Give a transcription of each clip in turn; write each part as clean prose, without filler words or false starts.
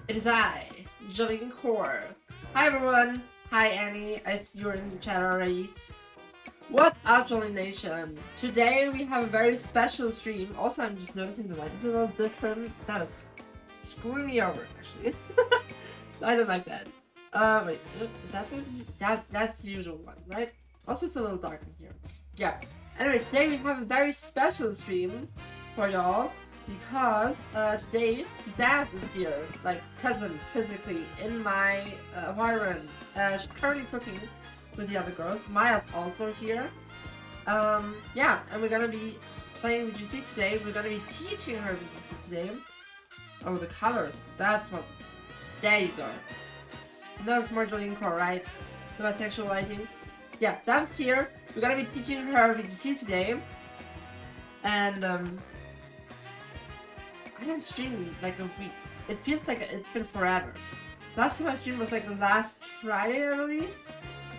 It is I, Jolene Core. Hi everyone. Hi Annie. I see you're in the chat already. What up, Jolene Nation? Today we have a very special stream. Also, I'm just noticing the light is a little different. That is screwing me over, actually. I don't like that. Wait, is that the... That's the usual one, right? Also, it's a little dark in here. Yeah. Anyway, today we have a very special stream for y'all. Because today, Dad is here, like present physically in my apartment. She's currently cooking with the other girls. Maya's also here. Yeah, and we're gonna be playing VGC today. We're gonna be teaching her VGC today. Oh, the colors. That's what. There you go. No, it's more Jolene Core, right? The bisexual lighting. Yeah, Zav's here. We're gonna be teaching her VGC today. And I haven't streamed like a week. It feels like it's been forever. Last time I streamed was like last Friday, I believe.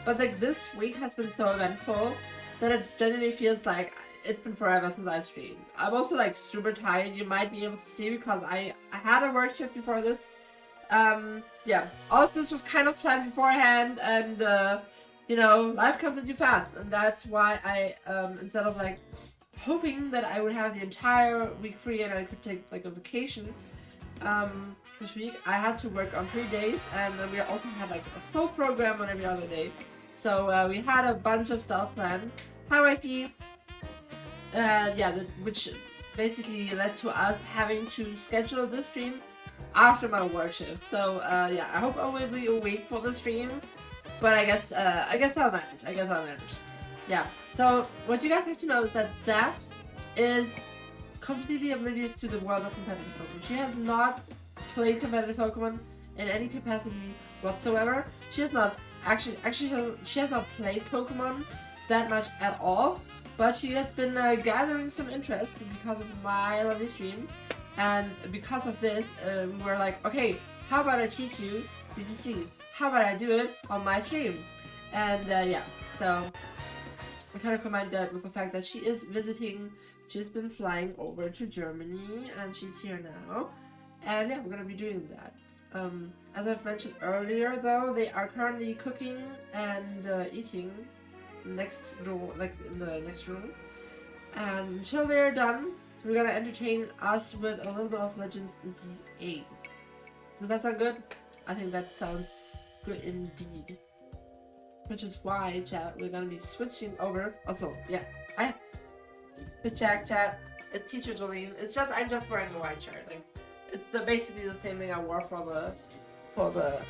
But like this week has been so eventful that it genuinely feels like it's been forever since I streamed. I'm also like super tired. You might be able to see because I had a work shift before this. Yeah. All of this was kind of planned beforehand, and you know, life comes at you fast, and that's why I instead of like hoping that I would have the entire week free and I could take like a vacation this week, I had to work on 3 days, and then we also had like a full program on every other day. So we had a bunch of stuff planned. Hi YP! Yeah, which basically led to us having to schedule this stream after my work shift. So yeah, I hope I will be awake for the stream, but I guess I'll manage. Yeah. So what you guys have to know is that Zaf is completely oblivious to the world of competitive Pokemon. She has not played competitive Pokemon in any capacity whatsoever. She has not she has not played Pokemon that much at all. But she has been gathering some interest because of my lovely stream, and because of this, we were like, okay, how about I teach you VGC? How about I do it on my stream? And yeah, so. I kind of combine that with the fact that she is visiting. She's been flying over to Germany and she's here now. And yeah, we're gonna be doing that. As I've mentioned earlier, though, they are currently cooking and eating next door, like in the next room. And until they're done, we're gonna entertain us with a little bit of Legends Z8. Does that sound good? I think that sounds good indeed. Which is why, chat, we're gonna be switching over. Also, yeah, the chat. It's Teacher Jolene. I'm just wearing a white shirt. Like, it's basically the same thing I wore for the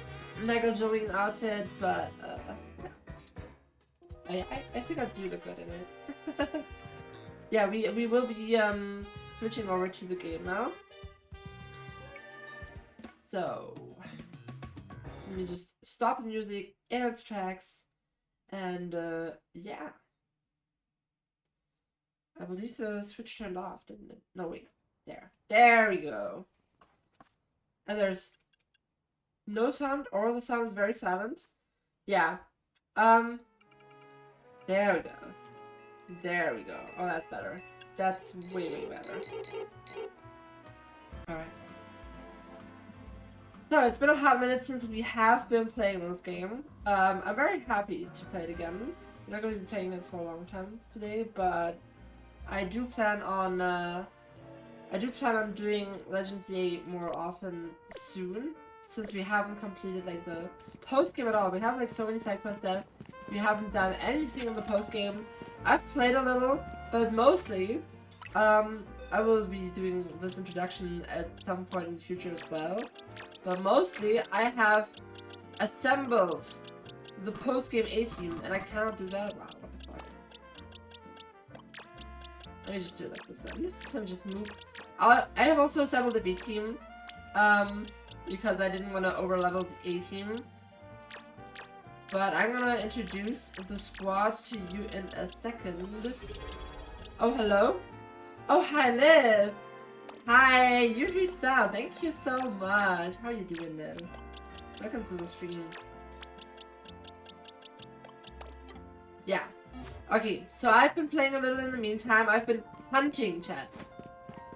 Mega Jolene outfit, but yeah. I think I do look good in it. Yeah, we will be switching over to the game now. So let me just stop the music in its tracks. And yeah, I believe the switch turned off, didn't it? No, wait, there we go. And there's no sound, or the sound is very silent. Yeah, there we go. Oh, that's better. That's way better. Alright. So, it's been a hot minute since we have been playing this game. I'm very happy to play it again. We're not going to be playing it for a long time today, but I do plan on doing Legends Z8 more often soon, since we haven't completed like the post game at all. We have like so many side quests that we haven't done anything in the post game. I've played a little, but mostly, I will be doing this introduction at some point in the future as well. But mostly, I have assembled the post-game A-team, and I cannot do that. Wow, what the fuck? Let me just do it like this then. Let me just move. I have also assembled the B-team, because I didn't want to overlevel the A-team. But I'm gonna introduce the squad to you in a second. Oh, hello? Oh, hi, Liv! Hi, Yuri-san, thank you so much. How are you doing, Liv? Welcome to the stream. Yeah. Okay, so I've been playing a little in the meantime. I've been hunting, chat.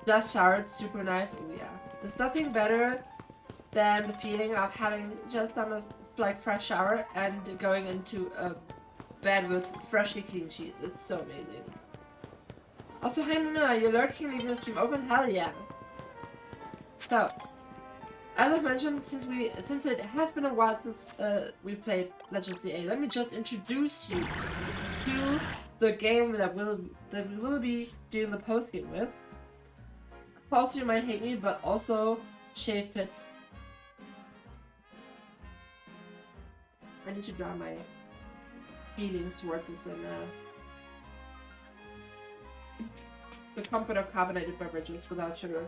Just showered, super nice. Oh yeah. There's nothing better than the feeling of having just done a like fresh shower and going into a bed with freshly clean sheets. It's so amazing. Also, hi Muna, you're lurking, leaving the stream open? Hell yeah. So, as I've mentioned, since it has been a while since we played Legends CA, let me just introduce you to the game that we will be doing the post game with. Also, you might hate me, but also shave pits. I need to draw my feelings towards this and the comfort of carbonated beverages without sugar.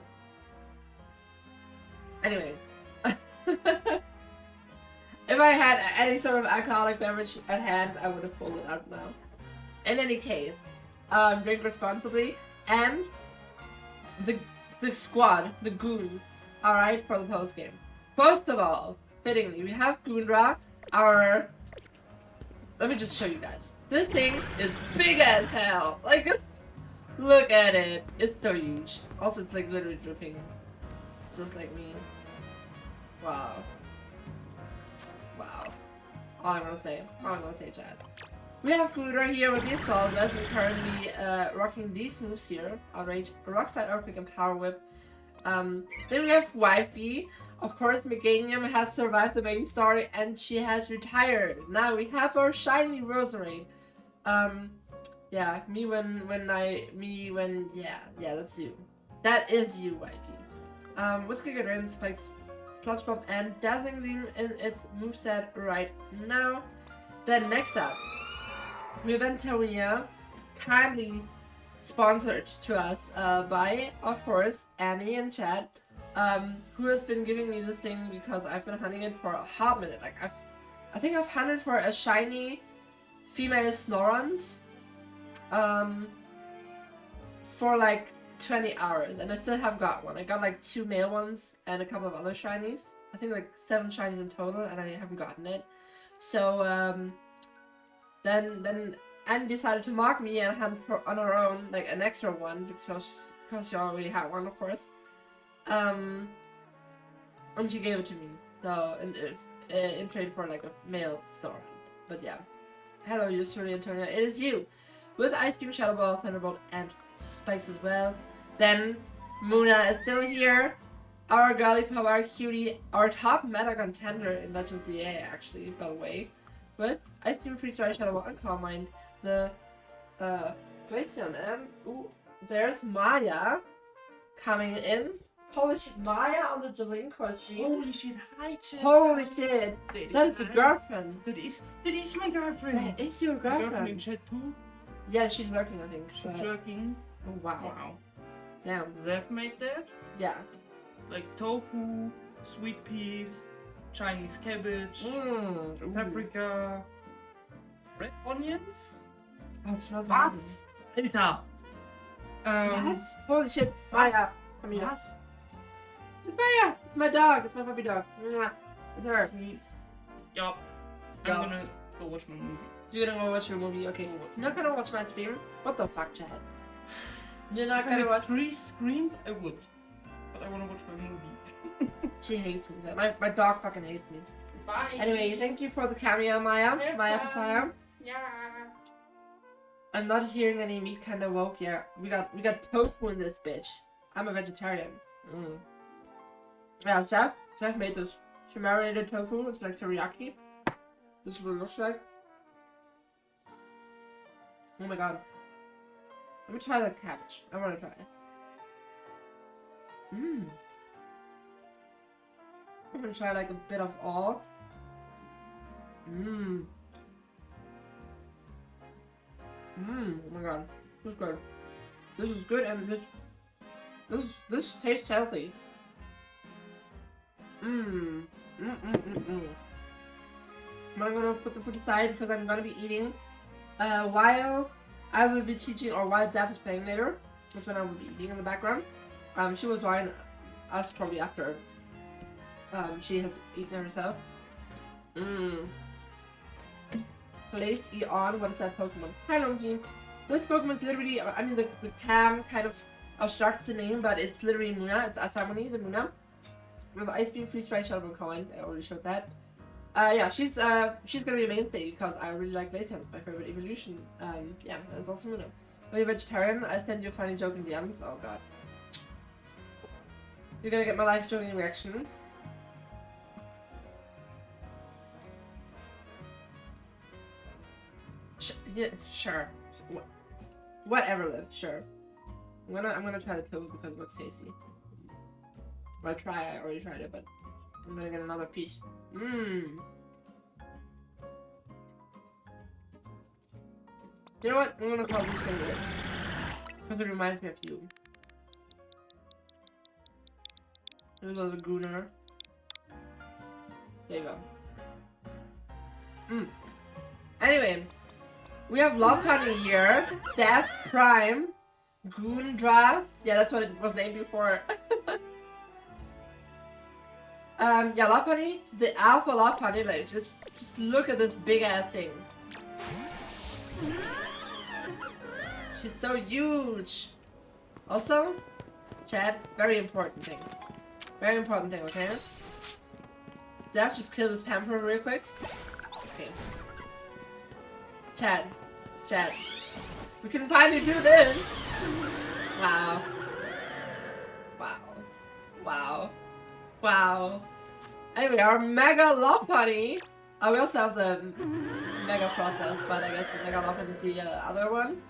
Anyway, if I had any sort of alcoholic beverage at hand, I would have pulled it out now. In any case, drink responsibly, and the squad, the goons, alright, for the post game. First of all, fittingly, we have Gundra, our... Let me just show you guys. This thing is big as hell. Like, look at it. It's so huge. Also, it's like literally dripping. It's just like me. Wow. Wow. All I'm gonna say, Chad. We have Gundra here with the Assault Vest and currently rocking these moves here. Outrage, Rockside Earthquake, and Power Whip. Then we have Wifey. Of course, Meganium has survived the main story and she has retired. Now we have our shiny Rosary. Yeah, yeah, that's you. That is you, Wifey. With Giga Drain, Spikes, Sludge Bomb, and Dazzling Gleam in its moveset right now. Then next up, we have Antonia, kindly sponsored to us by, of course, Annie and Chad, who has been giving me this thing because I've been hunting it for a hot minute. Like I think I've hunted for a shiny female Snorant for like 20 hours, and I still haven't got one. I got like 2 male ones and a couple of other shinies. I think like 7 shinies in total, and I haven't gotten it. So then Anne decided to mock me and hunt on her own like an extra one because she already had one, of course. And she gave it to me. So in trade for like a male Snorant. But yeah. Hello, Yusuri Antonia. It is you! With Ice Beam, Shadow Ball, Thunderbolt, and Spikes as well. Then Muna is still here. Our girly pop, our cutie, our top meta contender in Legends CA actually, by the way. With Ice Beam, Free Strike, Shadow Ball, and Calm Mind. The Glaceon, and ooh, there's Maya coming in. Holy shit, Maya on the Jolene costume. Holy shit, hi Chad. Holy shit, that is your girlfriend. That is my girlfriend. That is your girlfriend. In chat too? Yeah, she's lurking, I think. She's lurking. Oh, wow. Wow. Damn. Zev made that. Yeah. It's like tofu, sweet peas, Chinese cabbage, paprika, red onions. Oh, it smells What? amazing. Alter. Yes? Holy shit, Maya. Come here. Was? It's Maya. It's my dog. It's my puppy dog. Mwah. It's her. It's me. Yup. I'm gonna go watch my movie. You're gonna go watch your movie? Okay. You're not gonna watch my stream? What the fuck, Chad? You're not gonna watch... 3 screens? I would. But I wanna watch my movie. She hates me. My dog fucking hates me. Bye. Anyway, thank you for the cameo, Maya. Maya Papaya. Yeah. I'm not hearing any meat kind of woke yet. We got tofu in this bitch. I'm a vegetarian. Yeah, Chef made this. She marinated tofu. It's like teriyaki. This is what it looks like. Oh my god. Let me try the cabbage. I want to try it. I'm gonna try like a bit of all. Oh my god. This is good. This is good, and this tastes healthy. I'm gonna put the food aside because I'm gonna be eating while I will be teaching, or while Zaf is playing later. That's when I will be eating in the background. She will join us probably after she has eaten herself. Place on, what is that Pokemon? Hi Lonky. This Pokemon is literally, I mean the cam kind of obstructs the name, but it's literally Muna. It's Asamani, the Muna. with Ice Beam, Freeze Strike, Shadow Ball, Coin. I already showed that. Yeah, she's gonna be a mainstay because I really like Later. It's my favorite evolution. Yeah, and it's also Muno. Are you vegetarian? I send you a funny joke in DMs. Oh god. You're gonna get my life joking reaction. Yeah, sure. Whatever, Liv. Sure. I'm gonna try the toad because it looks tasty. Well, I already tried it, but I'm gonna get another piece. Mmm. You know what? I'm gonna call this thing Liv. Because it reminds me of you. There's a Lagooner. There you go. Anyway, we have Lopunny here, Zeph, Prime, Goondra. Yeah, that's what it was named before. Yeah, Lopunny, the Alpha Lopunny. Like, just look at this big ass thing. She's so huge. Also, chat, very important thing. Very important thing, okay? Zeph, just kill this Pamper real quick. Okay. Chat. We can finally do this! Wow. Wow. Anyway, our Mega Lopunny. Oh, we also have the Mega Process, but I guess the Mega Lopunny is the other one.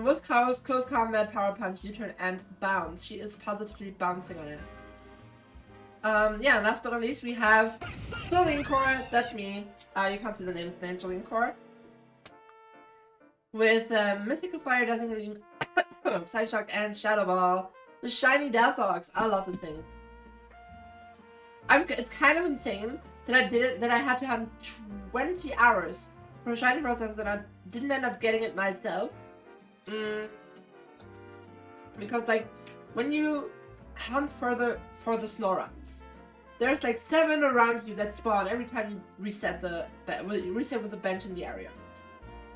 With close combat, Power Punch, U-turn, and bounce. She is positively bouncing on it. Yeah, and last but not least, we have Jolinkor. That's me. You can't see the name, it's named Jolinkor. With Mystical Fire, Dazzling Gleam, Side Shock, and Shadow Ball. The shiny Delphox. I love this thing. It's kind of insane that I had to have 20 hours for a shiny process that I didn't end up getting it myself. Because like when you hunt for the Snoruns, there's like 7 around you that spawn every time you reset with the bench in the area.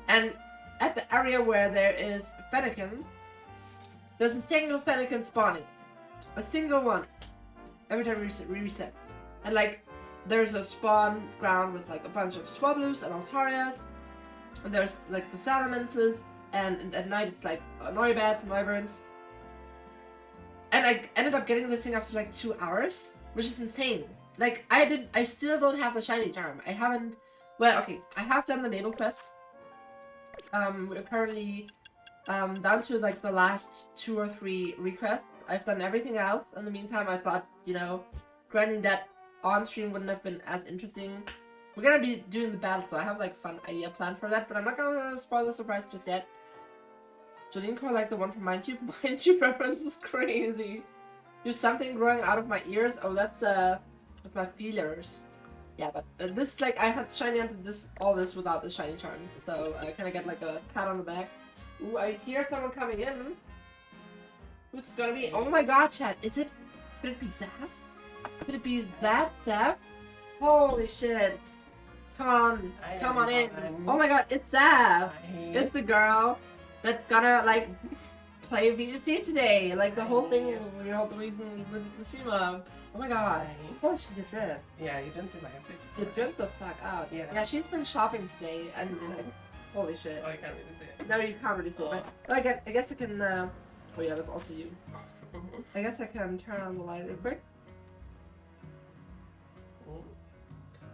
And at the area where there is Fennekin, there's a single Fennekin spawning. A single one. Every time we reset. And like, there's a spawn ground with like a bunch of Swablu's and Altarias. And there's like the Salamances. And at night it's like Noibats and Wyverns. And I ended up getting this thing after like 2 hours. Which is insane. Like, I still don't have the shiny charm. I haven't, well, okay, I have done the Mabel quests. We're currently down to like the last 2 or 3 requests. I've done everything else. In the meantime, I thought, you know, grinding that on stream wouldn't have been as interesting. We're gonna be doing the battle, so I have like fun idea planned for that, but I'm not gonna spoil the surprise just yet. Jolinkor, like the one from Mindtube. Mindtube reference is crazy. There's something growing out of my ears. Oh, that's my feelers. Yeah, but this, like, I had shiny into all this without the shiny charm. So, can I get, like, a pat on the back? Ooh, I hear someone coming in. Who's gonna be? Oh my god, chat. Could it be Zap? Could it be that Zap? Holy shit. Come on in. Oh my god, it's Zap. It's the girl that's gonna, like, play VGC today. Like, the whole thing, the whole reason with the streamer. Oh my god. Oh, she did drip. Yeah, you didn't see my epic. You dripped the fuck out. Yeah, she's been shopping today, and like, holy shit. Oh, I can't really see it. No, you can't really see it, but I guess I can, oh yeah, that's also you. I guess I can turn on the light real quick.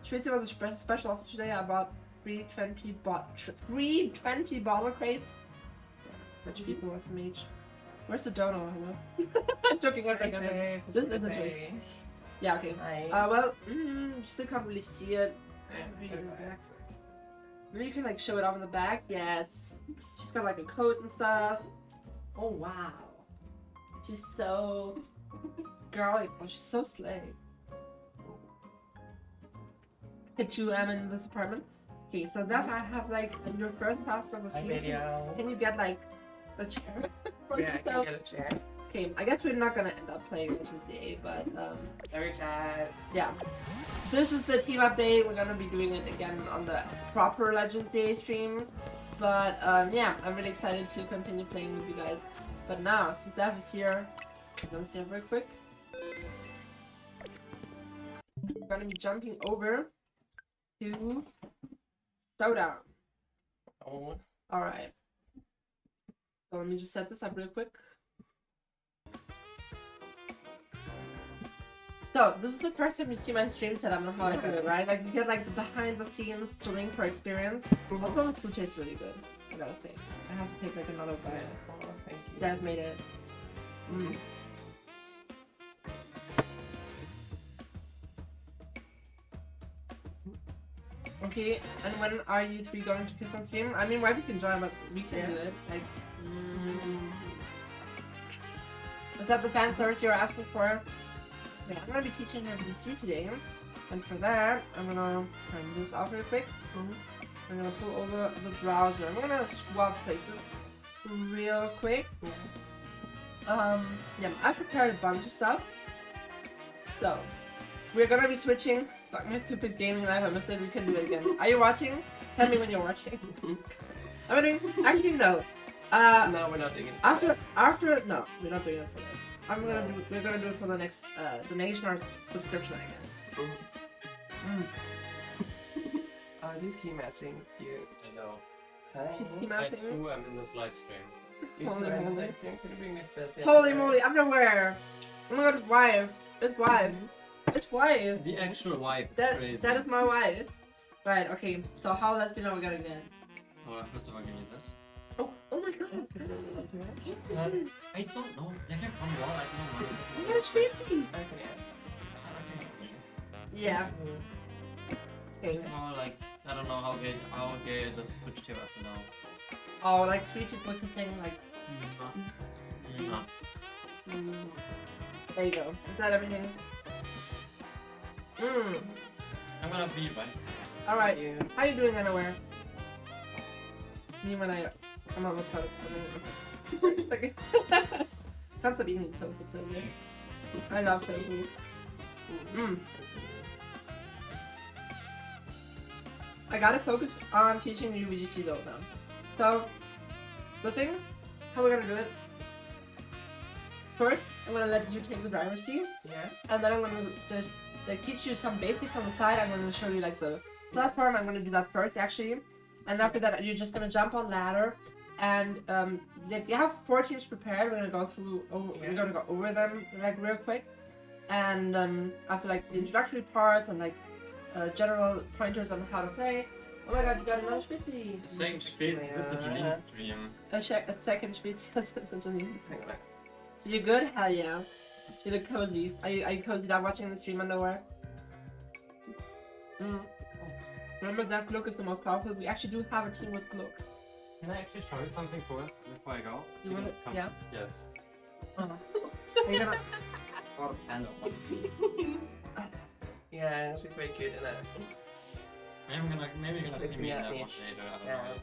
Tracy was a special offer today. I bought 320 bottle crates. Rich people with some age. Where's the dono? I'm joking, I'm joking. Just isn't joke. Yeah, okay. Well, still can't really see it. Maybe you can like show it off in the back. Yes. She's got like a coat and stuff. Oh wow. She's so girly. Oh, she's so slay. The 2M in this apartment. Okay, so now I have like in your first task of the stream. Can you get like the chair? Yeah, I can get a chair. Okay, I guess we're not gonna end up playing Legendary, but sorry, chat. Yeah. This is the team update. We're gonna be doing it again on the proper Legendary stream. But yeah, I'm really excited to continue playing with you guys. But now, since Ev is here, I'm gonna see him real quick. we're gonna be jumping over to Showdown. Oh. Alright. So let me just set this up real quick. So, this is the first time you see my stream setup and how I do it, right? Like, you get like the behind the scenes to link for experience. Also, the food tastes really good, I gotta say. I have to take like another bite. Oh, thank you. Dad made it. Okay, and when are you three going to kiss on stream? I mean, why we can join, but we can do it. Like, is that the fan service you're asking for? Yeah, I'm gonna be teaching her VGC today, and for that, I'm gonna turn this off real quick. I'm gonna pull over the browser. I'm gonna swap places real quick. Yeah, I prepared a bunch of stuff. So, we're gonna be switching. Fuck my stupid gaming life. I must say we can do it again. Are you watching? Tell me when you're watching. I'm doing. Actually, no. No, we're not doing it. After, no, we're not doing it for that. We're gonna do it for the next donation or subscription, I guess. These key matching cute. I know. Key I matching? too am in this live stream. Holy moly. Could you bring me the Holy moly, underwear! Oh my god, it's wife. It's wife. It's wife. The actual wife. That Crazy. is my wife. Right, okay, so how lesbian are we gonna get? Oh, first of all, give me this. Oh my god. I don't know. I can come wall. I don't know. I'm gonna treat you. Okay. Yeah. Okay. First of all, like, I don't know how gay the switch to us now. Oh, like 3 people kissing, like. No. There you go. Is that everything? I'm gonna be right. Alright. How you doing, underwear? Me when I'm on the toilet or something. Okay. Can't stop eating toast, it's so good. I love tofu. I gotta focus on teaching you VGC though now. So, the thing, how we're gonna do it. First, I'm gonna let you take the driver's seat. Yeah. And then I'm gonna just like teach you some basics on the side. I'm gonna show you like the platform. I'm gonna do that first actually. And after that, you're just gonna jump on ladder. And like you have 4 teams prepared. We're gonna go through. We're gonna go over them like real quick. And after like the introductory parts and like general pointers on how to play. Oh my god, you got another Spitzy! Second spät with the Janine stream. A second Spitzy. You good? Hell yeah. You look cozy. Are you cozy down watching the stream underwear? Remember that Glook is the most powerful. We actually do have a team with Glook. Can I actually show you something before I go? You wanna? Come. Yeah. Yes. Are you gonna? Or handle. Yeah, she's very cute in that. Maybe gonna see me in that one Yeah. later. I don't know.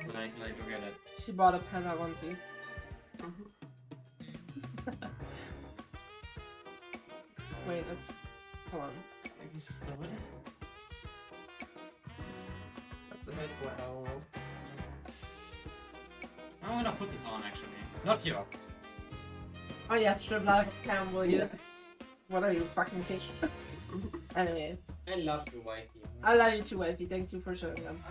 But I like look at it. She bought a panda onesie. Wait, let's. Hold on. Like this is the hood. That's the hood. Wow. I'm gonna put this on actually. Not here. Oh yeah, strip like cam, will you? What are you, fucking fish? Anyway. I love you, wifey. I love you too, wifey. Thank you for showing them.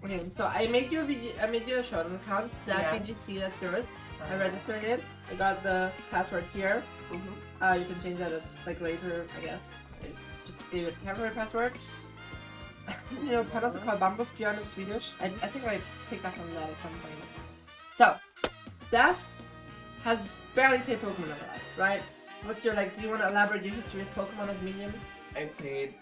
Okay, so I made you a video. I made you a Showdown account. That VGC, that's yours. I registered it. I got the password here. You can change that like later, I guess. I just gave it temporary password. You know, what else is called Bambusbjörn in Swedish? I think I picked up on that at some point. So, Daph has barely played Pokemon in her life, right? What's your like? Do you want to elaborate your history with Pokemon as medium? I played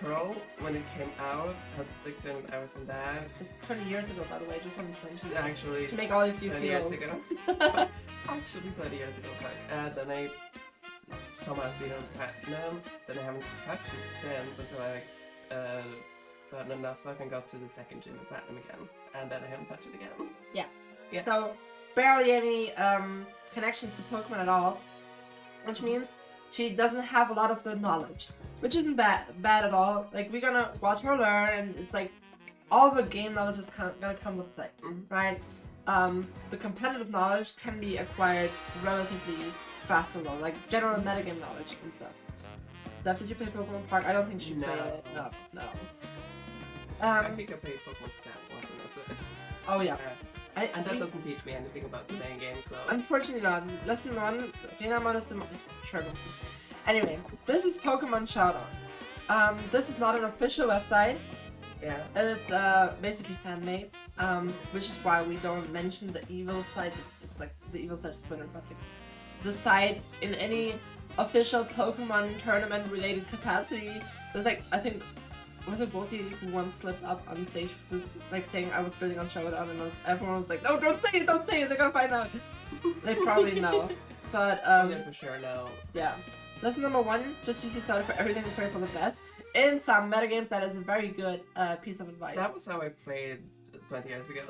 Pro when it came out. Had like 20 hours in that. It's 20 years ago, by the way. Just wanted to mention that. Actually, To make all of you 20 years feel. ago. Actually, 20 years ago. Then I somehow beat on Platinum. Then I haven't touched it since until I started on Nuzlocke and got to the second gym of Platinum again. And then I haven't touched it again. Yeah. So, barely any connections to Pokemon at all. Which means she doesn't have a lot of the knowledge. Which isn't bad at all. Like, we're gonna watch her learn, and it's like, all the game knowledge is gonna come with play, right? the competitive knowledge can be acquired relatively fast and low, like general metagame knowledge and stuff. Steph, did you play Pokemon Park? I don't think she No. played it. No. I think I played Pokemon Snap once and that's it. Oh yeah. And that doesn't teach me anything about playing games, so... Unfortunately not. Lesson 1, Renamon is the... Sure. Anyway, this is Pokemon Showdown. This is not an official website. Yeah. It's basically fan-made, which is why we don't mention the evil site. It's like the evil site's Twitter, but the site in any official Pokemon tournament-related capacity. There's like, I think, was it Wookie who once slipped up on stage, was like saying I was building on Showdown, and everyone was like, no, don't say it, they're gonna find out. They probably know, but They for sure know. yeah. Lesson number 1, just use your starter for everything and pray for the best. In some metagames, that is a very good piece of advice. That was how I played 20 years ago.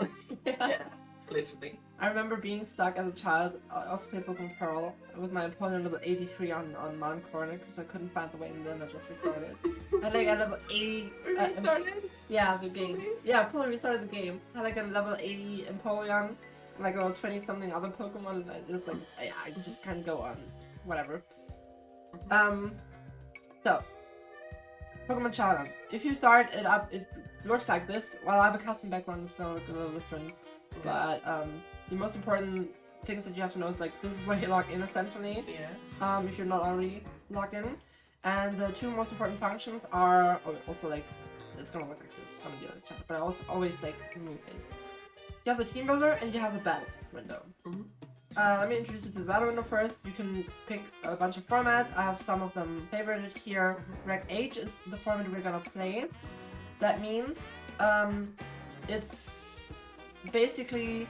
Yeah, literally. I remember being stuck as a child. I also played Pokemon Pearl with my opponent level 83 on Mount Corner because I couldn't find the way, and then I just restarted. I think at level 80. Restarted? Yeah, the game. Yeah, fully restarted the game. I had like a level 80 Empoleon, like level 20 something other Pokemon, and it was like, yeah, I just can't go on. Whatever. So. Pokemon Showdown. If you start it up, it looks like this. Well, I have a custom background, so it's a little different. But the most important things that you have to know is like this is where you log in essentially. Yeah. If you're not already logged in, and the 2 most important functions are also like it's gonna look like this on the other chat. But I also always like move in. You have the team builder and you have the battle window. Let me introduce you to the battle window first. You can pick a bunch of formats. I have some of them favorited here. Reg H is the format we're gonna play. That means it's basically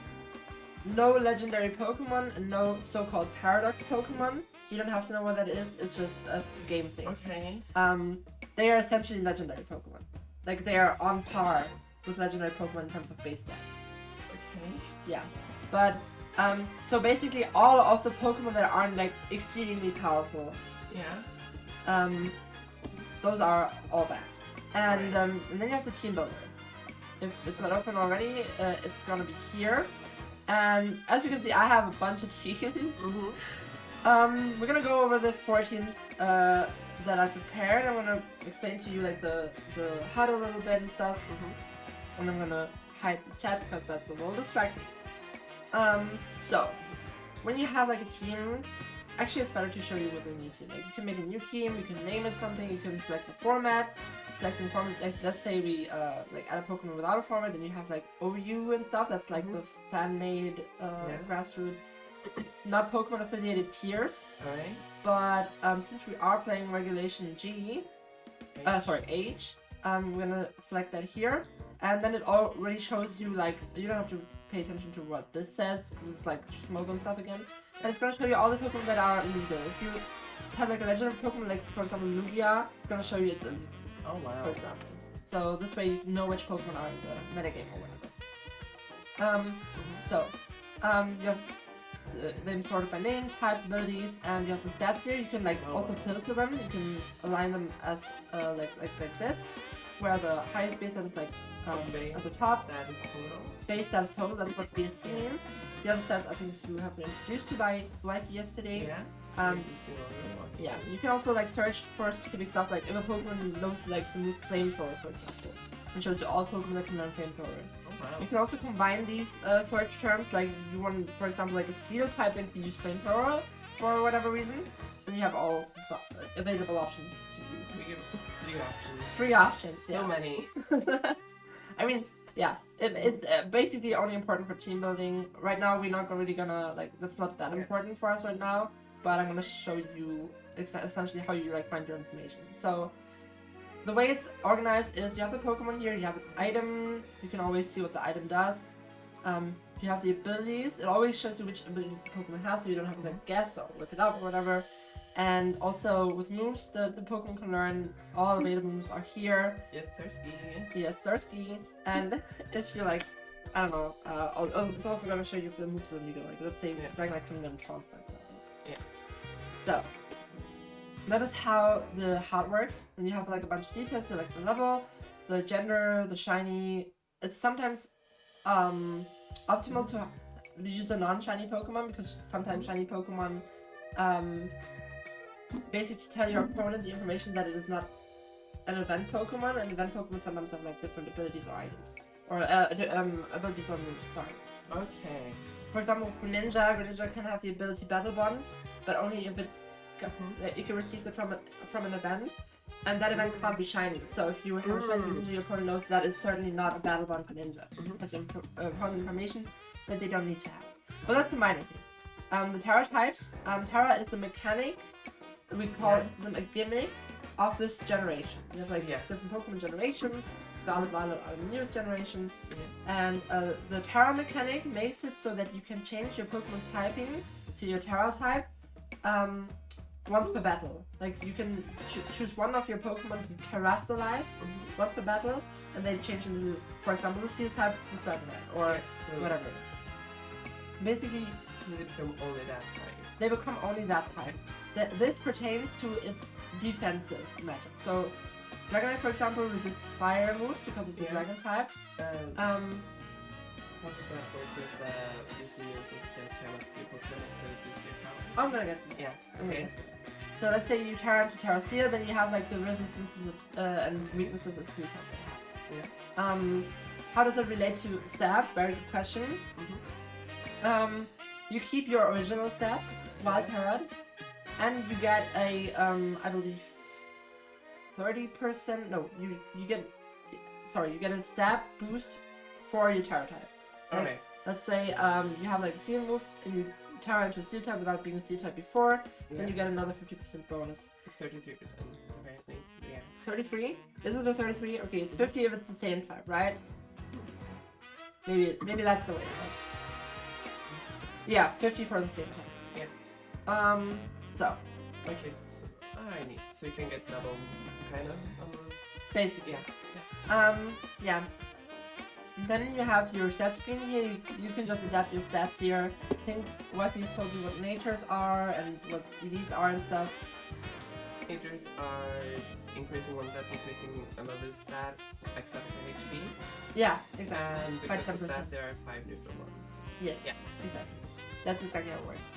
no legendary Pokemon and no so-called paradox Pokemon. You don't have to know what that is. It's just a game thing. Okay. They are essentially legendary Pokemon. Like they are on par with legendary Pokemon in terms of base stats. Okay. Yeah, but so basically all of the Pokemon that aren't like exceedingly powerful, Yeah. those are all bad. And then you have the team builder. If it's not open already, it's gonna be here. And as you can see, I have a bunch of teams. We're gonna go over the 4 teams that I prepared. I'm gonna explain to you like the HUD a little bit and stuff. And I'm gonna hide the chat because that's a little distracting. So, when you have like a team, actually it's better to show you with a new team. Like you can make a new team, you can name it something, you can select the format, like let's say we like add a Pokemon without a format, then you have like OU and stuff, that's like the fan-made grassroots, not Pokemon affiliated tiers. Alright. But since we are playing Regulation G, H, we're gonna select that here, and then it already shows you like, you don't have to pay attention to what this says, because it's like smoke and stuff again. And it's gonna show you all the Pokemon that are illegal. If you have like a legendary Pokemon, like for example Lugia, it's gonna show you it's illegal. Oh wow. For example. So this way you know which Pokemon are in the metagame or whatever. You have them sorted by name, types, abilities, and you have the stats here. You can like also filter them. You can align them as like this, where the highest base stat is like at the top. That is total. Base stats total, that's what BST means. The other stats I think you have been introduced to by Dwight yesterday. Yeah. Yeah, you can also like search for specific stuff, like if a Pokemon knows like the move Flamethrower, for example, and shows you all Pokemon that can learn Flamethrower. Oh wow. You can also combine these search terms, like you want, for example, like a Steel type that can use Flamethrower for whatever reason, then you have all available options to use. We give 3 options. 3 options, yeah. So many. I mean, yeah, it's basically only important for team building. Right now, we're not really gonna, like, that's not that important for us right now, but I'm gonna show you essentially how you, like, find your information. So, the way it's organized is you have the Pokemon here, you have its item, you can always see what the item does. You have the abilities, it always shows you which abilities the Pokemon has, so you don't have to, like, guess or look it up or whatever. And also, with moves, the Pokemon can learn, all available moves are here. Yes, Sirski. Yes, Sirski. And if you like, I don't know, it's also going to show you if the moves are illegal. Like, let's say Dragonite can learn Trump, for example. Yeah. So, that is how the HUD works. And you have like a bunch of details, so like the level, the gender, the shiny. It's sometimes optimal to use a non-shiny Pokemon because sometimes shiny Pokemon basically tell your opponent the information that it is not an event Pokemon, and event Pokemon sometimes have like different abilities or items. Or abilities or moves, sorry. Okay. For example, Greninja can have the ability Battle Bond, but only if it's if you received it from an event, and that event can't be shiny. So if you have a shiny Greninja, your opponent knows that is certainly not a Battle Bond Greninja. That's important information that they don't need to have. But that's the minor thing. The Terra types. Terra is the mechanic. We call them a gimmick of this generation. There's like different Pokemon generations. Scarlet, Violet are the newest generation. And the Terra mechanic makes it so that you can change your Pokemon's typing to your Terra type once per battle. Like you can choose one of your Pokemon to terrestrialize once per battle, and they change into, for example, the Steel type with Dragonite or whatever. Basically, so they become only that type. They become only that type. This pertains to its defensive magic. So, Dragonite, for example, resists fire moves because it's a dragon type. How does that work with using yours at the same time as your Pokemon instead of using your power? I'm gonna get them. Yeah. Okay. So let's say you turn to Terra Steel, then you have like the resistances and weaknesses of Steel type they have. Yeah. How does it relate to stab? Very good question. You keep your original stats while Terra, and you get a I believe 30%. No, you get a stab boost for your Terra type. Like, Okay. let's say you have like a Steel move and you Terra into a Steel type without being a Steel type before, then you get another 50% bonus. 33%, apparently. Yeah. 33? Is it a 33? Okay, it's 50 if it's the same type, right? Maybe that's the way it was. Yeah, 50 for the same type. Yeah. So. Okay, so you can get double, kind of, almost. Basically. Yeah. Yeah. Then you have your stat screen here. You can just adapt your stats here. I think Wifey's told you what natures are and what EVs are and stuff. Natures are increasing one stat, increasing another stat, except for HP. Yeah, exactly. And By because of 10%. that, there are 5 neutral ones. Yes, Yeah. exactly. That's exactly how it works.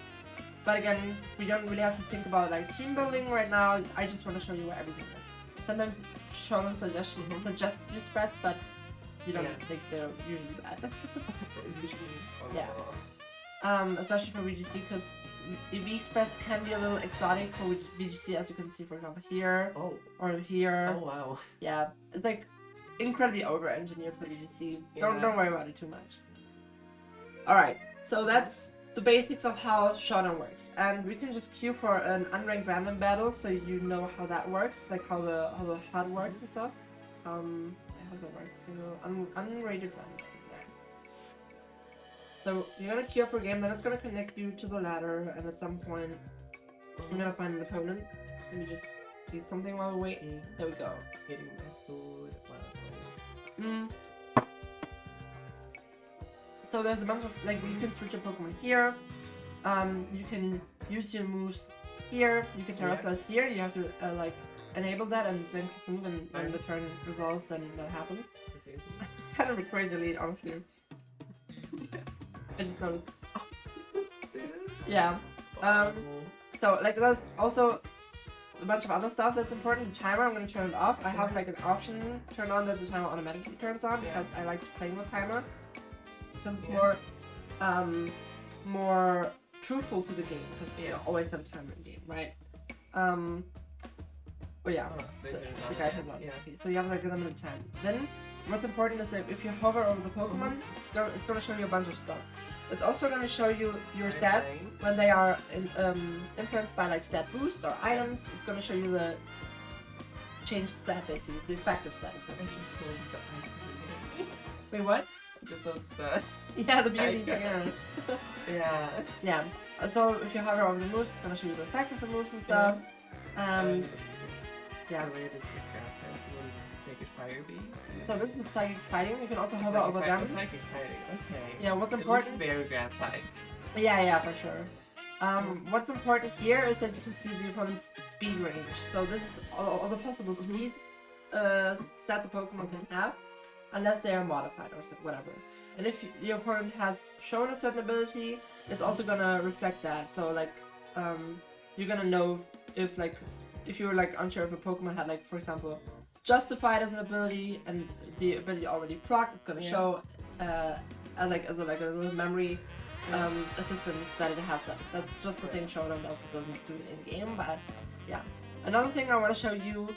But again, we don't really have to think about like team building right now. I just want to show you where everything is. Sometimes Shonen suggests you spreads, but you don't think they're usually bad. Yeah. Especially for VGC, because EV spreads can be a little exotic for VGC, as you can see, for example, here or here. Oh wow. Yeah, it's like incredibly over-engineered for VGC. Yeah. Don't worry about it too much. All right, so that's the basics of how Shonen works, and we can just queue for an unranked random battle, so you know how that works, like how the HUD works and stuff. How does that work? So unrated random. So you're gonna queue up for a game, then it's gonna connect you to the ladder, and at some point you're gonna find an opponent. Let me just eat something while we're waiting. There we go. Hitting my food while So there's a bunch of, like, you can switch your Pokemon here. You can use your moves here. You can terrestrialize here. You have to like enable that and then click move, and when the turn resolves, then that happens. Kind of a crazy lead, honestly. I just noticed. Yeah. So like there's also a bunch of other stuff that's important. The timer, I'm gonna turn it off. I have like an option turned on that the timer automatically turns on because I like to play with timer. Because it's more truthful to the game because you always have time in the game, right? The guy turned on. Okay, so you have like a limited time. Then what's important is that if you hover over the Pokemon, it's going to show you a bunch of stuff. It's also going to show you your stats when they are influenced by like stat boosts or items. It's going to show you the changed stat, basically, the effective stat. Wait, what? Yeah, the beauty thing. Yeah. So if you hover over the moves, it's gonna show you the effect of the moves and stuff. So this is psychic fighting. You can also hover over them. Psychic fighting. Okay. Yeah. What's important? It's very grass type. Yeah, for sure. What's important here is that you can see the opponent's speed range. So this is all the possible speed stats a Pokemon can have. Unless they are modified or whatever. and if your opponent has shown a certain ability, it's also gonna reflect that. So like, you're gonna know if you're like unsure if a Pokemon had like, for example, Justified as an ability and the ability already procced, it's gonna show as a little memory assistance that it has that. That's just the thing Showdown does. It doesn't do it in game, but yeah. Another thing I want to show you,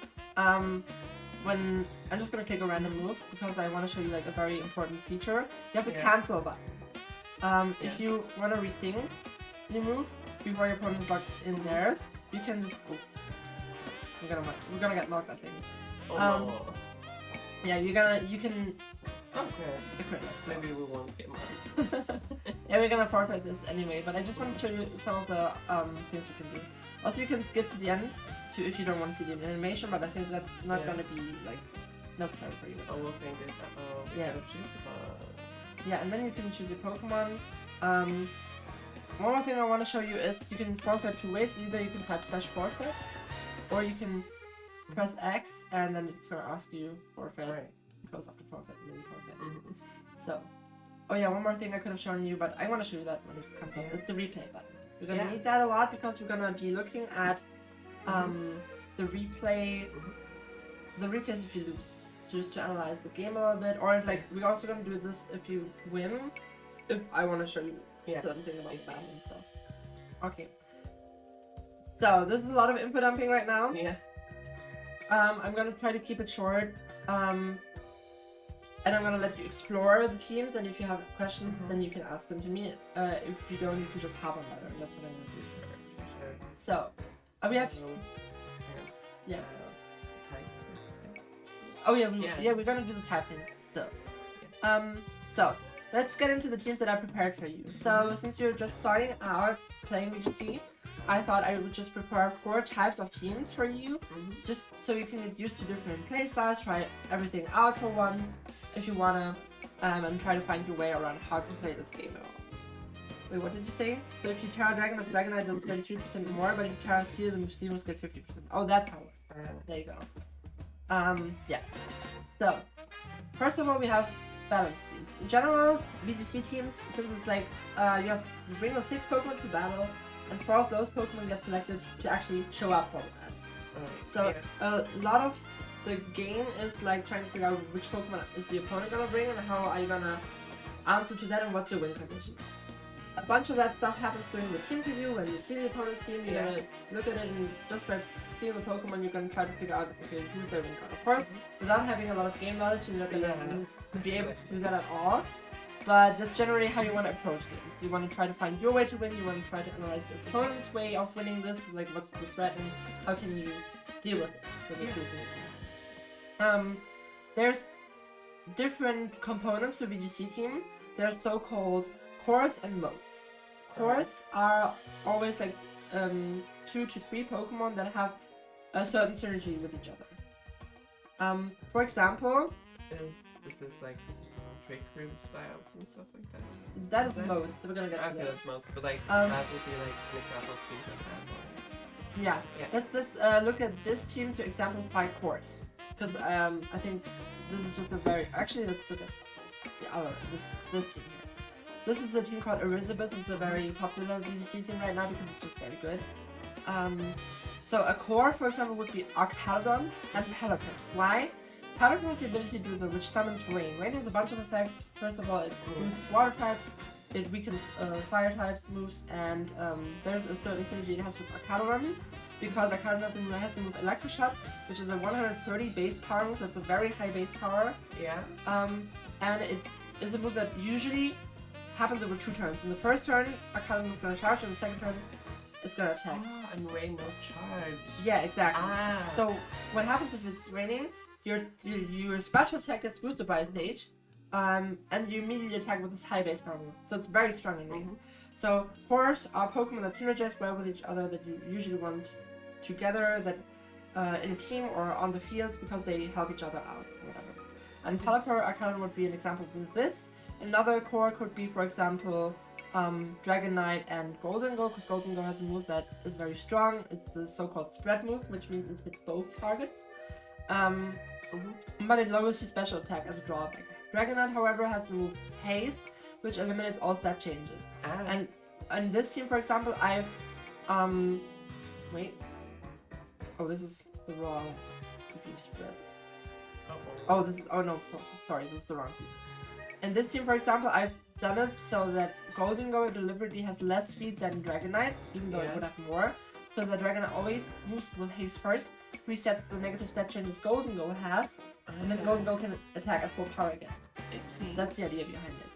when I'm just gonna click a random move because I want to show you like a very important feature. You have the cancel button. If you want to rethink your move before your opponent's locked in theirs, you can just. Oh, we're gonna get locked, I think. Oh no. Yeah, you can. Okay. Maybe we won't get mine. Yeah, we're gonna forfeit this anyway, but I just want to show you some of the things we can do. Also, you can skip to the end if you don't want to see the animation, but I think that's not gonna be like necessary for you. Oh, we'll think it. Yeah. Choose the Yeah, and then you can choose a Pokemon. One more thing I want to show you is you can forfeit two ways. Either you can type /forfeit, or you can press X and then it's gonna ask you forfeit. Right. Goes up to forfeit and then you forfeit. So, oh yeah, one more thing I could have shown you, but I want to show you that when it comes up. It's the replay button. We're gonna need that a lot because we're gonna be looking at the replay. The replays if you lose, just to analyze the game a little bit, or if, like we're also gonna do this if you win. If I want to show you something about that and stuff. Okay. So this is a lot of input dumping right now. Yeah. I'm gonna try to keep it short. And I'm gonna let you explore the teams, and if you have questions, then you can ask them to me. If you don't, you can just hop on letter, and that's what I'm gonna do. Okay. So, we have. Yeah. Oh yeah, we're gonna do the type things still. So let's get into the teams that I prepared for you. So since you're just starting out playing VGC, I thought I would just prepare 4 types of teams for you, just so you can get used to different play styles, try everything out for once, if you wanna, and try to find your way around how to play this game at all. Wait, what did you say? So if you Terra Dragon with Dragonite, then 33% more, but if you Terra Steel, then Steel must get 50%. Oh, that's how it works. There you go. Yeah. So, first of all, we have balanced teams. In general, VGC teams, since it's like, you bring the 6 Pokemon to battle, and 4 of those Pokemon get selected to actually show up for that. So, a lot of the game is like trying to figure out which Pokemon is the opponent gonna bring, and how are you gonna answer to that, and what's your win condition. A bunch of that stuff happens during the team preview. When you see the opponent's team, you're gonna look at it, and just by seeing the Pokemon, you're gonna try to figure out, okay, who's their win card. Of course, without having a lot of game knowledge, you're not gonna be able to do that at all. But that's generally how you want to approach games. You want to try to find your way to win. You want to try to analyze your opponent's way of winning this. Like, what's the threat, and how can you deal with it when you're choosing a team. There's different components to VGC team. There's so-called cores and modes. Cores are always like 2 to 3 Pokemon that have a certain synergy with each other. For example, Is this like trick room styles and stuff like that? That is modes. So we're gonna get to Okay, that. that's modes, but like that would be like an example of things like that. Yeah. Let's look at this team to exemplify cores, because I think this is just a very. Actually, let's look at the other this team here. This is a team called Elizabeth. It's a very popular VGC team right now because it's just very good. So a core, for example, would be Archaludon and Pelipper. Why? Pelipper has the ability to do the which summons rain. Rain has a bunch of effects. First of all, it boosts water types, it weakens fire type moves, and there's a certain synergy it has with Archaludon, because Archaludon has the move Electroshock, which is a 130 base power move. That's a very high base power. Yeah. And it is a move that usually happens over 2 turns. In the first turn, Archaludon is going to charge, and the second turn, it's going to attack. Ah, and rain no charge. Yeah, exactly. Ah. So what happens if it's raining? Your special attack gets boosted by a stage, and you immediately attack with this high base power move. So it's very strong in rain. So cores are Pokemon that synergize well with each other, that you usually want together, that in a team or on the field, because they help each other out or whatever. And Pelipper Archaludon would be an example of this. Another core could be, for example, Dragonite and Golden Go, because Golden Go has a move that is very strong. It's the so-called spread move, which means it hits both targets. But it lowers your special attack as a drawback. Dragonite, however, has the move Haste, which eliminates all stat changes. And on this team, for example, I've wait. Oh, this is the wrong defeat spread. Oh, this is sorry, this is the wrong team. In this team, for example, I've done it so that Golden Go deliberately has less speed than Dragonite, even though it would have more. So that Dragonite always moves with Haste first, resets the negative stat changes Golden Go has, and then Golden Go can attack at full power again. I see. That's the idea behind it.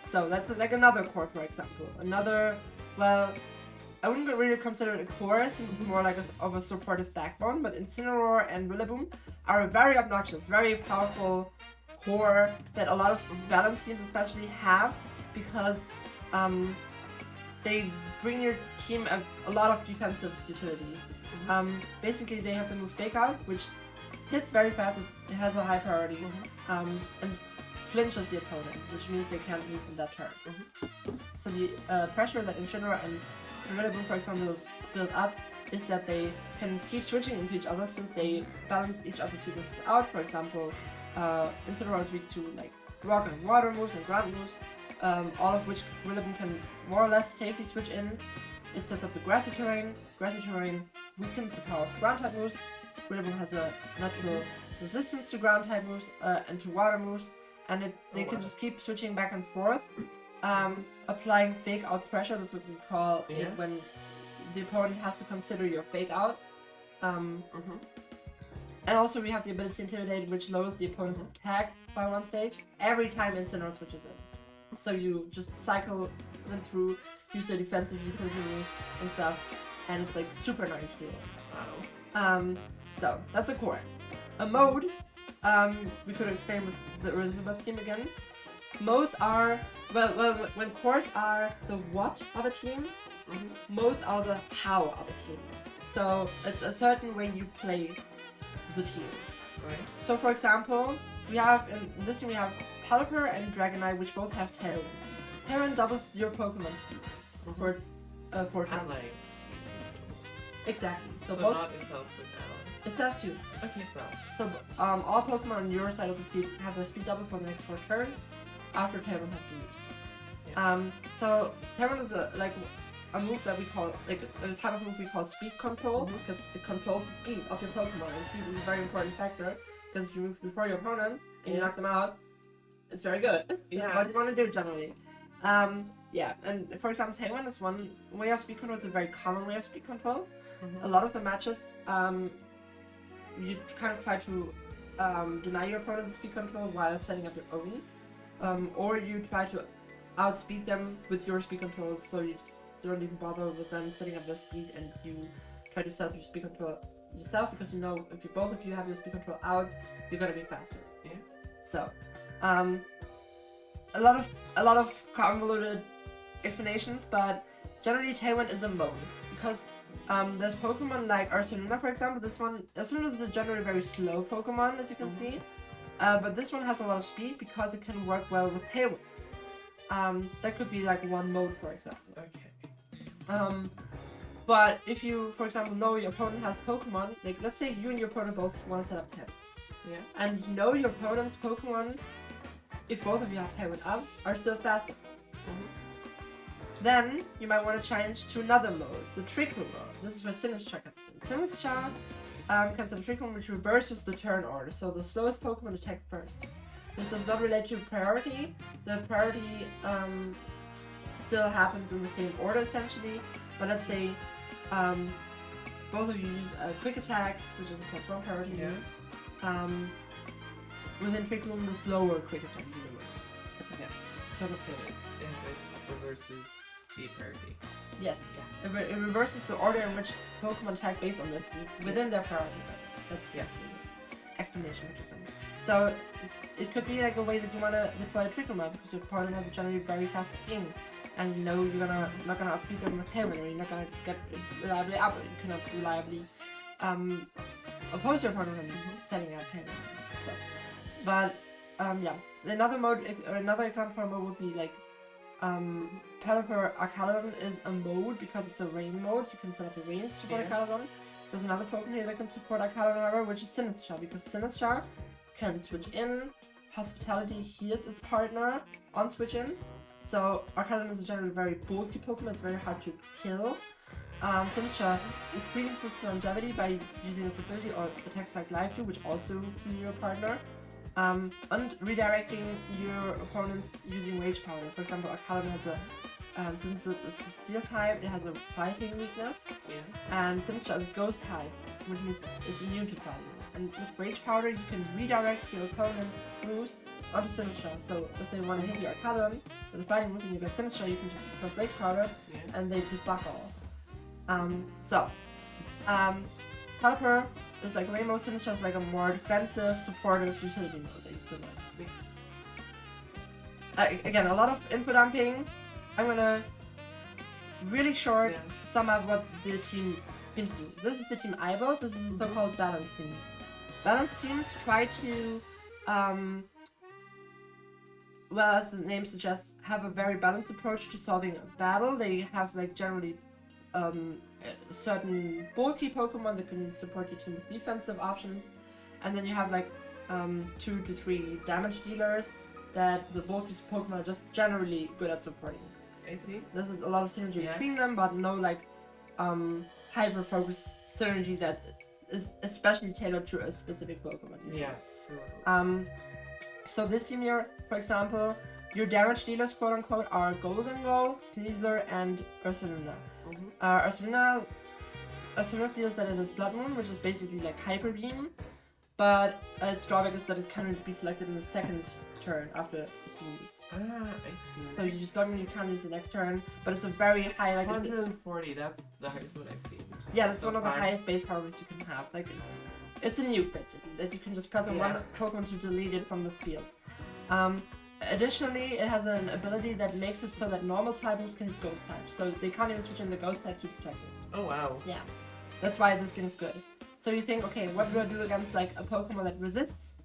So that's like another core, for example. Another, well, I wouldn't really consider it a core since it's more like of a supportive backbone, but Incineroar and Rillaboom are very obnoxious, very powerful core that a lot of balanced teams especially have because they bring your team a lot of defensive utility. Basically, they have the move Fake Out, which hits very fast, it has a high priority, and flinches the opponent, which means they can't move in that turn. So the pressure that Incineroar and Rillaboom, for example, build up is that they can keep switching into each other since they balance each other's weaknesses out. For example, Incineroar is weak to like rock and water moves and ground moves, all of which Rillaboom can more or less safely switch in. It sets up the grassy terrain. Grassy terrain weakens the power of ground type moves. Rillaboom has a natural resistance to ground type moves and to water moves, and they can just keep switching back and forth, applying fake out pressure. That's what we call it when the opponent has to consider your fake out. And also we have the ability to Intimidate, which lowers the opponent's attack by one stage every time Incineroar switches in. So you just cycle them through, use their defensive utility moves and stuff, and it's like super annoying to deal with. So that's a core. A mode, we could explain with the Elizabeth team again. Modes are, when cores are the what of a team, modes are the how of a team. So it's a certain way you play the team. Right. So for example, we have in this team we have Pelipper and Dragonite, which both have Tailwind. Tailwind doubles your Pokemon speed for 4 turns. Nice. Exactly. So So both not itself with Alan. itself too. Okay, itself. So all Pokemon on your side of the field have their speed double for the next 4 turns after Tailwind has been used. Yeah. So Tailwind is a move that we call, like a type of move we call speed control, because it controls the speed of your Pokemon, and speed is a very important factor, because if you move before your opponents and you knock them out, it's very good. That's what you want to do generally. And for example, Tailwind is one way of speed control. It's a very common way of speed control. A lot of the matches, you kind of try to deny your opponent the speed control while setting up your own, or you try to outspeed them with your speed control, so you don't even bother with them setting up their speed, and you try to set up your speed control yourself, because you know if you both of you have your speed control out, you're gonna be faster. Yeah. So, a lot of convoluted explanations, but generally Tailwind is a mode, because there's Pokemon like Arcanina, for example. This one, Arcanina is a generally very slow Pokemon, as you can see, but this one has a lot of speed because it can work well with Tailwind. That could be like one mode, for example. Okay. But if you, for example, know your opponent has Pokemon, like let's say you and your opponent both want to set up Tailwind. Yeah. And you know your opponent's Pokemon, if both of you have Tailwind up, are still faster. Then you might want to change to another mode, the Trick Room mode. This is where Sinistcha comes in. Sinistcha can set a Trick Room which reverses the turn order, so the slowest Pokemon attack first. This does not relate to priority. The priority still happens in the same order essentially, but let's say both of you use a quick attack, which is a +1 priority move. Within Trick Room, the slower quick attack you do. Yeah. Because of failure. Yeah, so it reverses speed parity. Yes. It reverses the order in which Pokemon attack based on their speed within their priority. That's the explanation of Trick Room. So it could be like a way that you want to deploy a Trick Room because your opponent has a generally very fast team, and you know you're not gonna outspeed them with Tailwind, or you're not gonna get reliably up, or you cannot reliably oppose your opponent when setting out Tailwind and stuff. But another mode, or another example for a mode would be like Pelipper Arcanine is a mode because it's a rain mode. You can set up a rain to support Arcanine. There's another Pokemon here that can support Arcanine, however, which is Sinistcha, because Sinistcha can switch in, Hospitality heals its partner on switch in. So Arcanum is a generally very bulky Pokemon, it's very hard to kill. Signature increases its longevity by using its ability or attacks like Life Steal, which also heal your partner. And redirecting your opponents using Rage Powder. For example, Arcanum has a since it's a steel type, it has a fighting weakness. Yeah. And Signature is a ghost type, which means it's immune to fighting moves. And with Rage Powder, you can redirect your opponent's moves onto Signature. So if they want to hit your Arcanum with a fighting move and you get Signature, you can just press Rage Powder and they do fuck all. Pelipper is like Rainbow Signature is like a more defensive, supportive utility mode that you could like. Again, a lot of info dumping. I'm gonna really short sum up what the teams do. This is the team I built. This is the so-called balanced teams. Balanced teams try to, well, as the name suggests, have a very balanced approach to solving a battle. They have like generally certain bulky Pokemon that can support your team with defensive options, and then you have like 2 to 3 damage dealers that the bulky Pokemon are just generally good at supporting. I see. There's a lot of synergy between them, but no like hyper-focused synergy that is especially tailored to a specific Pokemon. Yeah. So this team here, for example, your damage dealers, quote unquote, are Goldengo, Sneasler, and Ursaluna. Ursaluna deals that it is Blood Moon, which is basically like Hyper Beam, but its drawback is that it cannot be selected in the second turn after it's been used. I see. So you use Blood Moon, you can't use the next turn, but it's a very high, like 140. That's the highest one I've seen. Yeah, that's one of the highest base powers you can have. Like it's a nuke basically that you can just press on one Pokemon to delete it from the field. Additionally, it has an ability that makes it so that normal types can hit ghost types, so they can't even switch in the ghost type to protect it. Oh wow. Yeah, that's why this thing's good. So you think, okay, what do I do against like a Pokemon that resists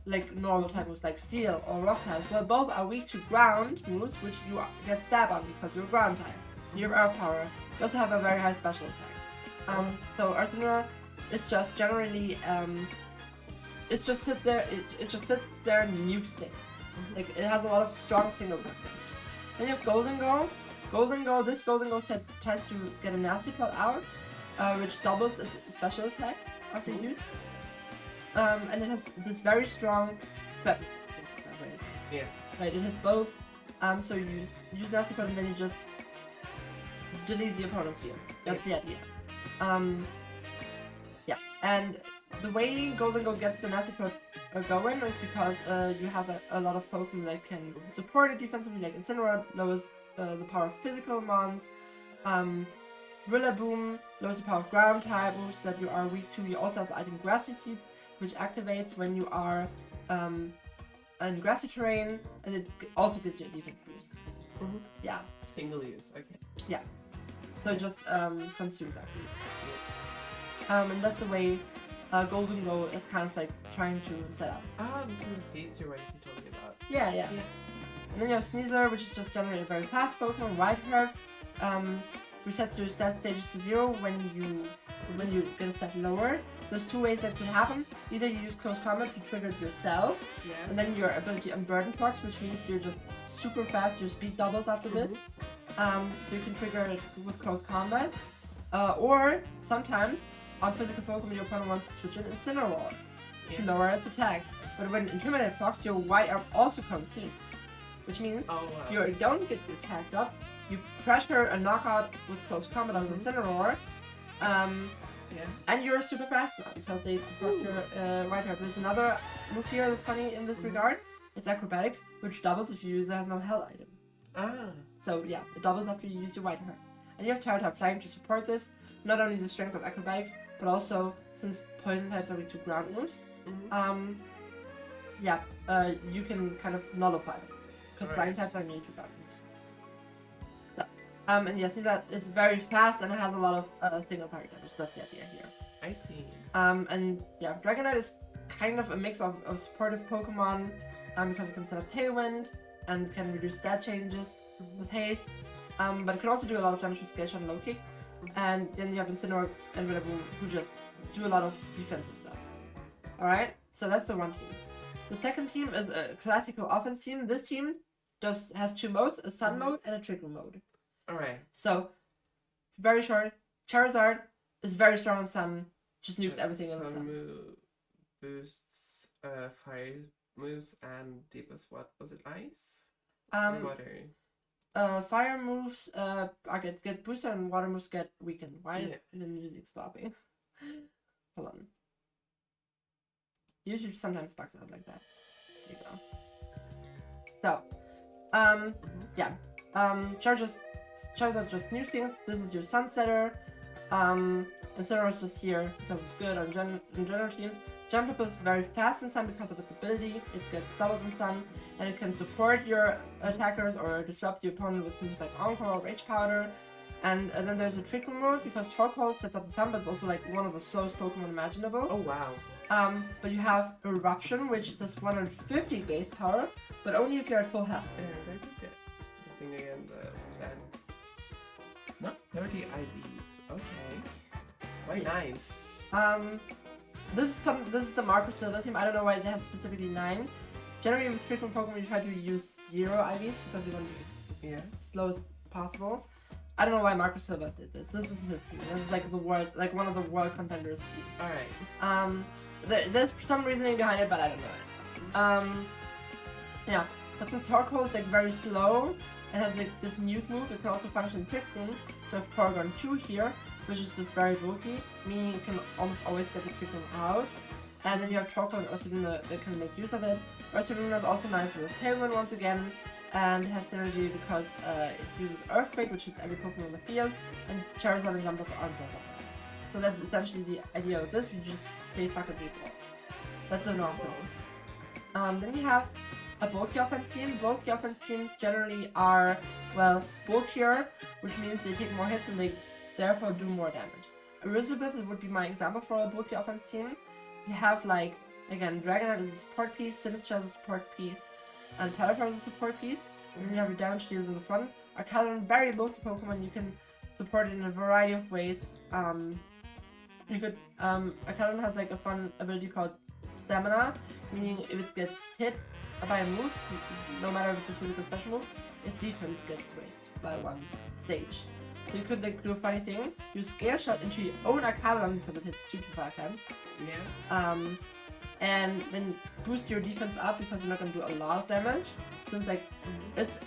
like normal type moves like Steel or Rock types? Well, both are weak to ground moves, which you get stabbed on because you're ground type. You have Earth power. You also have a very high special attack. So Ursaluna is just generally it just sits there and nuke sticks. Like it has a lot of strong single block damage. Then you have Goldengo. This Goldengo set tries to get a nasty plot out, which doubles its special attack after use. And it has this very strong weapon. Yeah. Right, it hits both. So you use nasty plot and then you just delete the opponent's field. That's the idea. Yeah. And the way Goldengo gets the nasty plot going is because you have a lot of Pokemon that can support it defensively, like Incineroar lowers the power of physical mons. Rillaboom lowers the power of ground type moves that you are weak to. You also have the item Grassy Seed, which activates when you are in grassy terrain, and it also gives you a defense boost. Yeah. Single use. Okay. Yeah. So it just consumes after use. And that's the way Goldengo is kind of like trying to set up. Ah, those are the seeds you're talking about. Yeah. And then you have Sneasler, which is just generally a very fast Pokemon. Whiteheart resets your stat stages to 0 when you get a stat lower. There's 2 ways that could happen. Either you use close combat to trigger it yourself, and then your ability Unburden Fox, which means you're just super fast, your speed doubles after this. So you can trigger it with close combat. Or sometimes on physical Pokemon your opponent wants to switch in Incineroar to lower its attack. But when Intimidate Fox, your White Herb also consumes. Which means you don't get your attack up, you pressure a knockout with close combat on Incineroar, and you're super fast now because they support your White Herb. There's another move here that's funny in this regard. It's Acrobatics, which doubles if you use it has no Hell item. So yeah, it doubles after you use your White Herb. And you have Terra type Flying to support this, not only the strength of Acrobatics, but also since Poison types are weak to ground moves. You can kind of nullify this. Because Flying types are immune to ground moves. So, and yes, that is very fast and it has a lot of single target damage. That's the idea here. I see. And yeah, Dragonite is kind of a mix of supportive Pokemon because it can set up Tailwind and can reduce stat changes with haste. But it can also do a lot of damage with Scale Shot and Low Kick. And then you have Incineroar and Rillaboom who just do a lot of defensive stuff. Alright, so that's the one team. The second team is a classical offense team. This team just has 2 modes, a sun mode and a trickle mode. Alright. So, very short, Charizard is very strong in sun, just nukes everything in the sun. Boosts fire moves and deepest, what was it, ice? Water. Fire moves get boosted and water moves get weakened. Why is the music stopping? Hold on. Usually sometimes bugs out like that. There you go. So, yeah. Charizard just nukes things. This is your Sunsetter. Incineroar is just here because it's good on general teams. Jump Up is very fast in Sun because of its ability. It gets doubled in Sun, and it can support your attackers or disrupt the opponent with moves like Encore or Rage Powder. And then there's a Trickle mode because Torkoal sets up the Sun, but it's also like one of the slowest Pokemon imaginable. Oh wow. But you have Eruption, which does 150 base power, but only if you're at full health. Yeah, very good. I think again, then. Not 30 IVs. Okay. Why 9? This is the Marco Silva team. I don't know why it has specifically 9. Generally with frequent Pokemon you try to use 0 IVs because you want to be slow as possible. I don't know why Marco Silva did this. This is his team. This is like the world, like one of the world contenders teams. Alright. There's some reasoning behind it, but I don't know it. Yeah. But since Torkoal is like very slow, it has like this nuke move. It can also function in Trick Room. So I have Porygon 2 here, which is just very bulky, meaning you can almost always get the Trick Room out. And then you have Torkoal and Ursaluna that can make use of it. Ursaluna is also nice with Tailwind once again, and has synergy because it uses Earthquake, which hits every Pokemon in the field, and Charizard and Jump Up aren't both. So that's essentially the idea of this. You just say fuck it, recall. That's the normal thing. Then you have a bulky offense team. Bulky offense teams generally are, well, bulkier, which means they take more hits and they therefore do more damage. Elizabeth would be my example for a bulky offense team. You have, like, again, Dragonite is a support piece, Sinister is a support piece, and Pelipper is a support piece. And then you have your damage dealers in the front. Arcadon, very bulky Pokemon, you can support it in a variety of ways. Arcadon has like a fun ability called Stamina, meaning if it gets hit by a move, no matter if it's a physical special move, its defense gets raised by 1 stage. So you could like do a funny thing, you Scale Shot into your own Arcadon because it hits 2 to 5 times. Yeah. And then boost your defense up because you're not gonna do a lot of damage. Since like it's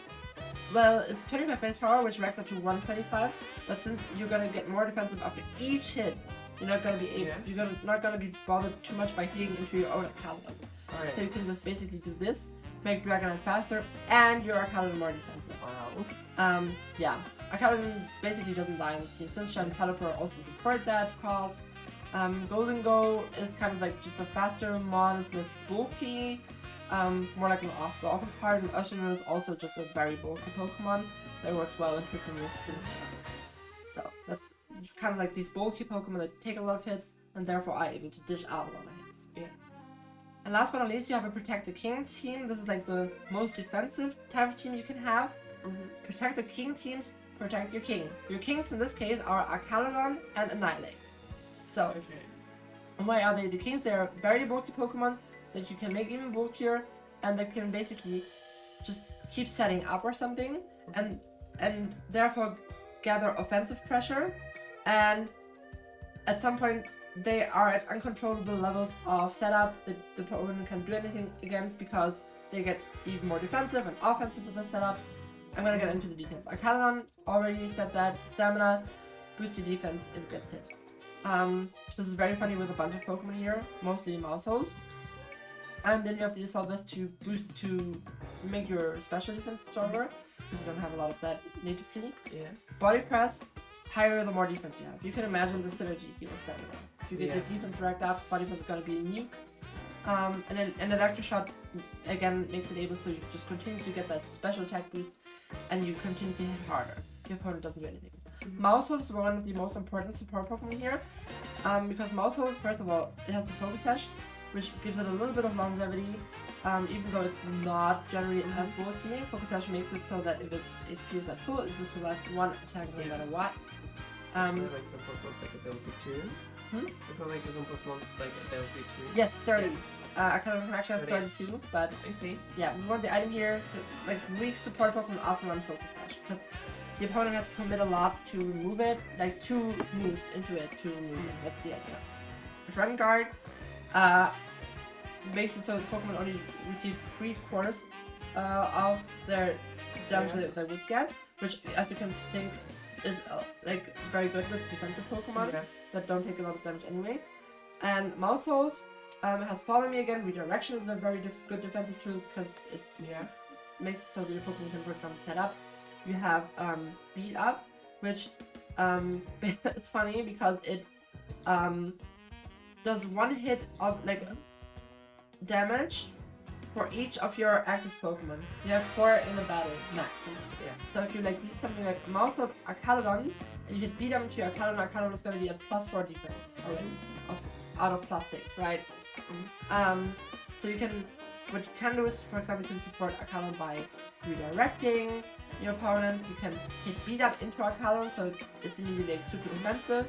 25 base power, which racks up to 125. But since you're gonna get more defensive after each hit, you're not gonna be not gonna be bothered too much by hitting into your own Arcadon. Alright. So you can just basically do this, make Dragonite faster, and your Arcadon more defensive. Wow. Yeah. Arcadon basically doesn't die in this team. Sunshine and Pelipper also support that cause. Golden Go is kind of like just a faster mod, it's less bulky, more like an the offense part, and Ursaluna is also just a very bulky Pokemon that works well in tricking with Sunshine. So that's kind of like these bulky Pokemon that take a lot of hits and therefore are able to dish out a lot of hits. Yeah. And last but not least, you have a Protect the King team. This is like the most defensive type of team you can have. Protect the King teams protect your king. Your kings in this case are Arcaludon and Annihilate. So, why are they the kings? They are very bulky Pokemon that you can make even bulkier, and that can basically just keep setting up or something, and therefore gather offensive pressure, and at some point they are at uncontrollable levels of setup that the opponent can't do anything against because they get even more defensive and offensive with the setup. I'm gonna get into the details. Arcadon, already said that. Stamina, boost your defense if it gets hit. This is very funny with a bunch of Pokemon here, mostly Mousehold. And then you have the Assault Vest to make your special defense stronger, because you don't have a lot of that natively. Yeah. Body Press, higher the more defense you have. You can imagine the synergy here with Stamina. If you get your defense racked up, Body Press is gonna be a nuke. And then an Electro Shot again makes it able so you just continue to get that special attack boost and you continue to hit harder. Your opponent doesn't do anything. Mousehold is one of the most important support Pokemon here, because Mousehold, first of all, it has the Pokésash, which gives it a little bit of longevity, even though it's not generally as bulky. Pokésash makes it so that if it feels at full, it will survive one attack no matter what. It's not like some Pokemon's like ability 2? It's not like some Pokemon's like ability 2? Yes, 30. Arcanum can actually have 32, but I see. yeah, we want the item here, like weak support Pokemon often on Focus Sash, because the opponent has to commit a lot to remove it, like 2 moves into it to remove it. That's the idea. Front Guard makes it so the Pokemon only receive 3/4 of their damage that they would get, which, as you can think, is like very good with defensive Pokemon that don't take a lot of damage anyway. And Mouse Hold has Follow Me again. Redirection is a very good defensive tool because it makes it so that your Pokemon can, for example, set up. You have Beat Up, which it's funny because it does 1 hit of like damage for each of your active Pokemon. You have 4 in a battle maximum. Yeah. So if you like beat something like Mouthful Archaludon and you hit beat up to your Archaludon, Archaludon is going to be a +4 defense already out of +6, right? So you can, what you can do is, for example, you can support Archaludon by redirecting your opponents. You can hit beat up into Archaludon, so it's immediately like, super defensive.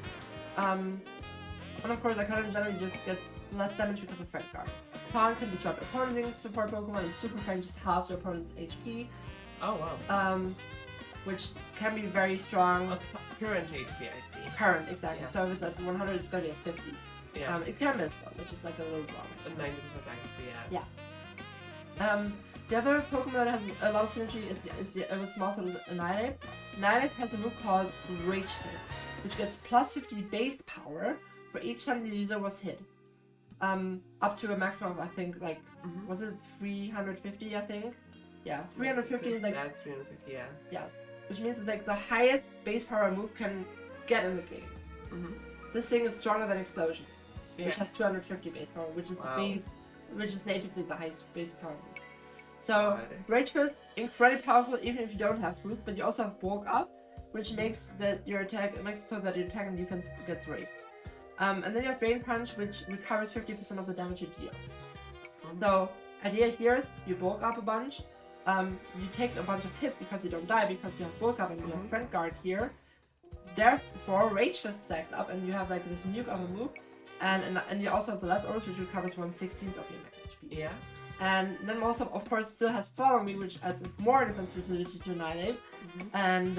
And of course, Archaludon generally just gets less damage because of Friend Guard. Fawn can disrupt opponent's support Pokemon, and Super Friend just halves your opponent's HP. Oh wow. Which can be very strong. Current HP, I see. Current, exactly. Yeah. So if it's at 100, it's going to be at 50. Yeah. It can miss though, which is like a little wrong. 90% accuracy, yeah. Yeah. The other Pokemon that has a lot of synergy is the with Mouthful is Annihilate. Annihilate has a move called Rage Fist, which gets +50 base power for each time the user was hit. Up to a maximum of, I think, like, was it 350, I think? Yeah, 350 is like... That's 350, yeah. Yeah, which means it's like the highest base power move can get in the game. This thing is stronger than Explosion, which has 250 base power, which is the base, which is natively the highest base power move. So, Rage Fist, incredibly powerful even if you don't have boost, but you also have Bulk Up, which makes that your attack, it makes it so that your attack and defense gets raised. And then you have Drain Punch, which recovers 50% of the damage you deal. So, idea here is you bulk up a bunch, you take a bunch of hits because you don't die, because you have bulk up and you have Friend Guard here. Therefore, Rage Fist stacks up and you have like this nuke of a move, and you also have the Leftovers, which recovers 1/16 of your max HP. Yeah. And then also, of course, still has Follow Me, which adds more defense utility to Annihilate, and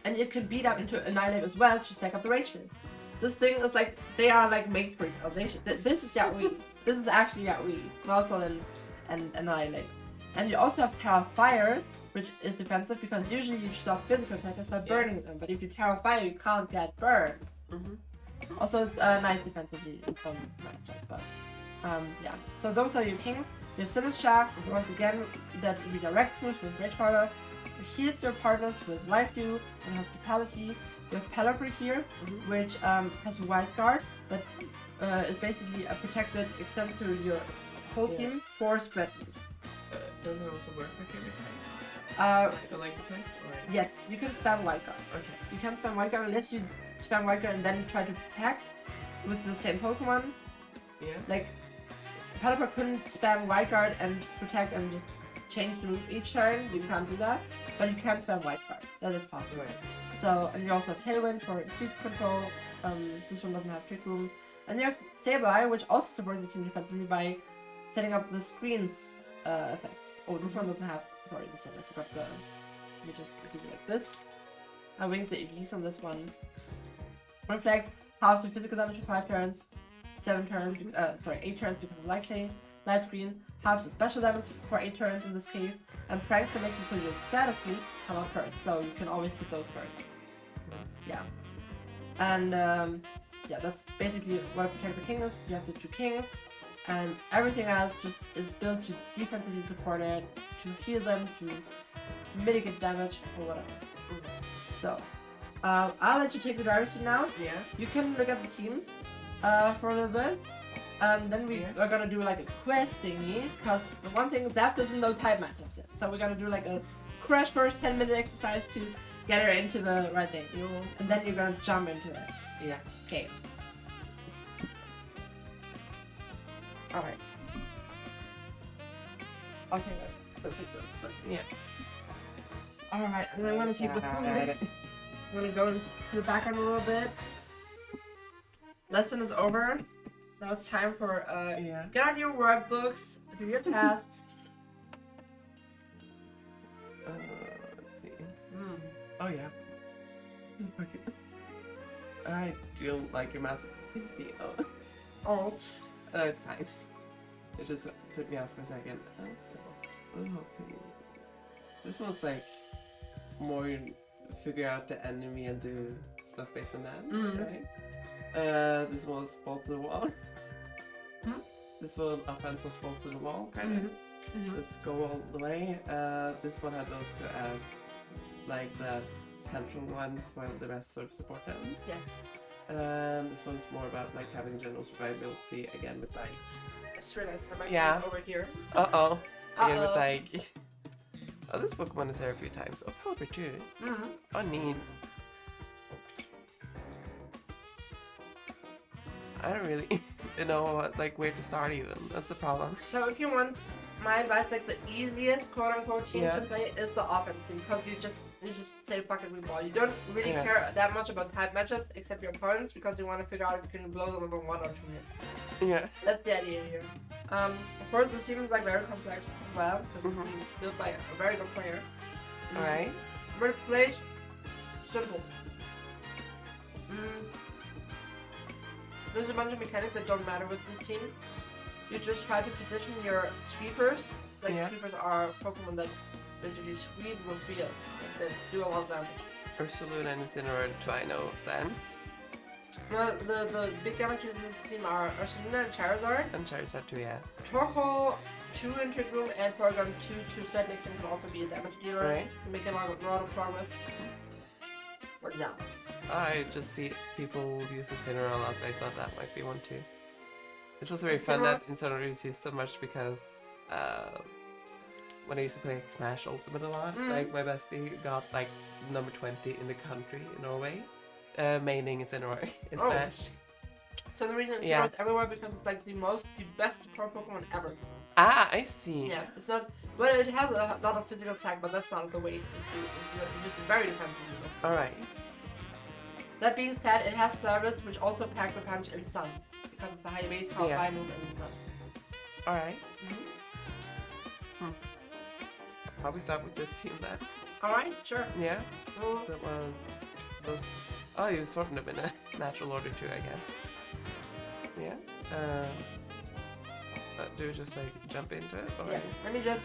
it can beat up into Annihilate as well to stack up the Rage Fist. This thing is like, they are like made for each other. This is Yaoi. This is actually Yaoi, Muscle and Annihilate. And you also have Terra Fire, which is defensive because usually you stop physical attackers by burning them, but if you Terra Fire, you can't get burned. Also, it's nice defensively in some matchups, but yeah. So those are your kings. Your Sinister, once again, that redirects moves with Rage Powder, heals your partners with Life Dew and Hospitality. You have Pelipper here, which has a Wild Guard that is basically a protected extend to your whole team for spread moves. Does it also work with every type? Like effect? Or... Yes, you can spam Wild Guard. Okay. You can spam Wild Guard unless you spam Wild Guard and then try to attack with the same Pokemon. Yeah. Like, Pelipper couldn't spam Wild Guard and protect and just change the move each turn. You can't do that, but you can spam Wild Guard. That is possible. Right. So, and you also have Tailwind for speed control. This one doesn't have Trick Room. And you have Sableye, which also supports the team defensively by setting up the screens effects. Oh, this one doesn't have. Sorry, this one I forgot the. Let me just do it like this. I wink the EVs on this one. Reflect halves your physical damage for 5 turns, 8 turns because of Light Screen, halves your special damage for 8 turns in this case, and Prankster makes it so your status moves come out first, so you can always hit those first. Yeah. And yeah, that's basically what Protect the King is. You have the 2 kings, and everything else just is built to defensively support it, to heal them, to mitigate damage, or whatever. So, I'll let you take the driver's seat now. Yeah. You can look at the teams for a little bit. Then we are gonna do like a quest thingy, because the one thing Zaf doesn't know type matchups yet. So we're gonna do like a crash course 10-minute exercise to get her into the right thing. And then you're gonna jump into it. Yeah. Okay. Alright. Okay, let's take this, but yeah. Alright, and then I'm gonna take the food. I'm gonna go into the background a little bit. Lesson is over. Now it's time for Yeah. get out your workbooks, do your tasks. Let's see. Mm. Oh yeah. I don't like your mouse sensitivity. Oh. Oh. No, it's fine. It just put me out for a second. Oh, I was hoping this one's like more figure out the enemy and do stuff based on that, right? This one was ball to the wall. Hmm? This one offense was ball to the wall, kind of. Just go all the way. This one had those two as like the central ones, while the rest sort of support them. Yes. This one's more about like having general survivability again with like. I just realized that my Yeah. phone's over here. Again with like. Oh, this Pokemon is here a few times. Oh, Pelipper too. Oh, neat. I don't really know like where to start even. That's the problem. So if you want my advice, like the easiest quote unquote team Yeah. to play is the offense team, because you just say fuck it, we ball. You don't really Yeah. care that much about type matchups except your opponents, because you want to figure out if you can blow them over 1 or 2 hits. Yeah. That's the idea here. Of course, the team is like very complex as well, because it's being built by a very good player. Alright. But it plays simple. There's a bunch of mechanics that don't matter with this team. You just try to position your sweepers. Like Yeah. sweepers are Pokemon that basically sweep the field, like, that do a lot of damage. Ursaluna and Incineroar, do I know of then? Well, the big damages in this team are Ursaluna and Charizard. And Charizard too, yeah. Torkoal 2 in Trick Room and Porygon 2 to certain extent can also be a damage dealer. Right. To make a lot of progress. But yeah. I just see people use Incineroar a lot, so I thought that might be one too. It was very fun that Incineroar is used so much because when I used to play like, Smash Ultimate a lot, like my bestie got like number 20 in the country in Norway, maining Incineroar in Smash. So the reason it's Yeah. used everywhere because it's like the best pro Pokemon ever. Ah, I see. Yeah, it's not. Well, it has a lot of physical attack, but that's not the way it's used. It's just very defensive. Alright. That being said, it has Flare-Blitz, which also packs a punch in Sun, because it's a high base power 5 move in Sun. Alright. Probably start with this team then. Alright, sure. Yeah. Mm. That was those. Oh, you sorted them in a natural order too, I guess. Yeah. Do you just like jump into it? Or? Yeah. Let me just.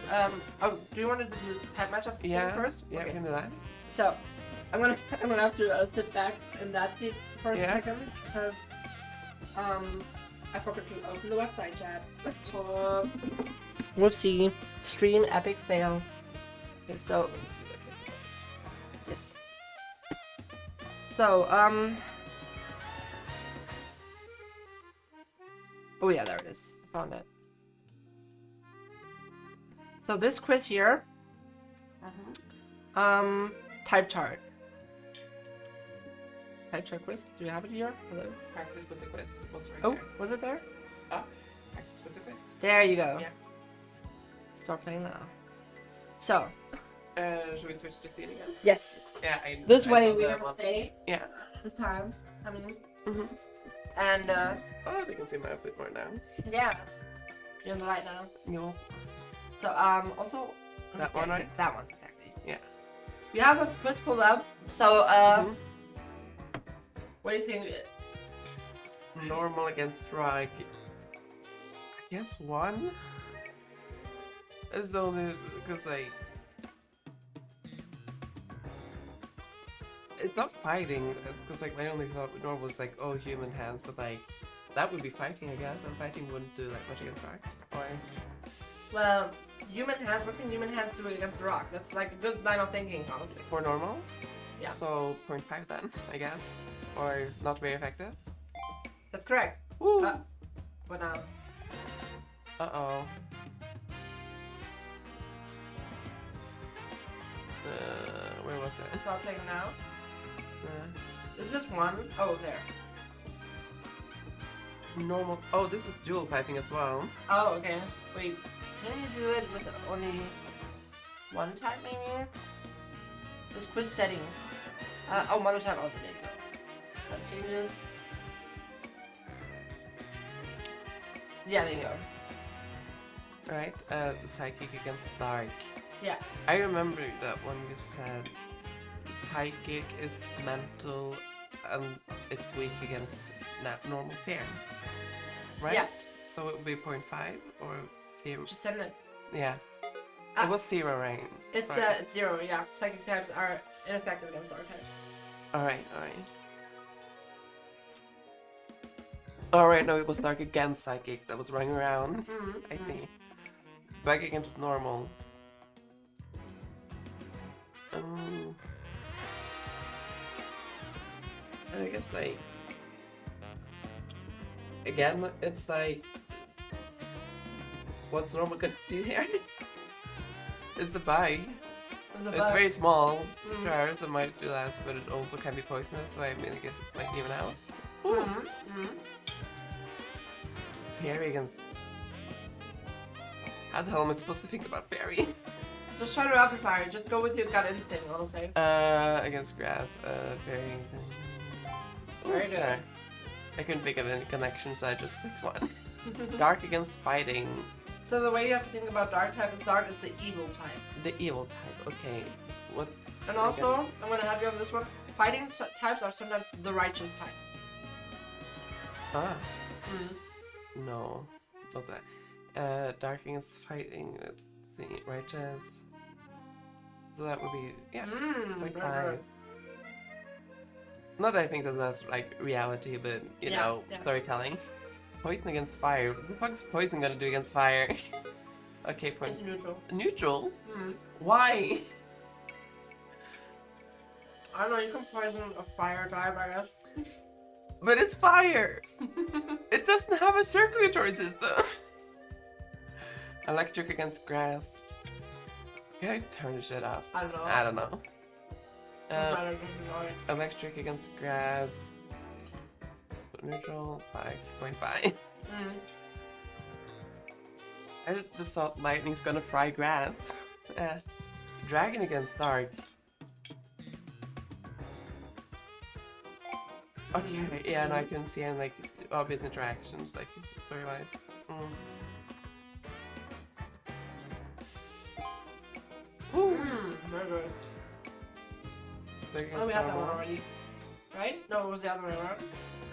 Oh, do you want to do the type matchup thing first? Yeah, Okay. we can do that. So, I'm gonna have to sit back in that seat for a second because I forgot to open the website chat. Whoopsie. Stream epic fail. Okay, so yes. So oh yeah, there it is. I found it. So this quiz here. Type chart. Type chart quiz. Do you have it here? Hello. Practice with the quiz. Was right Oh, there. was it there? Practice with the quiz. There you go. Yeah. Start playing now. So, Should we switch to scene again? yes. Yeah, This I way saw we the have one. to stay Yeah. this time. I mean, Mhm. and Oh, they can see my outfit more now. yeah. You're in the light now. No. So, also. That one, right? That one, exactly. Yeah. We have the quiz pulled up. So, what do you think? Normal against Strike. I guess 1? It's only because like it's not fighting because like my only thought with normal was like oh human hands, but like that would be fighting I guess, and fighting wouldn't do like much against Strike. Or Well, human hands. What can human hands do against the rock? That's like a good line of thinking, honestly. for normal, Yeah. So 0.5 then I guess, or not very effective. That's correct. Woo. What now? Uh-oh. Where was it? Start playing now. There's just one. Oh, there. Normal. Oh, this is dual typing as well. Oh, okay. Wait, can you do it with only one type maybe? There's quiz settings. Oh, one type. Oh, there you go. That changes. Yeah, there you go. Right? Psychic against Dark. Yeah. I remember that when you said Psychic is mental and it's weak against normal fairs. Right? Yeah. So it would be 0.5 or 0. Just send it. Yeah. Ah. It was 0, right? It's Right. it's 0, yeah. Psychic types are ineffective against dark types. Alright. Alright, no, it was Dark against Psychic that was running around. I see. Back against normal. I guess like again, it's like what's normal gonna do here? It's a bug. It's very small. Sure, so it might do less, but it also can be poisonous. So I mean, I guess it might even out. Fairy against. How the hell am I supposed to think about fairy? Just try to rapid fire. Just go with your gut instinct, honestly. Against grass, fairy. Very good. Sure. I couldn't think of any connection, so I just clicked one. Dark against fighting. So the way you have to think about dark type is dark is the evil type. The evil type. Okay. What's And also, I'm gonna have you on this one. Fighting types are sometimes the righteous type. Ah. No, not that. Dark against fighting. Let's see. Righteous. So that would be like very 5. good. Not that I think that that's like reality, but you know, storytelling. Poison against fire. What the fuck's poison gonna do against fire? Okay, point. It's neutral. Neutral? Why? I don't know, you can poison a fire type, I guess. But it's fire! It doesn't have a circulatory system! Electric against grass. Can I turn the shit off? I don't know. I don't know. Matter, Electric against grass. Neutral 5.5. I just thought lightning's gonna fry grass. Dragon against dark. Okay, yeah, and I can see any like obvious interactions, like story-wise. Very good. Oh, we have that one already. Right? No, it was the other way around.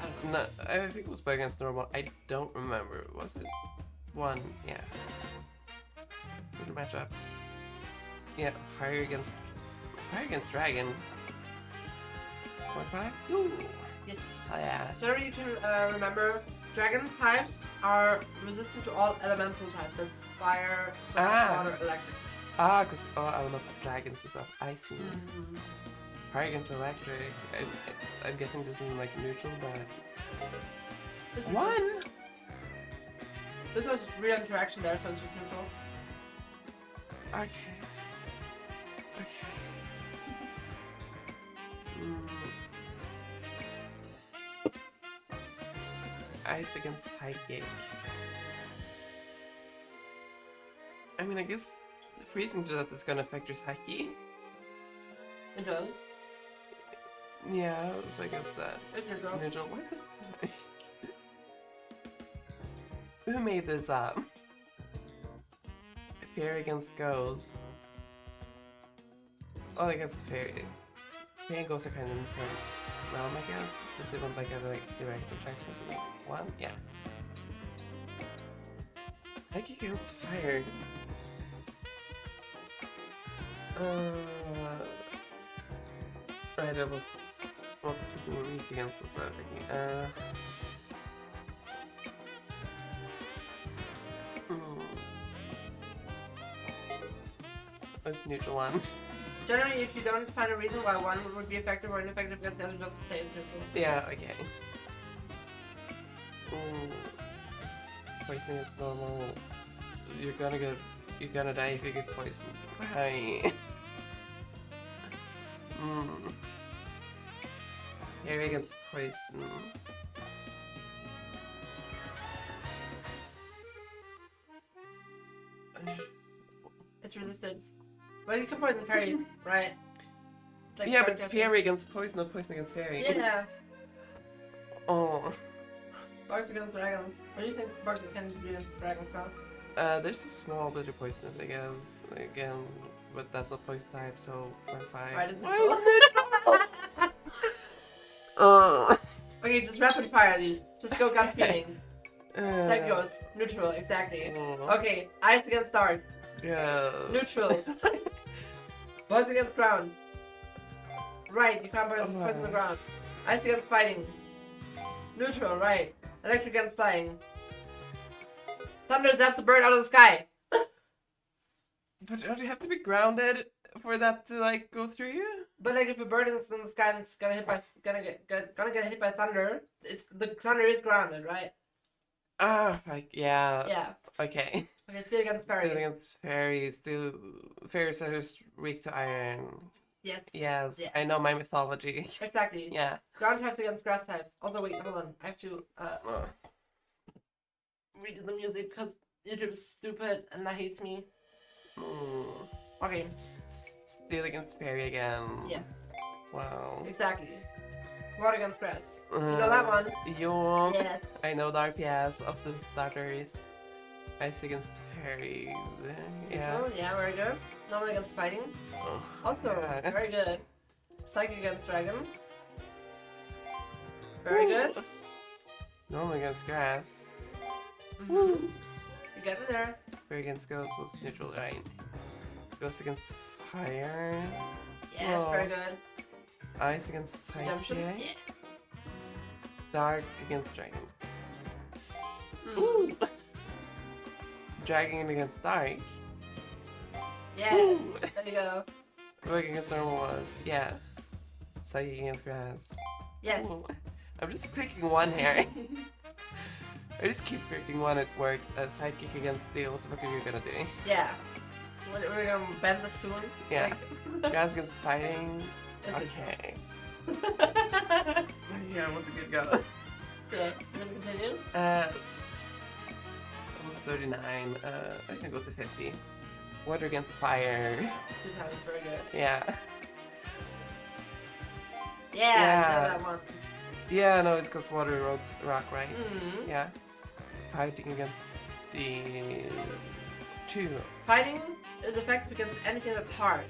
I don't know. No, I think it was Bug against normal. I don't remember. Was it 1? Yeah. Good matchup. Yeah, fire against dragon. 0.5? Ooh. Yes. Oh yeah. Generally, you can remember dragon types are resistant to all elemental types. That's fire, water, electric. Ah, because I love dragons and stuff. I see. Fire against electric. I'm guessing this is like neutral, but 1. There's no real interaction there, so it's just neutral. Okay. Ice against psychic. I mean, I guess freezing to death is gonna affect your psyche. It does. Yeah, so I guess that. It's neutral. Neutral. What the? Who made this up? Fairy against ghost. Oh, I guess fairy. Fairy and ghosts are kind of in the same realm, I guess. But they don't like have like direct interaction or something. 1? Yeah. Psychic against fire. Right, that was what people were weak against was that thinking. What's the neutral one? Generally, if you don't find a reason why one would be effective or ineffective against the other, just say it's neutral. Yeah, okay. Poisoning is normal. You're gonna die if you get poisoned. Why? Harry gets poisoned. It's resistant. Well, you can poison fairy, right? It's like yeah, but fairy against poison, not poison against fairy. Yeah. Oh. Bugs against dragons. What do you think bugs can do against dragons now? There's a small bit of poisonous again, but that's not poison type, so 0.5. Why does it Why neutral? Okay, just rapid fire these. Just go gut feeling. Uh, Psychos. Neutral, exactly. uh, Okay, ice against dark. Yeah. Neutral. Bugs against ground. Right, you can't put in the ground. Ice against fighting. Neutral, right. Electric against flying. Thunder zaps the bird out of the sky. But don't you have to be grounded for that to like go through you? But like if a bird is in the sky and it's gonna get hit by thunder, the thunder is grounded, right? Like yeah. Yeah. Okay. Okay, still against fairy. Still against fairies. Still, fairies are just weak to iron. Yes. Yes, Yes. I know my mythology. Exactly. Yeah. Ground types against grass types. Also, wait, hold on. I have to read the music because YouTube is stupid and that hates me. Okay. Still against fairy again. Yes. Wow. Exactly. Water against grass. You know that one? Yo. Yes. I know the RPS of the starters. Ice against fairy. Yeah. Neutral, yeah, very good. Normal against fighting. Oh, Also, yeah. very good. Psychic against dragon. Very good. Normal against grass. You get it there. Fairy against ghost was neutral, right? Ghost against fire. Yes, Oh. very good. Ice against Redemption. psychic. Yeah. Dark against dragon. Mm. Dragon against dark. Yeah. Ooh. There you go. Going against normal was, yeah. Psychic against grass. Yes. Ooh. I'm just clicking one here. I just keep clicking one, it works. Psychic against steel, what the fuck are you gonna do? Yeah. We're gonna bend the spoon. Yeah. Grass against fighting. It's Okay. Yeah, what's a good go? Yeah. You wanna continue? Almost 39. I can go to 50. Water against fire. 2 times, very good. Yeah. Yeah, Yeah. I know that one. Yeah, no, it's because water erodes rock, right? Mm-hmm. Yeah. Fighting against the 2. Fighting is effective against anything that's hard.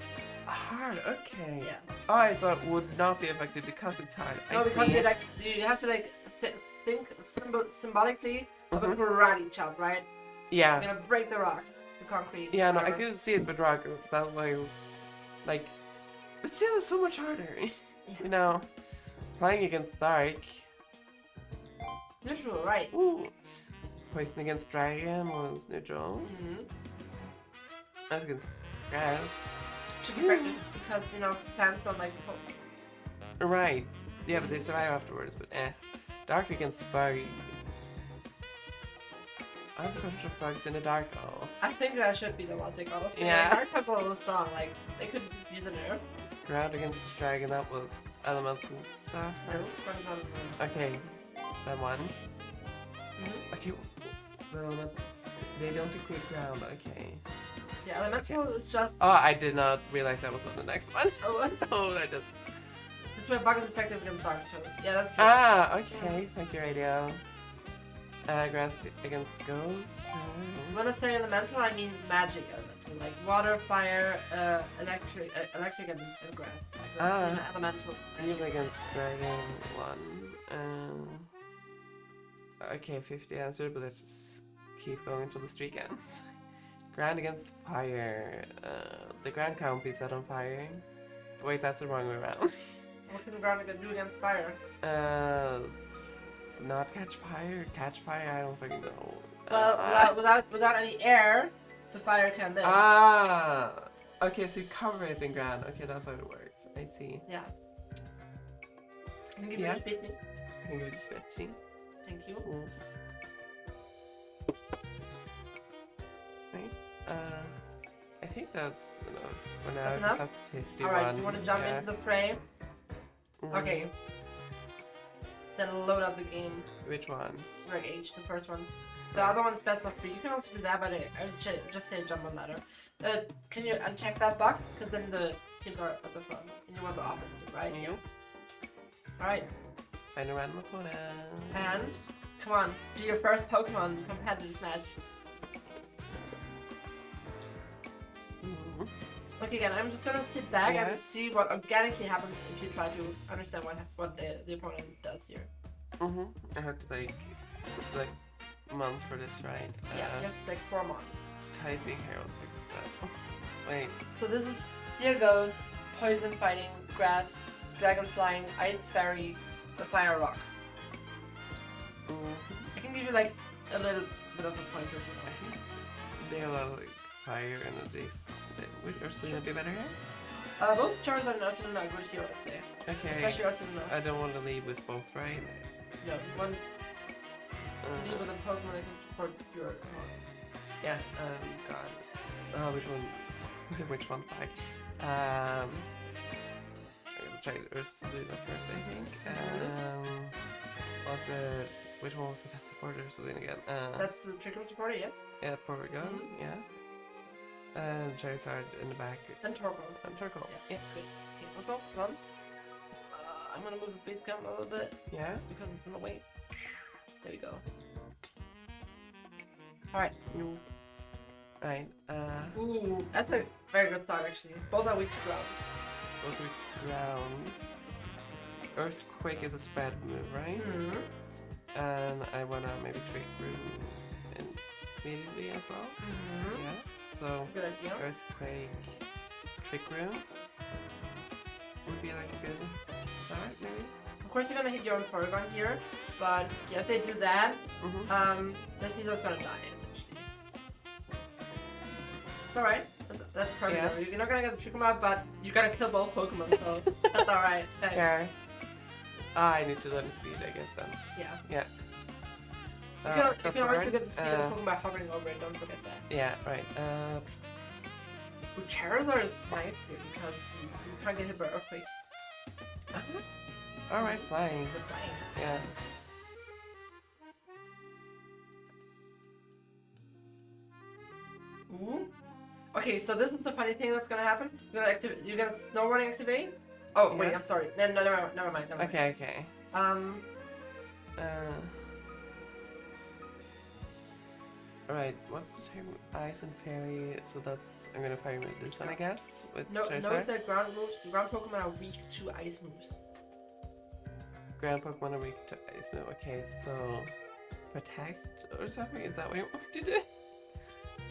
Hard, okay. Yeah. Oh, I thought would not be affected because it's hard. No, I because see. you have to think symbolically of a karate chop, right? You're Yeah. gonna break the rocks, the concrete. Yeah, no, I whatever. couldn't see it with rock. That was like, but still, it's so much harder. You know, flying against dark. Neutral, right? Ooh. Poison against dragon was neutral. Mm-hmm. That's against grass. Should be effective because plants don't like hope. Right. Yeah, but they survive afterwards. But dark against bug. I'm a bunch of bugs in the dark. Oh. I think that should be the logic, honestly. Yeah. Dark type's a little strong. Like they could use a nerf. Ground against dragon. That was elemental stuff. No, what is that? Okay, that one. Mm-hmm. Okay, the element. They don't include ground. Okay. Yeah, elemental is just. Oh, I did not realize I was on the next one. Oh, what? Oh, I did. That's why bug is effective against dark too. Yeah, that's true. Ah, okay. Thank you, radio. Grass against ghost. When I say elemental, I mean magic elemental, like water, fire, electric, and grass. Like that's elemental. Steel against dragon. 1. Okay, 50 answered, but let's just keep going until the streak ends. Ground against fire. The ground can't be set on fire. Wait, that's the wrong way around. What can the ground do against fire? Not catch fire. Catch fire. I don't fucking know. Well, without any air, the fire can live. Ah. Okay, so you cover it in ground. Okay, that's how it works. I see. Yeah. Can you give me Yeah. this basic? I can give it spitting. Thank you. Right. I think that's enough for now. That's enough? That's 51. Alright, you want to jump yeah. into the fray? Mm. Okay. Then load up the game. Which one? Reg H, the first one. The other one's best of 3. You can also do that, but I would just say jump on ladder. Can you uncheck that box? Because then the teams are at the front. And you want the offensive, right? You. Alright. Find a random opponent. And Come on, do your first Pokemon competitive match. Okay, again, I'm just gonna sit back and see what organically happens if you try to understand what the opponent does here. I have to like select months for this, right? Yeah, you have to select 4 months. Typing here, I'll fix that. Wait. So this is Steel Ghost, Poison Fighting, Grass, Dragon Flying, Ice Fairy, the Fire Rock. I can give you like a little bit of a pointer. They have a lot of like fire energy. Would Ursulina be better here? Both Charizard and Ursulina are good here, I'd say. Okay. Especially Ursulina. I don't want to leave with both, right? No, you want to leave with a Pokemon that can support your Yeah, God. Oh, which one? Which one? Fine. I'm gonna try Ursulina first, I think. Was it... Which one was the test supporter? Ursulina again. That's the Trick Room supporter, yes? Yeah, Porygon, yeah. And Charizard in the back. And Torkoal. And Torkoal. Yeah, that's good. Okay, also, run. I'm gonna move the base cam a little bit. Yeah? Because it's in the way. There we go. Alright. Right, Ooh, that's a very good start actually. Both are weak to ground. both with ground. Earthquake is a spread move, right? And I wanna maybe Trick Room immediately as well. Yeah. So Good idea. Earthquake, Trick Room would be like a good start, maybe. Of course, you're gonna hit your own Porygon here, but yeah, if they do that, this Sneasel's gonna die essentially. It's alright. That's perfect. Yeah. You're not gonna get the Trick Room out, but you gotta kill both Pokemon, so that's alright. Hey. Yeah. I need to learn speed, I guess then. Yeah. Yeah. You can always forget the speed of the Pokemon by hovering over it. Don't forget that. Yeah. Right. Charizard is nice here because you can't get hit by Earthquake. All right. Flying. You're flying. Yeah. Ooh. Okay, so this is the funny thing that's gonna happen. You're gonna snowboarding activate. Oh wait, Yeah. I'm sorry. No, never mind. Okay. Okay. Alright, what's the term? Ice and Fairy, so that's... I'm gonna fire with this one, I guess? With Note Charizard? that ground Pokemon are weak to ice moves. Ground Pokemon are weak to Ice move. Okay, so... Protect or something? Is that what you want me to do?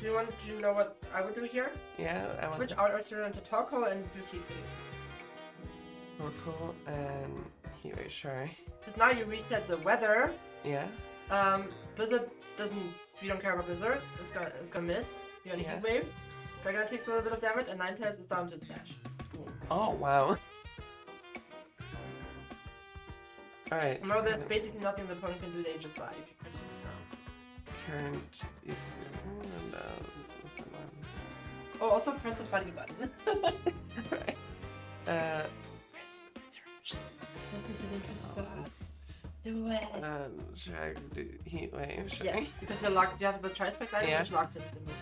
Do you want to know what I would do here? Yeah, I want Switch out Ursulina into Torkoal and use Heat Wave. Torkoal and Heatwave, sure. Because now you reset the weather. Yeah? Blizzard doesn't... You don't care about Blizzard. It's gonna miss. You got a Yeah. Heat Wave. Dragonite takes a little bit of damage and Ninetales is down to the sash. Oh, wow. Alright. No, there's basically nothing the opponent can do. They just die if you press it down. Current is... And, what's the one? Oh, also press the funny button. Right. Listen to the gods. Do it. Should I do Heatwave? Sure. Yeah, because you're locked. You have the Tri-Specs item, Yeah. which locks into the move.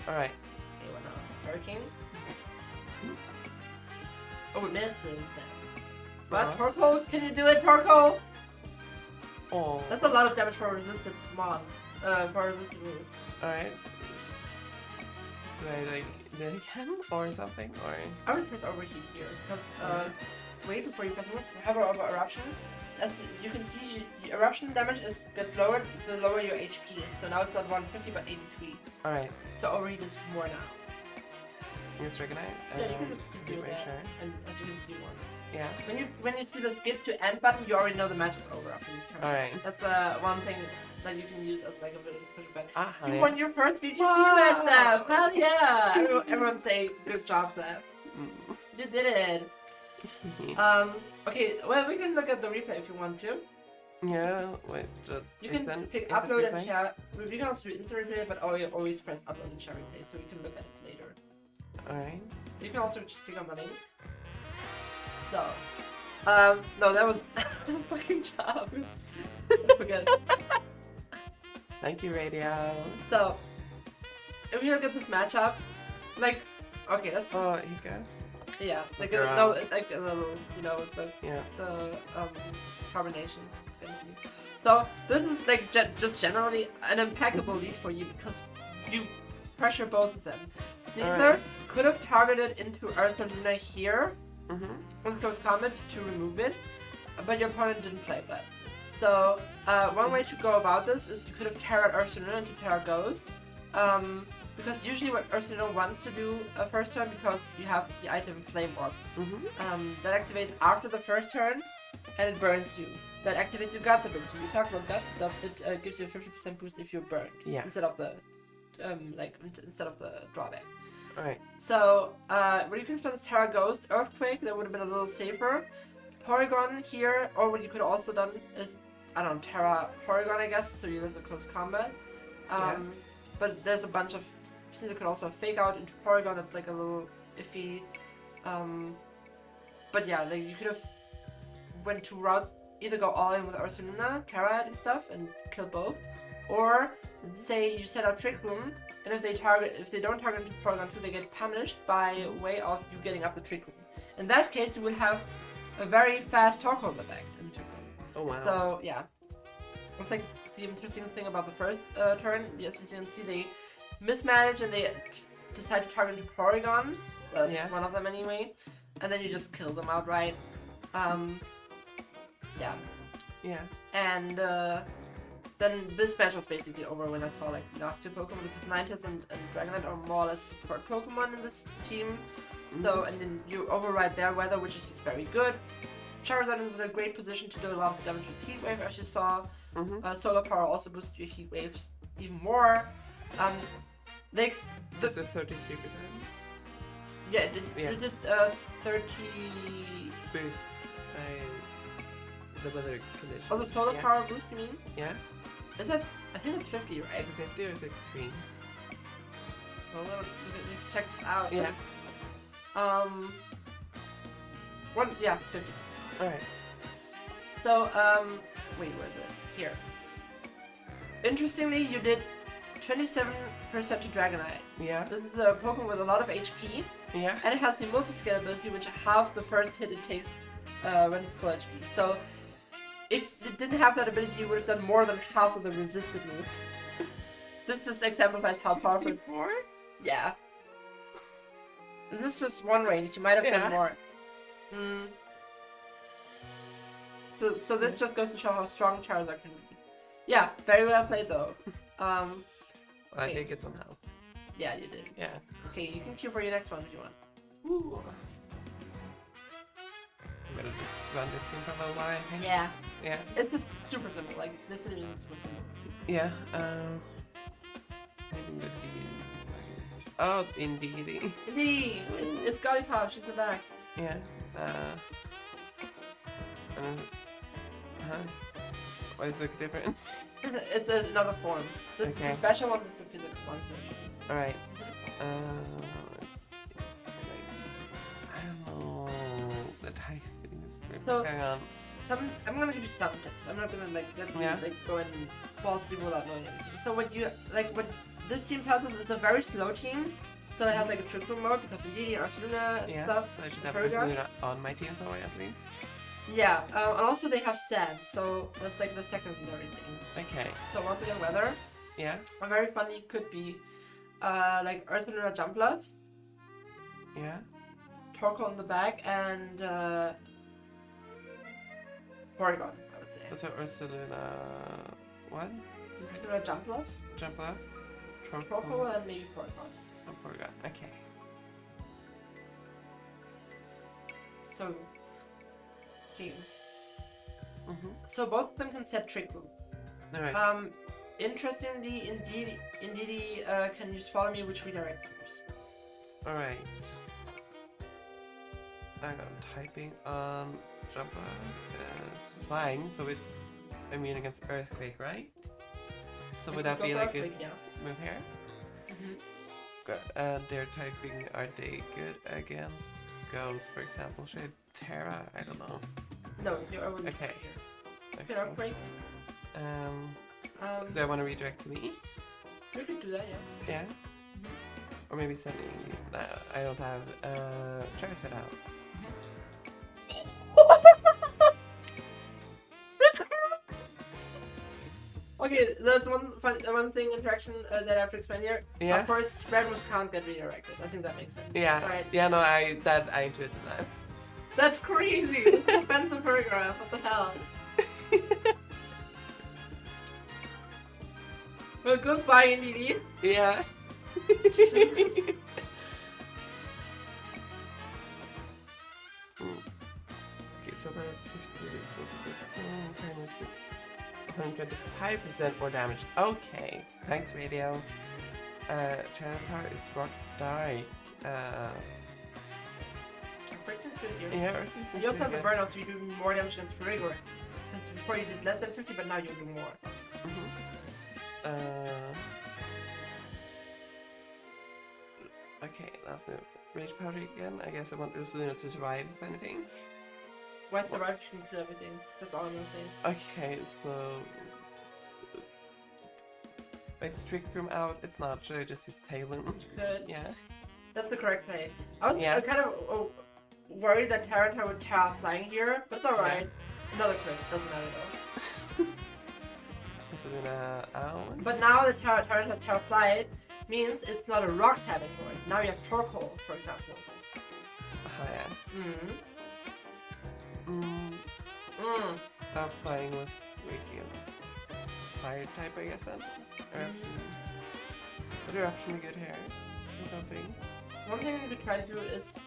Alright. Okay, what now? Hurricane. Oh, it misses then. But Torkoal, can you do it, Torkoal? Oh. That's a lot of damage for a resisted mod. For a resisted move. Alright. Do I like do it again or something? Or I would press overheat here because wait before you press it. Hover over eruption. As you can see, eruption damage gets lowered the lower your HP is. So now it's not 150 but 83. alright. So overheat is more now. Let's Dragonite. Yeah, you can just keep doing that. Sure. And as you can see, you won. Yeah. When you see the skip to end button, you already know the match is over after this turn. Alright. That's one thing that you can use as like a bit of a push back. Ah, You won your first VGC match, Zap! Hell yeah! Everyone say good job, Zap. You did it. Okay, well we can look at the replay if you want to. Yeah, wait, just You can instant upload and replay? share. We can also do instant replay, but always press upload and share replay so we can look at it later. Alright. You can also just click on the link. So, no, that was fucking job. Forget it. Thank you, Radio. So, if you look at this matchup, like, okay, that's just, Oh, hiccups. yeah, like Look like a little, you know, the Yeah. carbonation is going to be. So this is like just generally an impeccable lead for you because you pressure both of them. Sneaker Alright. could have targeted into Ursaluna here Mm-hmm. in close combat to remove it, but your opponent didn't play that. So one way to go about this is you could have Terra Ursaluna into Terra Ghost. Because usually what Ursaluna wants to do first turn, because you have the item Flame Orb, that activates after the first turn, and it burns you. That activates your Guts ability. We talked about Guts stuff. It gives you a 50% boost if you're burned, instead of the instead of the drawback. Alright. So what you could have done is Terra Ghost, Earthquake. That would have been a little safer. Porygon here, or what you could have also done is, I don't know, Terra Porygon, I guess. So you lose the close combat. But there's a bunch of. Since you could also fake out into Porygon, that's like a little iffy. But yeah, like you could have went two routes. Either go all in with Ursaluna, Terra and stuff, and kill both, or say you set up Trick Room, and if they don't target into Porygon 2, they get punished by way of you getting up the Trick Room. In that case, you will have a very fast Torkoal in the back in Trick Room. Oh wow. So yeah, what's like the interesting thing about the first turn? Yes, as you can see, they mismanage and they decide to target into Porygon. Well, one of them anyway, and then you just kill them outright. Yeah. And then this match was basically over when I saw like the last two Pokemon, because Ninetales and Dragonite are more or less support Pokemon in this team. So, and then you override their weather, which is just very good. Charizard is in a great position to do a lot of damage with Heat Wave, as you saw. Solar Power also boosts your Heat Waves even more. Like Just a 33%. Yeah, it did 30 boost the weather condition. Oh, the solar power boost, you mean? Yeah. Is it? I think it's 50, right? Is it 50 or is it 3? Well, we can check this out. Yeah. Yeah, 50. Alright. So, wait, where is it? Here. Interestingly, you did 27% to Dragonite. Yeah. This is a Pokemon with a lot of HP. Yeah. And it has the multi-scale ability, which halves the first hit it takes when it's full HP. So, if it didn't have that ability, you would have done more than half of the resisted move. This just exemplifies how powerful. More? Yeah. This is just one range. You might have done more. So this just goes to show how strong Charizard can be. Yeah, very well played though. I take it somehow. Yeah, you did. Yeah. Okay, you can queue for your next one if you want. Ooh. I'm gonna just run this in for a while, I think. Yeah. Yeah. It's just super simple. Like, this is super simple. Yeah. Maybe the Oh, indeed. Indeed! It's Golly Pop. She's in the back. Yeah. Why does it look different? It's another form. The special one is the physical one. Alright. I don't know. The type is So, hang on. I'm gonna give you some tips. I'm not gonna let you go and falsely rule out knowing anything. So what this team tells us is a very slow team. So it has like a trick room mode because indeed Ursaluna and stuff. So I should have Ursaluna on my team somewhere at least. Yeah, and also they have sand, so that's like the secondary thing. Okay. So once again, weather. Yeah. A very funny could be like Ursaluna Jump Love. Yeah. Torkoal in the back and Porygon, I would say. So Ursaluna what? Ursaluna Jump Love. Jump Love. Torkoal and maybe Porygon. Oh, Porygon. Okay. So. So both of them can set Trick Room. Alright. Interestingly, Indeedee can use Follow Me, which redirects moves. Alright. I'm typing on Jumper as flying, so it's immune against Earthquake, right? So would that be like a move here? Good. And they're typing, are they good against Ghost, for example? Should Terra? I don't know. No, I wouldn't. Okay. Can Earthquake? Do I want to redirect to me? We could do that, yeah. Yeah? Or maybe sending... I don't have... try to set out. Okay, there's one thing interaction that I have to explain here. Yeah. Of course, spread moves can't get redirected. I think that makes sense. Yeah. Right. Yeah. No, I intuited that. That's crazy. It's an offensive paragraph. What the hell? Well, goodbye, Indeed. Yeah. Okay, so there's 125% more damage. Okay, thanks, radio. Chinatown is rock dark. Everything's good here. Yeah, everything's And you also have the good. burnout, so you do more damage against Frigor. Because before you did less than 50, but now you do more. Okay, last move. Rage powder again. I guess I want Ursulina to survive, if anything. Why survive? She can kill everything. That's all I'm gonna say. Okay, so... Wait, is Trick Room out? It's not. Should I just use Talon? Good. Yeah. That's the correct play. I was Yeah. kind of worried that Tyrant would Terra flying here, but it's alright. Another crit. Doesn't matter though. Ursulina out. But now that Tyrant has Terra Flight, means it's not a rock type anymore. Now you have Torkoal, for example. Oh, yeah. Flying was weak fire type, I guess then. Eruption. What eruption we get here? Or something. One thing you could try to do is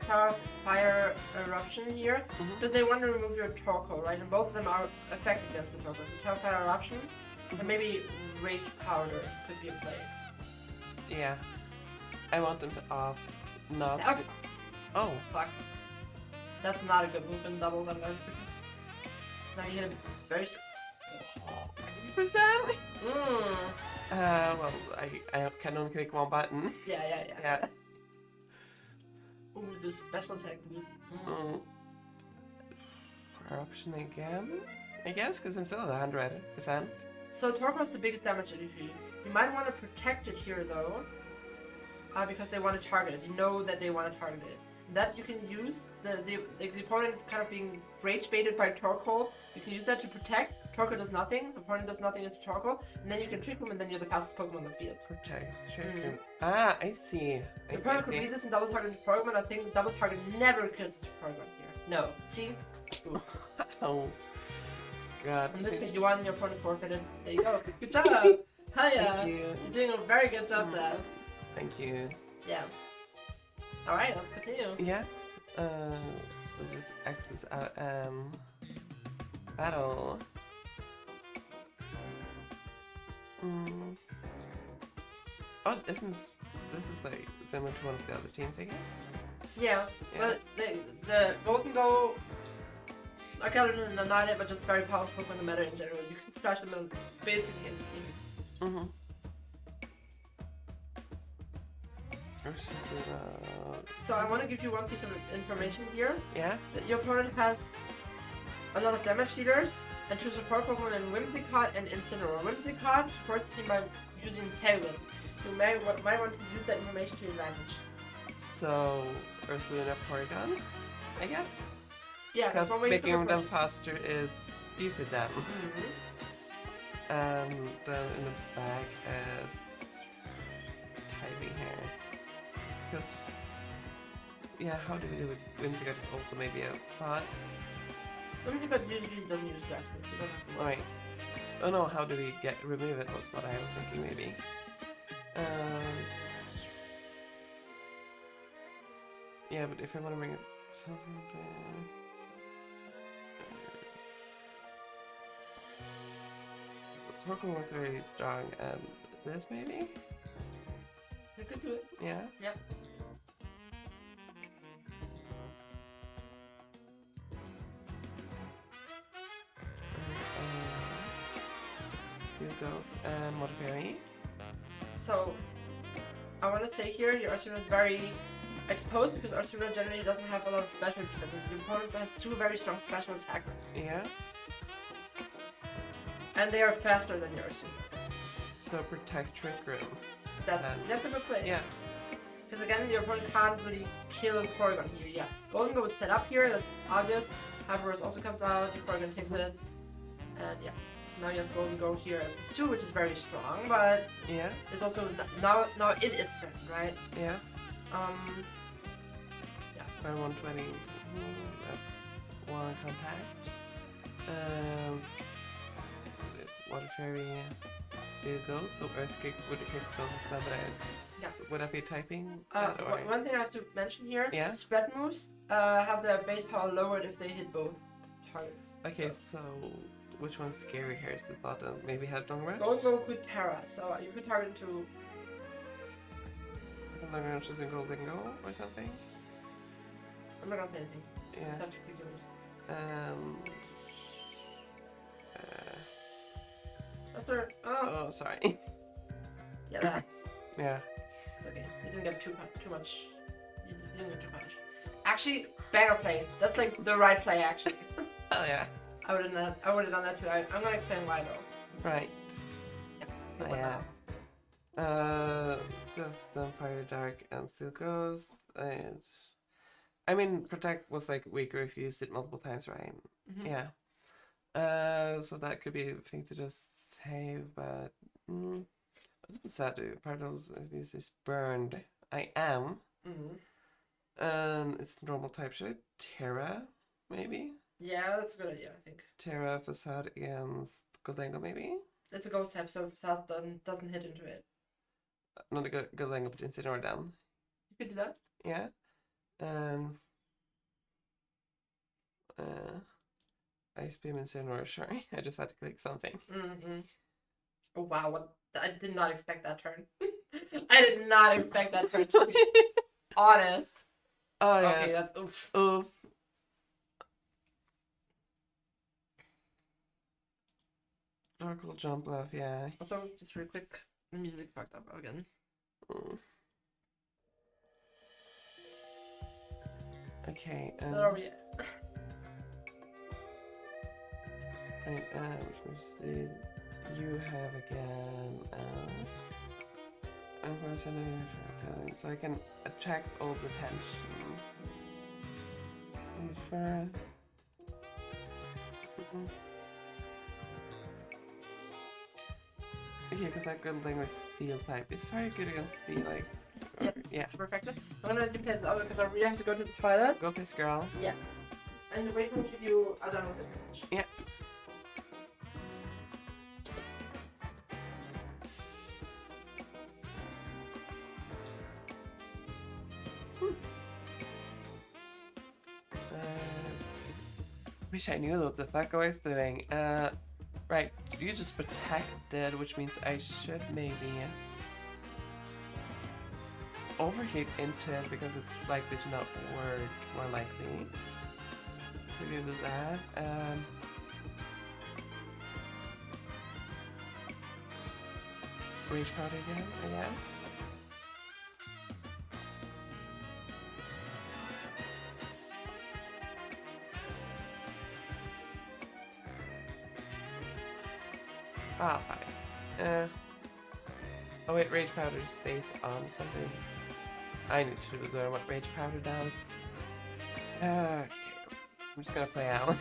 Terra Fire Eruption here, because they want to remove your Torkoal, right? And both of them are effective against the Torkoal. So Terra Fire Eruption, and maybe Rage Powder could be a play. Yeah. I want them to off, not... Stop. Oh. Fuck. That's not a good move in double. I'm going now you hit a very... 100%? Well, I can only click one button. Yeah. Yeah. Ooh, the special attack boost. Corruption again? I guess, because I'm still at 100%. So Torkoal is the biggest damage ADP. You might want to protect it here though, because they want to target it. You know that they want to target it. That you can use, the opponent kind of being rage baited by Torkoal, you can use that to protect. Torkoal does nothing, the opponent does nothing into Torkoal, and then you can trick him and then you're the fastest Pokemon on the field. Protect. Ah, I see. The opponent could beat this and double target into Pokemon. I think double target never kills into Pokemon here. No. See? Ooh. Oh. God. In this case, you won, your opponent forfeited. There you go. Good job! Hiya! Thank you. You're doing a very good job there. Thank you. Yeah. Alright, let's continue. Yeah. We'll just X this out. Battle. Oh, this is like similar to one of the other teams, I guess. Yeah, but the Golden Go, I got it in the night, but just very powerful Pokemon in the meta in general. You can smash them in basically any team. So I want to give you one piece of information here. Yeah? That your opponent has a lot of damage dealers and two support Pokemon in Whimsicott and Incineroar. Whimsicott supports the team by using Tailwind. You might want to use that information to your advantage. So, Ursulina Porygon, I guess? Yeah, because one way you making could them approach- faster is stupid then. And then in the back it's typing here. Because, yeah, how do we do it? Whimsicott is also maybe a thought. Whimsicott usually doesn't use Grass Moves, so you don't have to worry. Alright. Oh no, how do we remove it was what I was thinking maybe. Yeah, but if I want to bring it Pokemon was very strong, and this maybe? You could do it. Yeah? Yep. Steel Ghost and Water Fairy. So, I want to say here, your Arceus is very exposed because Arceus generally doesn't have a lot of special defense. The opponent has two very strong special attackers. Yeah? And they are faster than your Arceus. So protect Trick Room. That's a good play. Yeah. Because again, your opponent can't really kill Porygon here. Yeah. Golden Go would set up here, that's obvious. Hyperverse also comes out, your Porygon takes it. And yeah. So now you have Golden Go here at +2, which is very strong, but Yeah. it's also now it is threatened, right? Yeah. Yeah. By 120. That's one contact. This Water Fairy still goes, so Earth Kick would hit both of them, but Yeah. would I be typing? One thing I have to mention here: Yeah. spread moves have their base power lowered if they hit both targets. Okay, so which one's scary here? Is the thought that maybe had long range? Golden Go could Terra, so you could target to. Long range is in Golden Go or something? I'm not gonna say anything. Yeah. That should be yours. That's their. Oh. Oh, sorry. Yeah, that. Yeah. It's okay. You didn't get too much. You didn't get too much. Actually, banger play. That's like the right play, actually. Oh yeah. I would have done that too. I'm gonna explain why though. Right. Yeah. Oh, yeah. The Fire Dark and still goes. And I mean, Protect was like weaker if you used it multiple times, right? Mhm. Yeah. So that could be a thing to just save, but it's a bit sad. Part of this is burned. I am. Mhm. And it's normal type shit. Terra, maybe. Yeah, that's a good idea. I think. Terra Facade against Goldengo, maybe. It's a ghost type, so Facade doesn't hit into it. Not a Goldengo, but Incineroar down. You could do that. Yeah. And Ice Beam Incineroar, sorry. I just had to click something. Mm-hmm. Oh wow! What? I did not expect that turn. I did not expect that turn. To be honest. Oh yeah. Okay, that's oof. Oof. Darkle Jump Left, yeah. Also, just real quick, the music fucked up again. Mm. Okay. Where are we at? Right, which ones did you have again? I'm going to send it so I can attract all the attention. First. Okay, because that good thing with steel type. It's very good against steel, like. Yes, Yeah. it's perfect. I'm gonna depends on because I really have to go to the toilet. Go piss, girl. Yeah. And wait for me if you are done with the match. Yeah. Wish I knew what the fuck I was doing. Right, you just protected, which means I should maybe overheat into it because it's likely to not work, more likely. So we do that. Rage powder again, I guess. Ah, fine. Oh wait, Rage Powder stays on something. I need to learn what Rage Powder does. Okay, I'm just gonna play out.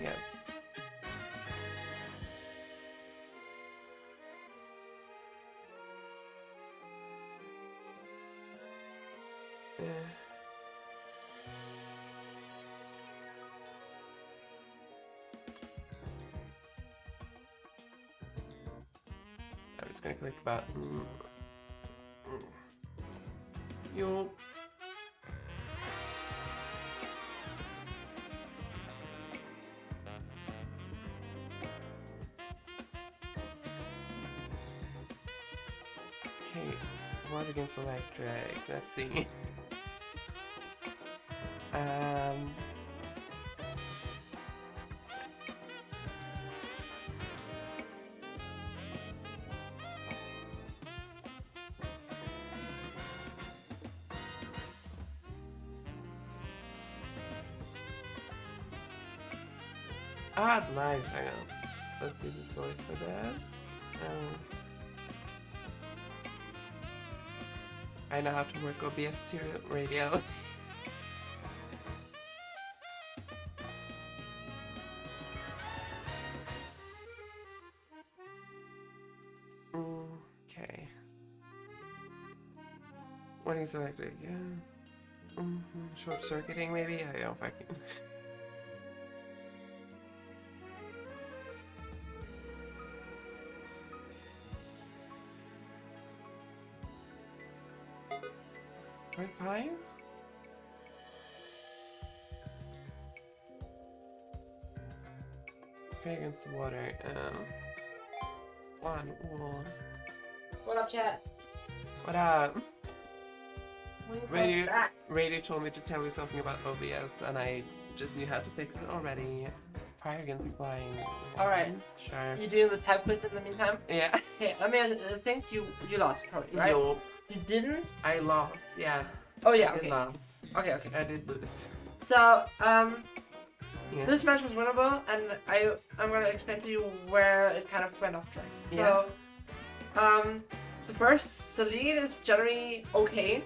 Yeah. I'm just gonna click button. Yo. Okay, what against electric? Let's see. Ah, nice. Hang on. Let's see the source for this. I know how to work OBS to radio. What do you select? Yeah. Short circuiting, maybe? I don't fucking. .5? Fight against the water. One wall. What up, chat? What up? Radio, Back. Radio told me to tell you something about OBS, and I just knew how to fix it already. Fire against flying. Alright. Sure. You doing the type quiz in the meantime? Yeah. Okay, let me think you lost probably, right? No, You didn't? I lost. Yeah. Oh yeah, I did okay. lose. Okay, okay. I did lose. So, Yeah. this match was winnable, and I'm gonna explain to you where it kind of went off track. So, the lead is generally okay.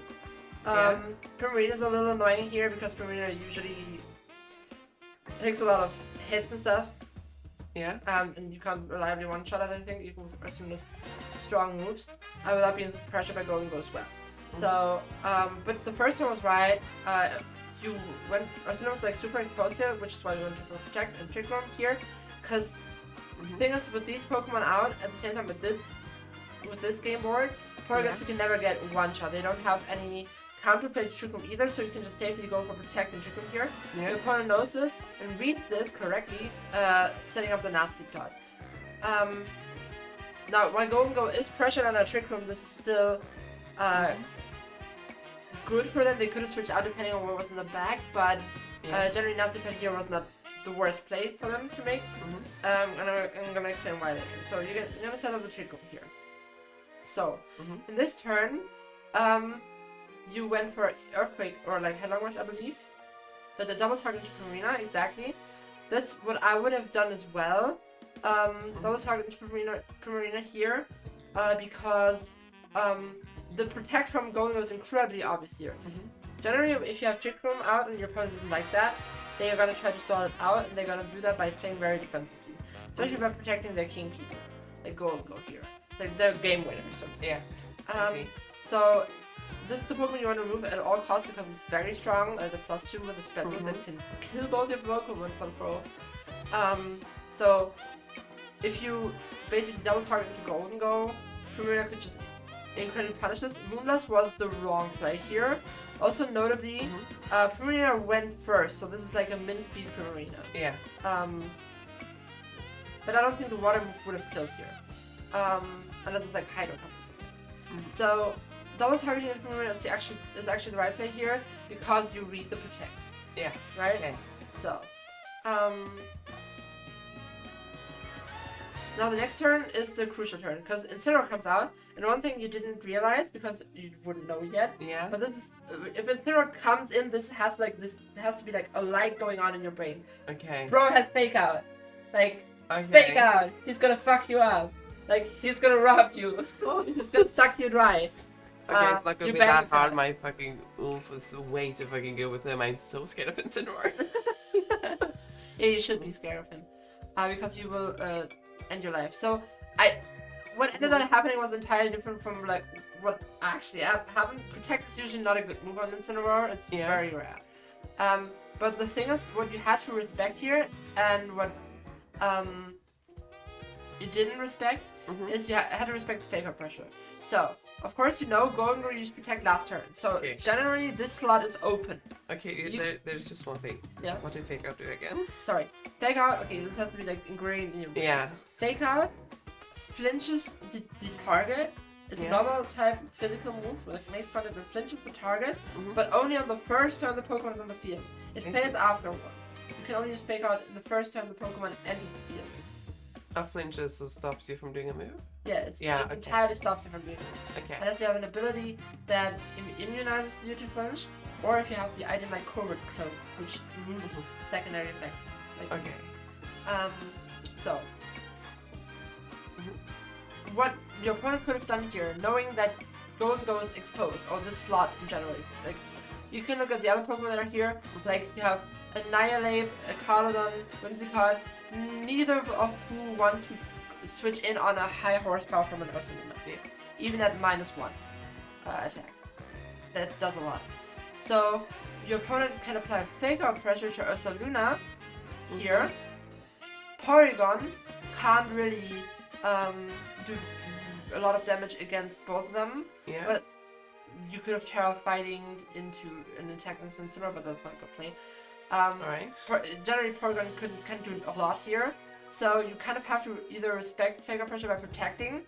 Primarina's a little annoying here because Primarina usually takes a lot of hits and stuff. Yeah. And you can't reliably one-shot it, I think, even with Ursuna's strong moves, without being pressured by Golden Ghost well. So, but the first one was right. You went, Ursuna was like super exposed here, which is why you went to protect and trick room here, because the thing is with these Pokemon out at the same time with this game board, targets you can never get one shot. They don't have any counterplay to trick room either, so you can just safely go for protect and trick room here. Yeah. Your opponent knows this and reads this correctly, setting up the nasty card. Now, while Golden Go is pressured on a trick room, this is still good for them. They could have switched out depending on what was in the back, but generally Nasty Pet here was not the worst play for them to make. And I'm gonna explain why later. So you're gonna set up the trick room here. So in this turn, you went for Earthquake or like Headlong Rush, I believe. But the double target to Primarina, exactly. That's what I would have done as well. Double target to Primarina here, because the protect from Golden is incredibly obvious here. Generally, if you have Trick Room out and your opponent doesn't like that, they are gonna try to stall it out, and they're gonna do that by playing very defensively, especially by protecting their king pieces, like Golden Go here. They're game winners, so to say. Yeah. I see. So this is the Pokemon you want to remove at all costs because it's very strong, the +2 with a spell move that can kill both your Pokemon for throw. So if you basically double target to Golden Go, Primarina could just incredibly punish this. Moonblast was the wrong play here. Also notably, Primarina went first, so this is like a min-speed Primarina. Yeah. But I don't think the water move would have killed here. Unless it's like Hydro Pump or something. So double targeting the Primarina is actually the right play here because you read the protect. Yeah. Right? Okay. So, now the next turn is the crucial turn because Incineroar comes out, and one thing you didn't realize because you wouldn't know yet. Yeah. But this is if Incineroar comes in, this has to be like a light going on in your brain. Okay. Bro has fake out, like Okay. fake out. He's gonna fuck you up, like he's gonna rob you. He's gonna suck you dry. Okay, it's not gonna you be bang that the hard. card. My fucking oof is way too fucking good with him. I'm so scared of Incineroar. Yeah, you should be scared of him, because you will end your life. So what ended up happening was entirely different from like what actually happened. Protect is usually not a good move on Incineroar. It's very rare. But the thing is, what you had to respect here, and what you didn't respect, is you had to respect the fake out pressure. So, of course, you know Golden Girl used protect last turn. So, generally, this slot is open. Okay, there's just one thing. Yeah. What did Fake Out do again? Sorry. Fake out, okay, this has to be like ingrained in your brain. Yeah. Fake out flinches the target. It's a normal type physical move with a nice part that flinches the target, but only on the first turn the Pokemon is on the field. It plays afterwards. You can only use Fake Out the first time the Pokemon enters the field. A flinches so stops you from doing a move? Yeah, it just entirely stops you from doing it. Okay. Unless you have an ability that immunizes you to flinch, or if you have the item like Covert Cloak, which removes secondary effects. Like so, what your opponent could have done here, knowing that Golden Go is exposed, or this slot in general is, like, you can look at the other Pokemon that are here, like you have Annihilate, a Carlodon, Whimsicott, neither of who want to switch in on a high horsepower from an Ursaluna, even at -1 attack. that does a lot. So your opponent can apply Fake Out Pressure to Ursaluna here. Porygon can't really do a lot of damage against both of them. Yeah. But you could have Terra Fighting into an attack against Incineroar, but that's not a good play. Alright. Generally, Porygon can do a lot here. So you kind of have to either respect Fake Out Pressure by protecting.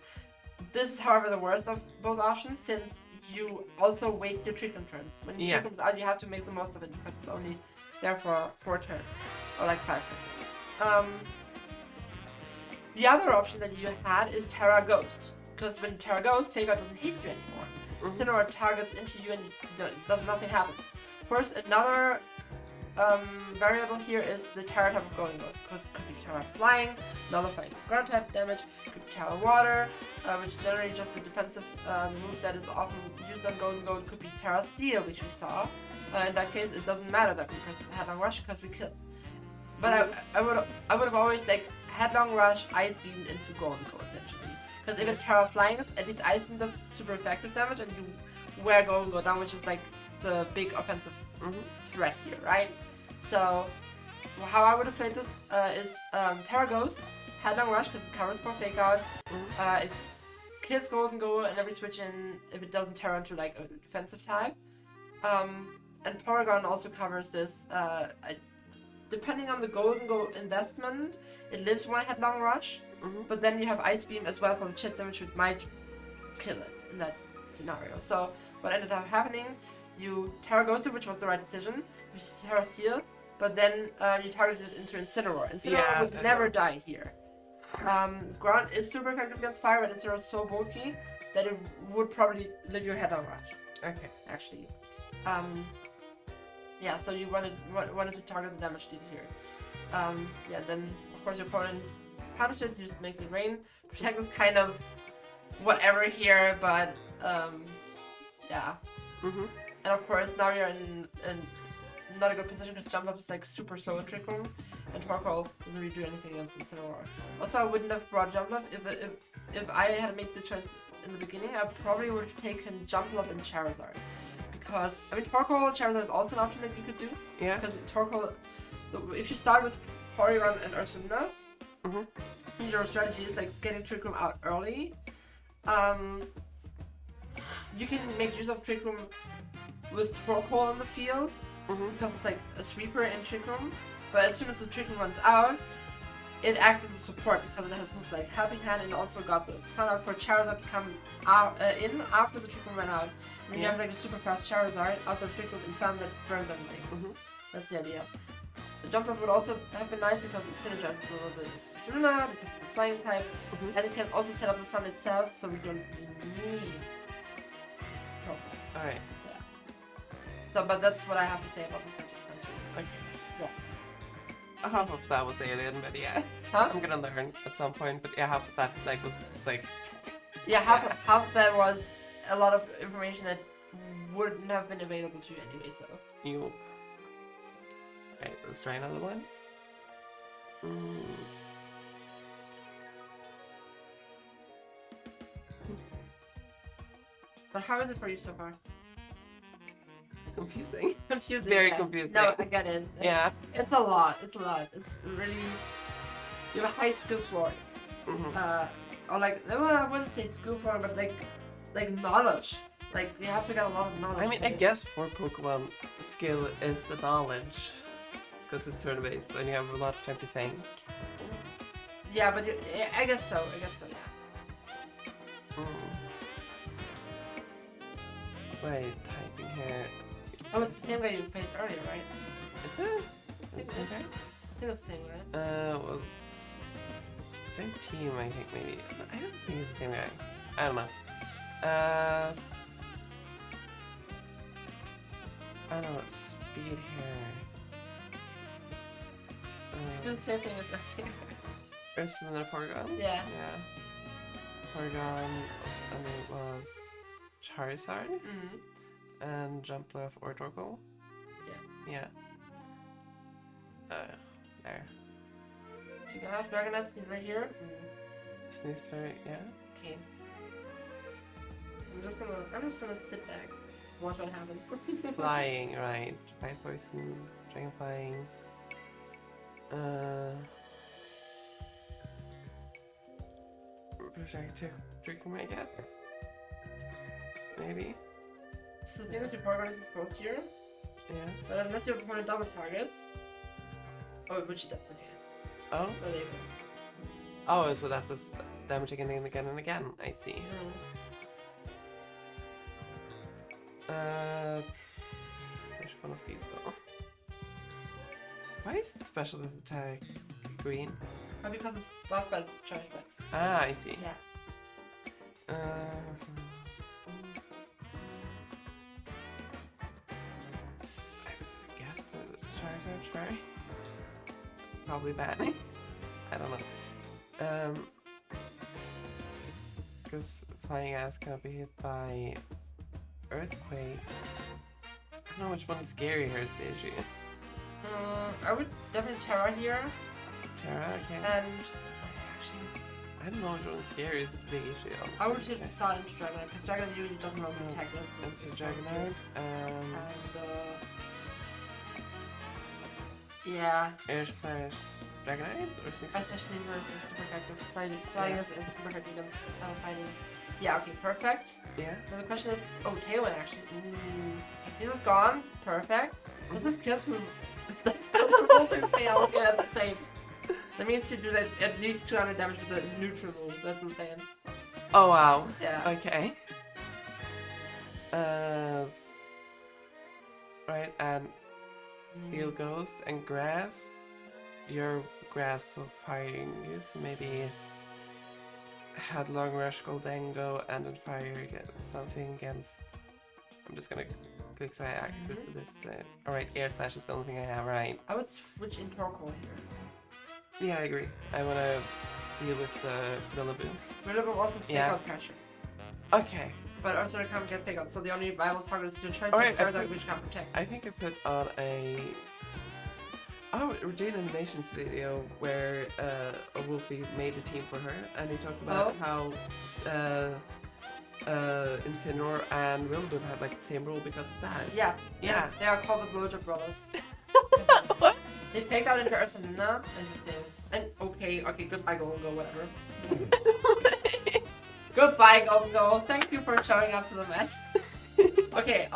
This is, however, the worst of both options, since you also waste your Trick Room turns. When your Trick Room's out, you have to make the most of it because it's only there for 4 turns. Or like 5 turns. The other option that you had is Terra Ghost. Because when Terra Ghost, Fake Out doesn't hit you anymore. Incineroar targets into you and nothing happens. Of course, another variable here is the Terra type of Golden Ghost, because it could be Terra Flying, nullifying ground type damage, it could be Terra Water, which is generally just a defensive move that is often used on Golden Gold. It could be Terra Steel, which we saw. In that case, it doesn't matter that we press Headlong Rush because we kill. But I would have always like Headlong Rush, Ice Beam into Golden Gold essentially. Because if it's Terra Flying, at least Ice Beam does super effective damage, and you wear Golden Gold down, which is like the big offensive threat here, right? So, how I would have played this is Terra Ghost, Headlong Rush, because it covers both Fake Out. It kills Golden Gold, and then we switch in if it doesn't Terra into like a defensive type. And Porygon also covers this. Depending on the Golden Gold investment, it lives one Headlong Rush. But then you have Ice Beam as well for the chip damage, which might kill it in that scenario. So what ended up happening, you Terra Ghosted, which was the right decision, you Terra Steel, but then you targeted it into Incineroar. Incineroar would never die here. Ground is super effective against fire, but Incineroar is so bulky that it would probably live your Headlong Rush. Okay. Actually. Yeah, so you wanted to target the damage deal here. Yeah, then of course your opponent punished it, you just make it rain. Protect is kind of whatever here, but yeah. And of course now you're in not a good position because Jump Up is like super slow in Trick Room, and Torkoal doesn't really do anything against Incineroar. Also, I wouldn't have brought Jump Up if I had to make the choice in the beginning. I probably would have taken Jump Up and Charizard. Because, I mean, Torkoal Charizard is also an option that you could do. Yeah. Because Torkoal, if you start with Porygon and Ursaluna, your strategy is like getting Trick Room out early. You can make use of Trick Room with Torkoal on the field, because it's like a sweeper in Trick Room. But as soon as the Trick Room runs out, it acts as a support because it has moves like Helping Hand, and also got the Sun Out for Charizard to come out, in after the Trick Room ran out. And you have like a super fast Charizard outside Trick Room and Sun that burns everything. That's the idea. The Jump Up would also have been nice because it synergizes a little bit with Luna because of the flying type, and it can also set up the Sun itself, so we don't need Torkoal. Alright. Yeah. So, but that's what I have to say about this matchup. Okay. Yeah. Half of that was alien, but yeah. Huh? I'm gonna learn at some point, but yeah, half of that like was like... Yeah, half of that was a lot of information that wouldn't have been available to you anyway, so. You... Okay, let's try another one. But how is it for you so far? Confusing. Confusing. Very yeah. confusing. No, I get it. Yeah. It's a lot. It's really... You have a high skill floor. Or like, well, I wouldn't say skill floor, but like knowledge. Like, you have to get a lot of knowledge. I mean, I guess for Pokemon, skill is the knowledge. Because it's turn-based and you have a lot of time to think. Yeah, but I guess so. Yeah. Wait, typing here. Oh, it's the same guy you faced earlier, right? Is it? I think Is it? it's the same guy. Well, same team, I think maybe. I don't think it's the same guy. I don't know. I don't know. Speed here. Do the same thing as earlier. Ursaluna Porygon? Yeah. Porygon, and it was Charizard, and Jumpluff or Torkoal? Yeah. There. So you have Dragonite, Sneasler here. Sneasler, yeah. Okay. I'm just gonna sit back. watch what happens. Flying, right. Fire poison, dragon flying. Projectile trick my cat. Maybe. So the thing is your Porygon is exposed here, Yeah. but unless your opponent double targets, which it does, okay. Oh? So there you go. Oh, so that does damage again and again and again. I see. Which one of these though? Why is the special attack green? Because it's buff by its charge backs. Ah, I see. Yeah. I guess the Charizard try. Probably bad. I don't know. Because flying ass cannot be hit by earthquake. I don't know which one is scarier, Stagey. I would definitely Terra here, Terra, okay. and actually, I don't know which one is scarier. It's the big issue. I would hit Facade into Dragonite, because Dragonite usually doesn't have an attack against it. Into Dragonite. Yeah. Air slash Dragonite or 6? Especially versus super effective. Flying is super effective against fighting. Yeah, okay, perfect. Yeah. So the question is, Tailwind actually. Casino's gone. Perfect. Does this kill through? That's the fail again. Insane. That means you do like at least 200 damage with the neutral move. That's insane. Oh wow. Yeah. Okay. Right, and Steel Ghost and Grass. Your Grass so firing you, so maybe Headlong Rush Goldengo and then fire against something against. I'm just gonna click so I access to this. Alright, Air Slash is the only thing I have, right? I would switch in Torkoal here. Yeah, I agree. I wanna deal with the Rillaboom. Rillaboom also has Yeah. fake out pressure. Okay. But also it can't get fake out, so the only viable target is to try to Alright, get Charizard which can't protect. I think I put on a we did an animations video where a Wolfie made a team for her, and he talked about how Incineroar and Rillaboom had like the same rule because of that. Yeah. Yeah. They are called the Blowjob Brothers. What? They faked out into Ursaluna and just did. And okay, goodbye Go, whatever. Goodbye Go. Thank you for showing up to the match. Okay,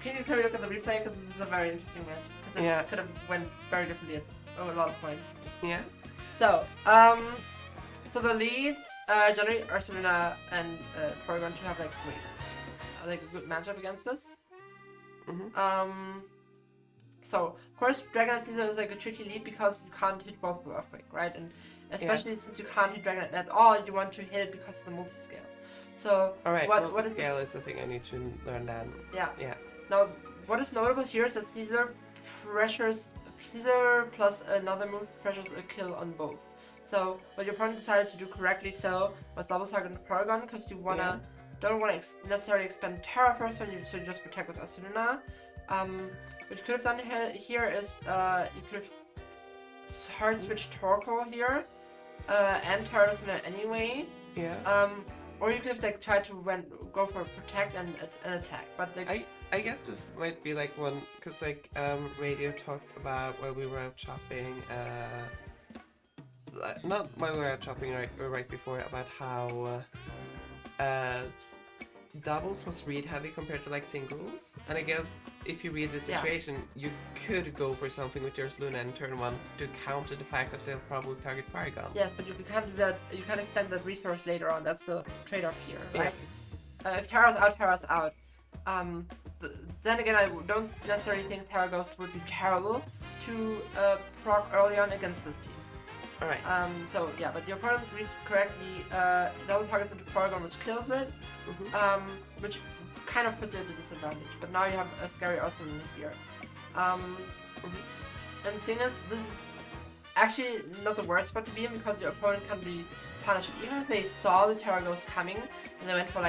can you try to look at the replay, because this is a very interesting match. Because it could have went very differently at a lot of points. Yeah. So, so the lead, generally Ursaluna and Porygon to have like a good matchup against us. So of course Dragonite is like a tricky lead because you can't hit both with Earthquake, right? And especially since you can't hit Dragonite at all, you want to hit it because of the multi-scale. So what is scale is the thing I need to learn then. Yeah. Yeah. Now what is notable here is that Caesar plus another move pressures a kill on both. So what your opponent decided to do correctly was double target the Porygon, because you don't want to necessarily expend Terra first, so you just protect with Ursaluna. What you could have done here is you could have hard switched Torkoal here and Terra Ursaluna anyway. Yeah. Or you could have tried to go for protect and an attack, but I guess this might be like one, because Radio talked about while we were out shopping, not while we were out shopping right before, about how doubles was read heavy compared to singles, and I guess if you read the situation, you could go for something with your Luna in turn 1 to counter the fact that they'll probably target Porygon. Yes, but you can't do that. You can't expend that resource later on. That's the trade-off here, right? If Terra's out. Then again, I don't necessarily think Terra Ghost would be terrible to proc early on against this team. Alright. So yeah, but your opponent reads correctly, double targets into Porygon, which kills it, which kind of puts it at a disadvantage. But now you have a scary Ursaluna here. And the thing is, this is actually not the worst spot to be in, because your opponent can be punished. Even if they saw the Terra Ghost coming and they went for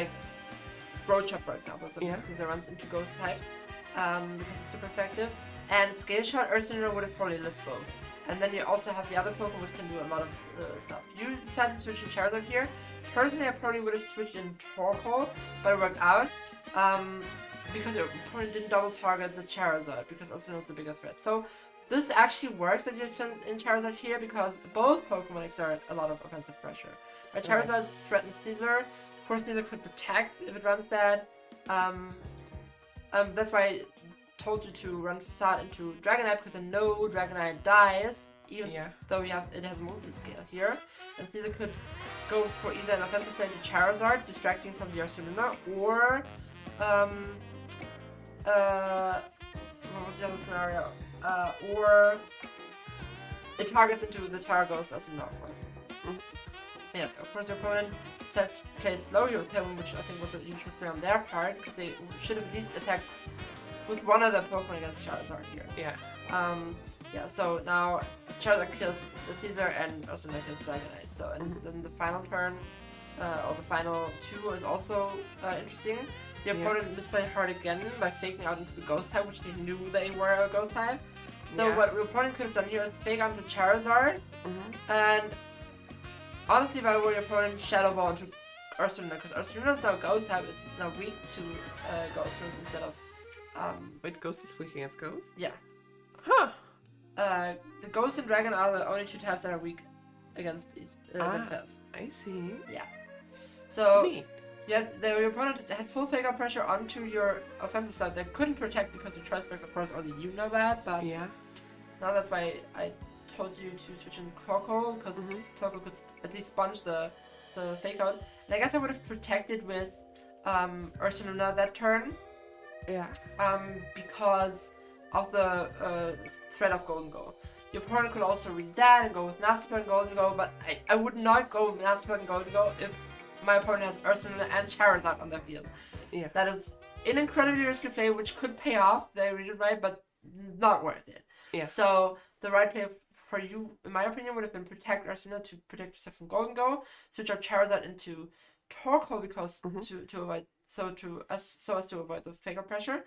Road Chop, for example, sometimes because it runs into ghost types, because it's super effective. And Scale Shot, Ursaluna would have probably lived both. And then you also have the other Pokemon which can do a lot of stuff. You decided to switch in Charizard here. Personally, I probably would have switched in Torkoal, but it worked out. because your opponent didn't double target the Charizard, because Arsenal is the bigger threat. So this actually works that you send in Charizard here, because both Pokemon exert a lot of offensive pressure. Right? Charizard threatens Sneasler. Of course, Sneasler could protect if it runs that. That's why I told you to run Facade into Dragonite, because I know Dragonite dies, even though it has multi-scale here. And Sneasler could go for either an offensive play to Charizard, distracting from the Arsenal, or what was the other scenario? Or it targets into the Targos as well, of course. Yeah, of course your opponent decides to play it slow, you tell them, which I think was an interesting play on their part, because they should have at least attacked with one of the Pokemon against Charizard here. Yeah, so now Charizard kills the Sneasler and also kills Dragonite. So, and then the final turn, or the final two is also interesting. The opponent misplayed hard again by faking out into the Ghost type, which they knew they were a Ghost type. So what the opponent could have done here is fake out into Charizard, and honestly, if I were your opponent, Shadow Ball into Ursaluna, because Ursaluna is now Ghost type, it's now weak to Ghost moves instead of... Wait, Ghost is weak against Ghost? Yeah. Huh! The Ghost and Dragon are the only two types that are weak against themselves. I see. Yeah. So... Neat. Yeah, your opponent had full fake out pressure onto your offensive side that couldn't protect because of Tri-Specs, of course, only you know that, but now that's why I told you to switch in Torkoal, because Torkoal could at least sponge the fake out. And I guess I would have protected with Ursaluna that turn. Yeah. Because of the threat of Golden Go. Your opponent could also read that and go with Nasty Plug and Golden Go, but I would not go with Nasty Plug and Golden Go if my opponent has Ursaluna and Charizard on their field. Yeah. That is an incredibly risky play, which could pay off, they read it right, but not worth it. Yeah. So the right play for you, in my opinion, would have been protect Ursaluna to protect yourself from Golden Go, switch out Charizard into Torkoal because to avoid so as to avoid the fake out pressure,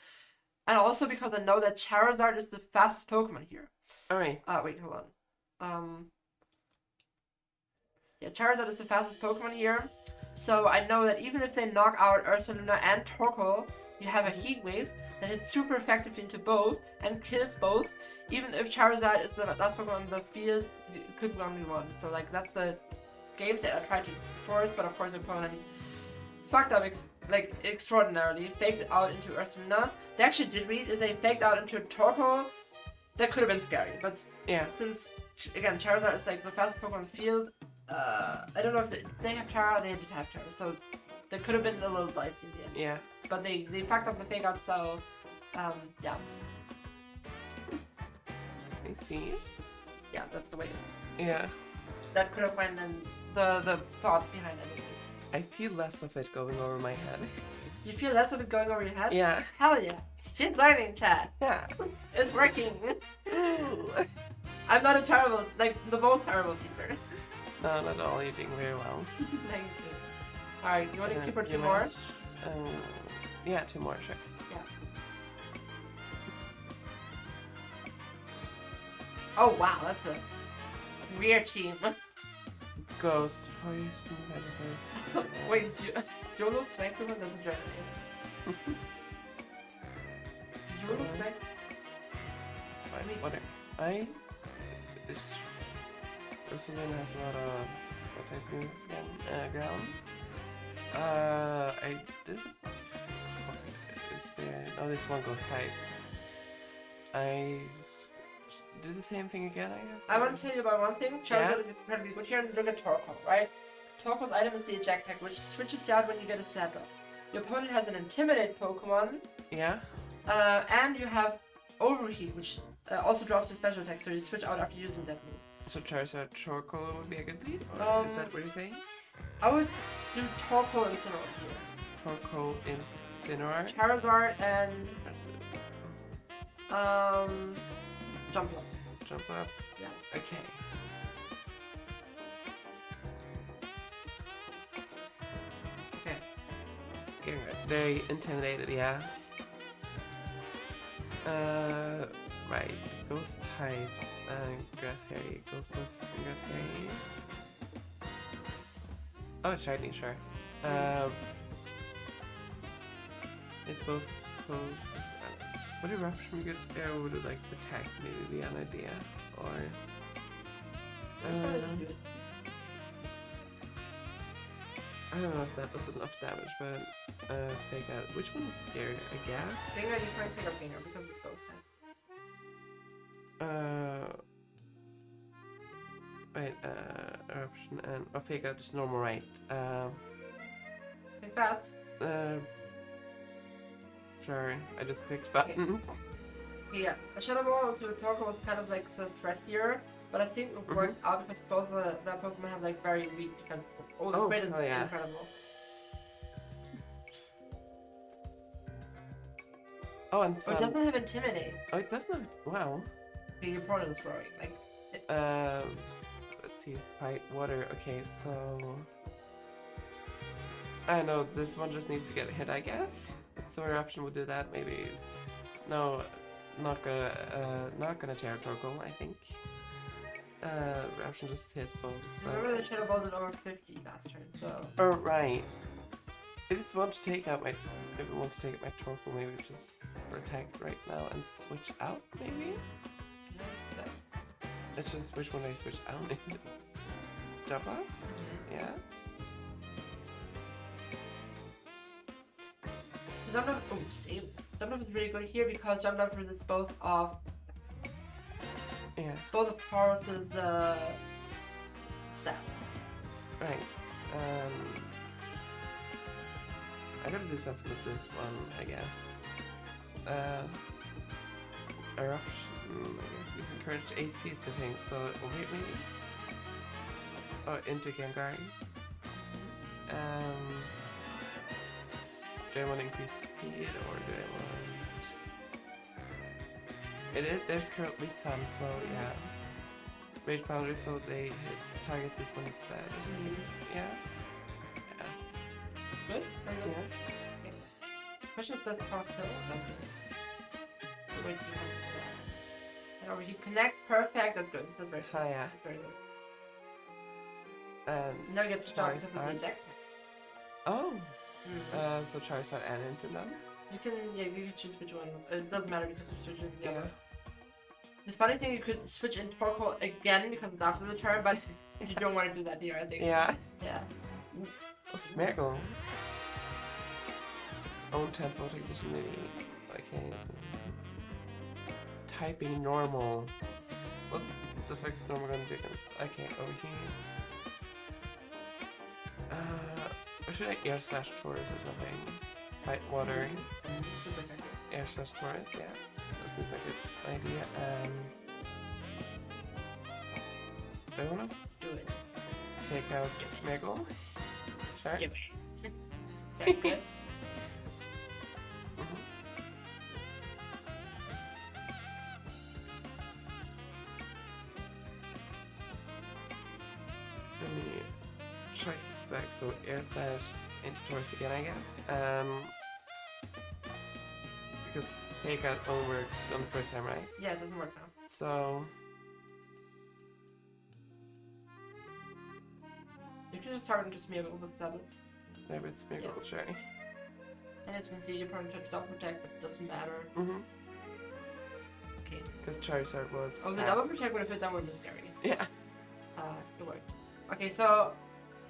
and also because I know that Charizard is the fastest Pokemon here. Alright. Wait, hold on. Yeah, Charizard is the fastest Pokemon here, so I know that even if they knock out Ursaluna and Torkoal, you have a Heat Wave that hits super effectively into both and kills both. Even if Charizard is the last Pokemon on the field, it could only one. So like that's the games that I tried to force, but of course the opponent fucked up extraordinarily, faked out into Ursaluna. They actually did read it, they faked out into Torkoal. That could have been scary, but since again Charizard is like the fastest Pokemon on the field, I don't know if they have Chara, they did have Chara, so that could have been a little dicey in the end. Yeah. But they fucked up the fake out, so yeah. I see. Yeah, that's the way. Yeah. That could have went in the thoughts behind it. I feel less of it going over my head. You feel less of it going over your head? Yeah. Hell yeah. She's learning, chat. Yeah. It's working. I'm not the most terrible teacher. No, not at all. You're doing very well. Thank you. Alright, you want to keep her two more? Yeah, two more, sure. Yeah. Oh wow, that's a weird team. Ghost, poison, Wait, YOLO Spectrum? That's a giant YOLO Spectrum? Whatever. Ursaluna has a lot of what type units again? Ground. This one goes type. I do the same thing again, I guess. I want to tell you about one thing. Charizard is incredibly good here, and look at Torkoal, right? Torkoal's item is the Eject Pack, which switches you out when you get a set drop. Your opponent has an Intimidate Pokemon. Yeah. And you have Overheat, which also drops your special attack, so you switch out after using that move. So Charizard Torkoal would be a good lead? Or is that what you're saying? I would do Torkoal and Incineroar here. Torkoal, Incineroar? Charizard and... Jump Up. Jump Up? Yeah. Okay. Okay. Getting very intimidated, yeah. Right. Ghost types. Grass Fairy. Ghost plus Grass Fairy. Oh, it's shiny, sure. It's both suppose. Would eruption be good? Or would it like protect maybe be an idea? Or I don't know if that does enough damage, but fake out. Which one is scared? I guess. Finger, you can't pick up finger because it's ghost type. Wait, eruption and fake out is normal, right? Think fast. Sure. I just clicked button. Yeah, a Shadow Ball to Torkoal was kind of like the threat here, but I think it worked out because both of that Pokemon have like very weak defense system. Oh, the crit is yeah. incredible. Oh, and Oh, it doesn't have Intimidate. Oh, it doesn't have. Wow. Okay, your opponent is throwing. Like. Let's see. Fight water. Okay, so. I know this one just needs to get hit, I guess. So eruption would do that. Maybe. No, not gonna tear Torkoal, I think. Eruption just hits both. Remember the Shadow Ball did over 50 last turn, so. Oh right. If it wants to take out my Torkoal, maybe just protect right now and switch out, maybe. It's just which one I switch out. Jump out? Yeah. Jump Up, see, Jump Up is really good here because Jump Up resists both of Horus's stats. Right. I gotta do something with this one, I guess. Eruption. I guess encourage 8 pieces of things, so wait, maybe. Oh, into Gengar. Do I want to increase speed or do I want? There's currently some, so yeah. Rage boundary, so they target this one instead. Yeah. Good? Very good. Yeah. Okay. Question is, does Cross kill? Wait, and over he connects, perfect, that's good. That's very good. Yeah. That's very good. Now he gets stopped because of the eject. Oh! So Charizard and Incident. You can choose which one. It doesn't matter because you're switching the Yeah. other. The funny thing, you could switch in Torkoal again because it's after the turn, but you don't want to do that here, I think. Yeah. Yeah. Oh, Smeargle. Own tempo, take this mini. Okay. So typing normal. What the fuck is normal gonna do against? Okay, over here. Or should I air slash Taurus or something? Fight water. Super effective. Air slash Taurus, yeah. That seems like a good idea. Do I wanna Do it. take out Smeargle? Sure. Do it. Okay, good. Let me try spec, so air slash into Taurus again, I guess. Because fake out won't work on the first time, right? Yeah, it doesn't work now. So You can just start and just Smeargle with tablets. maybe it's Smeargle, sure. And as you can see, your opponent tried to double protect, but it doesn't matter. Okay. Because Charizard was. Oh, the double protect would have hit, that would have been scary. Yeah. It worked. Okay, so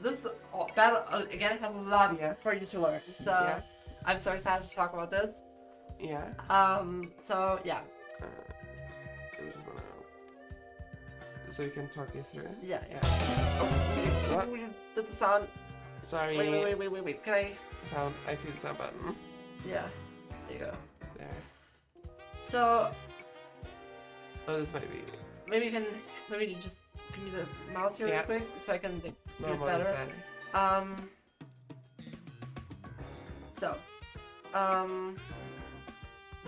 this battle again has a lot for you to learn. So I'm so excited to talk about this. Yeah. So yeah. So you can talk me through it? Yeah. Oh, what? Did the sound? Sorry. Wait. Can I? Sound. I see the sound button. Yeah. There you go. There. So. Oh, this might be. Maybe you can. Maybe you just give me the mouse here real quick so I can do it better. So.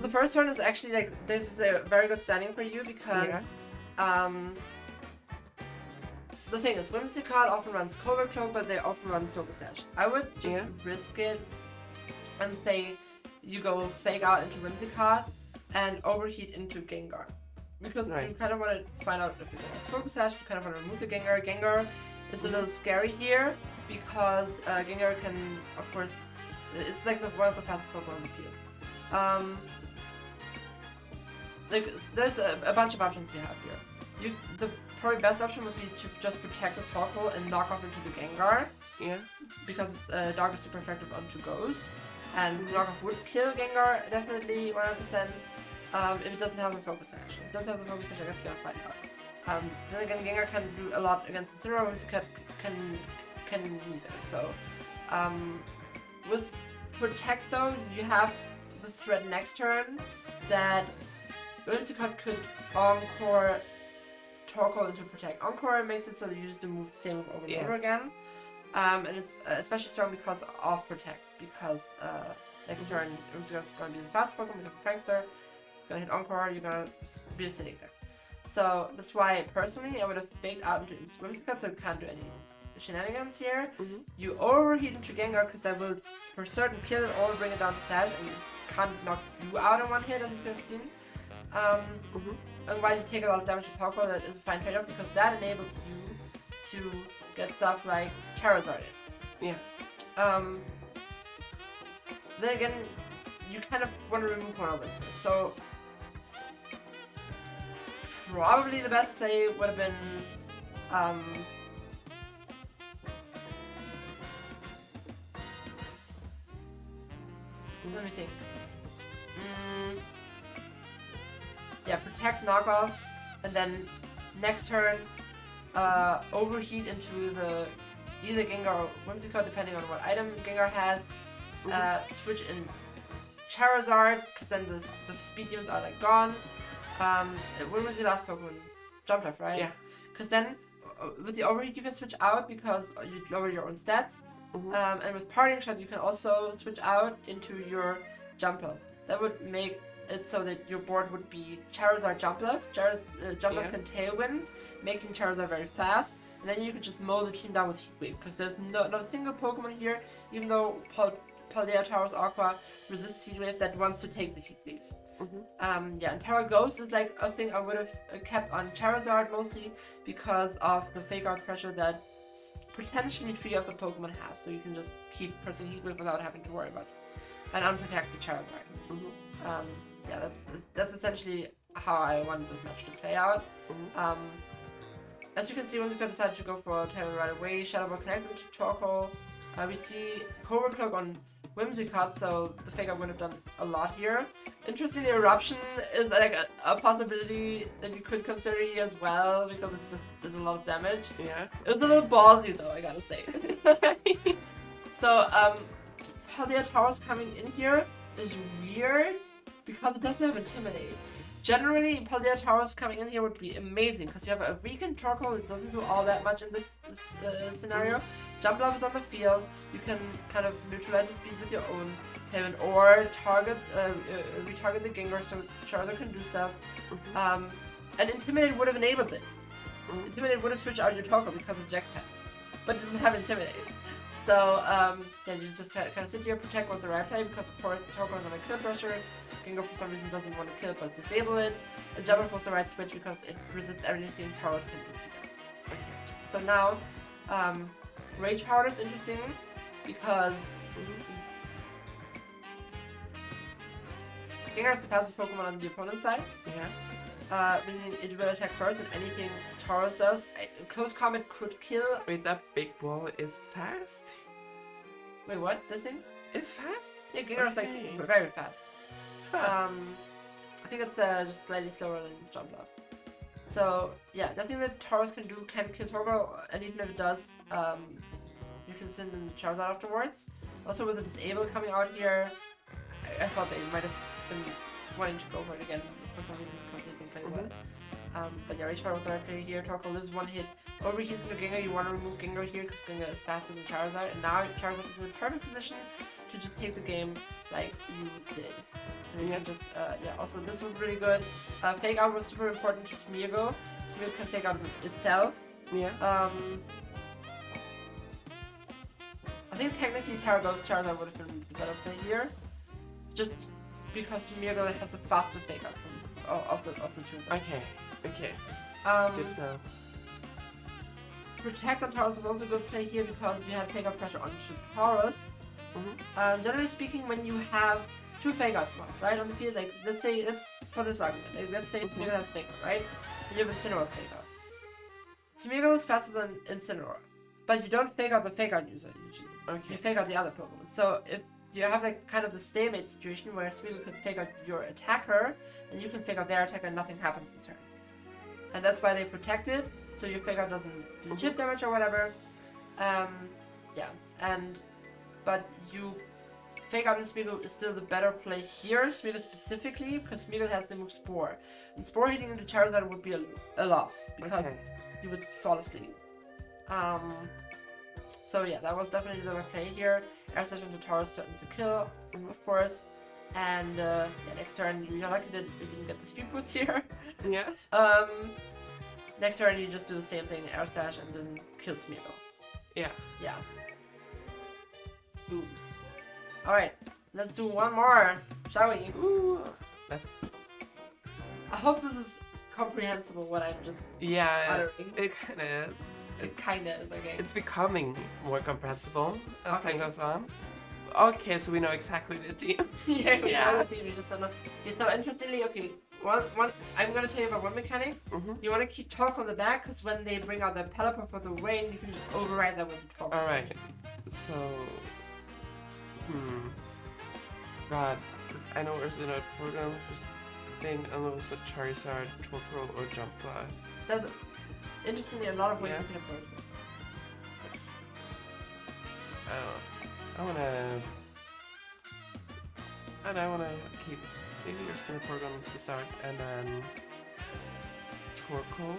The first one is actually like this is a very good standing for you because the thing is Whimsicott often runs Cobra Cloak, but they often run Focus Sash. I would just risk it and say you go Fake Out into Whimsicott and Overheat into Gengar. Because you kind of want to find out if it has Focus Sash, you kind of want to remove the Gengar. Gengar is a little scary here because Gengar can, of course, it's like one of the fastest Pokemon on the field. Like, there's a bunch of options you have here. The probably best option would be to just protect with Torkoal and knock off into the Gengar. Yeah. Because Dog is super effective onto Ghost. And knockoff would kill Gengar, definitely, 100%. If it doesn't have a focus action. If it doesn't have a focus action, I guess you gotta find out. Then again, Gengar can do a lot against Incineroar, Whimsicott can neither. So, with Protect though, you have the threat next turn that Whimsicott could Encore Torkoal into Protect. Encore makes it so that you use the same move over and over again. And it's especially strong because of Protect, because next turn Whimsicott's gonna be the fastest Pokemon because of Prankster. It's gonna hit Encore, you're gonna be sitting there. So that's why personally I would have faked out into Whimsicott so it can't do any shenanigans here. You overheat into Gengar because that will for certain kill it or bring it down to Sash and can't knock you out in one hit as you have seen. And while you take a lot of damage to Torkoal, that is a fine trade-off because that enables you to get stuff like Charizard in. Yeah. Then again, you kind of want to remove one of them first. So probably the best play would have been let me think. Yeah, Protect, Knockoff, and then next turn overheat into the either Gengar or Whimsicott, depending on what item Gengar has. Switch in Charizard, because then the speed demons are like gone. When was your last Pokemon? Jumpluff, right? Yeah. Because then with the overheat you can switch out because you lower your own stats. And with Parting Shot you can also switch out into your Jumpluff. That would make it so that your board would be Charizard Jumpluff. Jumpluff can Tailwind, making Charizard very fast. And then you can just mow the team down with Heat Wave, because there's not a single Pokemon here, even though Paldea Tauros Aqua resists Heat Wave, that wants to take the Heat Wave. Yeah, and Terra Ghost is like a thing I would have kept on Charizard mostly because of the fake out pressure that potentially 3 of the Pokemon have, so you can just keep pressing Heat Wave without having to worry about an unprotected Charizard. Yeah, that's essentially how I wanted this match to play out. As you can see, Whimsicott decided to go for Tailwind right away. Shadow Ball connected to Torkoal. We see Cobra Cloak on Whimsicott, so the fake out would have done a lot here. Interestingly, Eruption is like a possibility that you could consider here as well, because it just did a lot of damage. Yeah. It was a little ballsy though, I gotta say. So, Paldea Tauros coming in here is weird because it doesn't have Intimidate. Generally, Paldea Tauros coming in here would be amazing because you have a weakened Torkoal that doesn't do all that much in this scenario. Jumpluff is on the field. You can kind of neutralize the speed with your own Tailwind or retarget the Gengar so Charizard can do stuff. And Intimidate would have enabled this. Intimidate would have switched out your Torkoal because of Jetpack, but it doesn't have Intimidate. So, yeah, you just kind of sit here, Protect with the right play because of course the Torkoal is under kill pressure. Gengar for some reason doesn't want to kill it but disable it. And Jumpluff was the right switch because it resists everything Tauros can do. So now, Rage Powder is interesting because Gengar is the fastest Pokemon on the opponent's side. Meaning it will attack first and anything Tauros does. Close Combat could kill. Wait, that big ball is fast? Wait, what? This thing? It's fast? Yeah, Gengar is like very fast. I think it's just slightly slower than Jumpluff. So yeah, nothing that Tauros can do can kill Torkoal, and even if it does, you can send in Charizard afterwards. Also with the Disable coming out here, I thought they might have been wanting to go for it again for some reason because they've been playing well. But yeah, Rage Powder was the right play here. Torkoal lives one hit. Overheats into Gengar, you want to remove Gengar here because Gengar is faster than Charizard, and now Charizard is in the perfect position to just take the game like you did. And then you can just, yeah, also this was really good. Fake out was super important to Smeargle. Smeargle can fake out itself. Yeah. I think technically Terra Ghost Charizard would have been the better play here. Just because Smeargle has the faster fake out of the two. Okay. Good to know. Protect on Tauros was also a good play here because you had fake out pressure on Tauros. Generally speaking, when you have two fake out mods, right? On the field, like let's for this argument, like, let's say Smeagol has fake out, right? And you have Incineroar fake out. Smeagol is faster than Incineroar, but you don't fake out the fake out user usually. Okay. You fake out the other Pokemon. So if you have like kind of the stalemate situation where Smeagol could fake out your attacker, and you can fake out their attacker, and nothing happens this turn. And that's why they protect it, so your fake out doesn't do chip damage or whatever. Yeah, but you fake out in Smeagol is still the better play here, Smeagol specifically, because Smeagol has the move Spore. And Spore hitting into Charizard would be a loss, because you would fall asleep. So yeah, that was definitely the better play here. Air Slash into Taurus threatens a kill, of course. And yeah, next turn, you're lucky that you didn't get the speed boost here. Yeah. Next turn, you just do the same thing, Air Slash, and then kill Smeagol. Yeah. Yeah. Boom. Alright, let's do one more, shall we? Ooh. That's... I hope this is comprehensible what I'm just uttering. It kind of is. It kinda is, okay. It's becoming more comprehensible as time goes on. Okay, so we know exactly the team. yeah. We just don't know. Okay, so interestingly, okay, one, I'm gonna tell you about one mechanic. You want to keep talk on the back, because when they bring out the Pelipper for the rain, you can just override that with the talk. Alright, so... God, I know there's a program thing, and there was a Charizard, Torkoal, or Jump Fly. There's, interestingly, a lot of ways you can approach this. I wanna keep maybe your spinner program to start, and then Torkoal.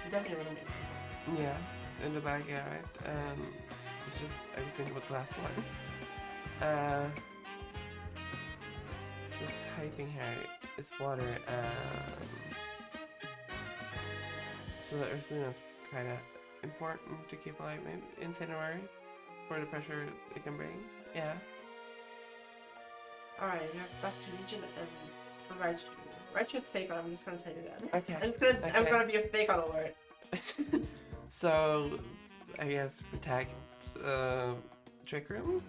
You definitely want to make it. Yeah, in the back, yeah, right. It's just I was thinking about the last one. This typing here is water. So the Ursaluna is kind of important to keep alive. Maybe Incineroar for the pressure it can bring. Yeah. Alright, you have Best Region and Raichu. Raichu is fake out, I'm just gonna tell you that. Okay. I'm gonna be a fake out alert. So, I guess protect Trick Room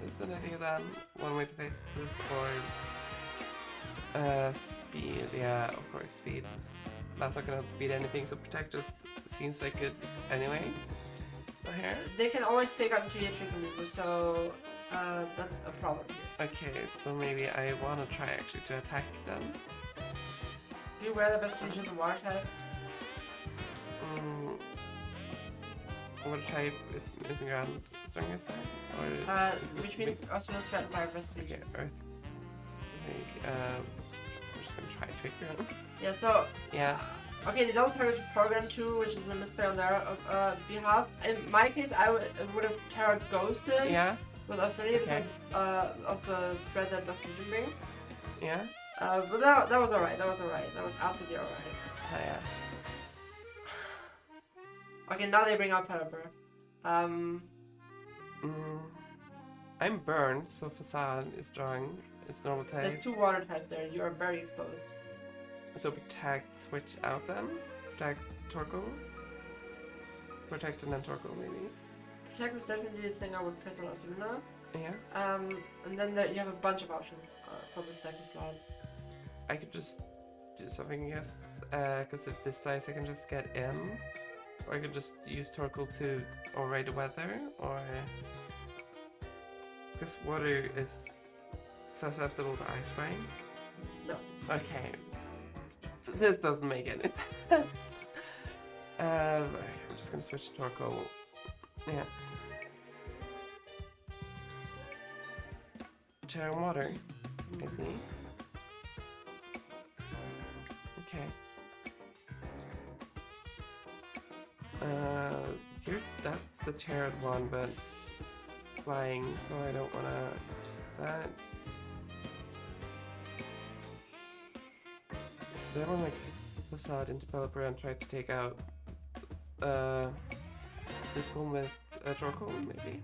is an idea then. One way to face this, or speed. Yeah, of course, speed. That's not gonna outspeed anything, so protect just seems like it anyways. Here. They can always fake out into your Trick Room user, so that's a problem here. Okay, so maybe I wanna try actually to attack them. Do you wear the Best Region of Water type? What type is missing ground strongest side? Or which means also not threatened by Earth okay, Region. Earth. I think I'm just gonna try Trick Room. Yeah, so Yeah. okay, they don't target Program 2, which is a misplay on their behalf. In my case, I would have targeted Ghosted with Australia because of the threat that Best Region brings. Yeah. But that was alright. That was alright. That was absolutely alright. Oh, yeah. Okay, now they bring out Pelipper. I'm burned, so Facade is strong. It's normal type. There's two water types there. You are very exposed. So protect, switch out then. Protect Torkoal. Protect and then Torkoal maybe. Protect is definitely the thing I would press on Asuna. Yeah. And then you have a bunch of options for the second slot. I could just do something, yes. Because if this dies, I can just get in. Or I could just use Torkoal to override the weather, or... Because water is susceptible to ice rain? No. Okay. So this doesn't make any sense. I'm just gonna switch to Torkoal. Yeah. Chair and water. I see. Okay. That's the Terran one, but flying, so I don't wanna that. Do I wanna like Facade into Pelipper and try to take out this one with Torkoal maybe?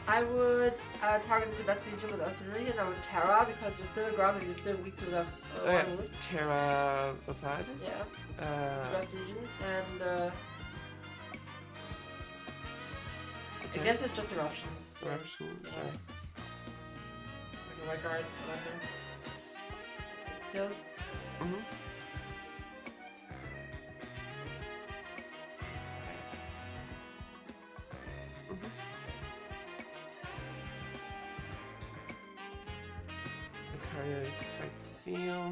I would target the Best Region with Australia and I would Terra because you're still grounded and you're still weak to the one Terra Facade? Yeah. Best Region and I guess it's just an option. Eruption, sure. Like a white guard, whatever. Kills. Mm-hmm. Lucario is fight steel.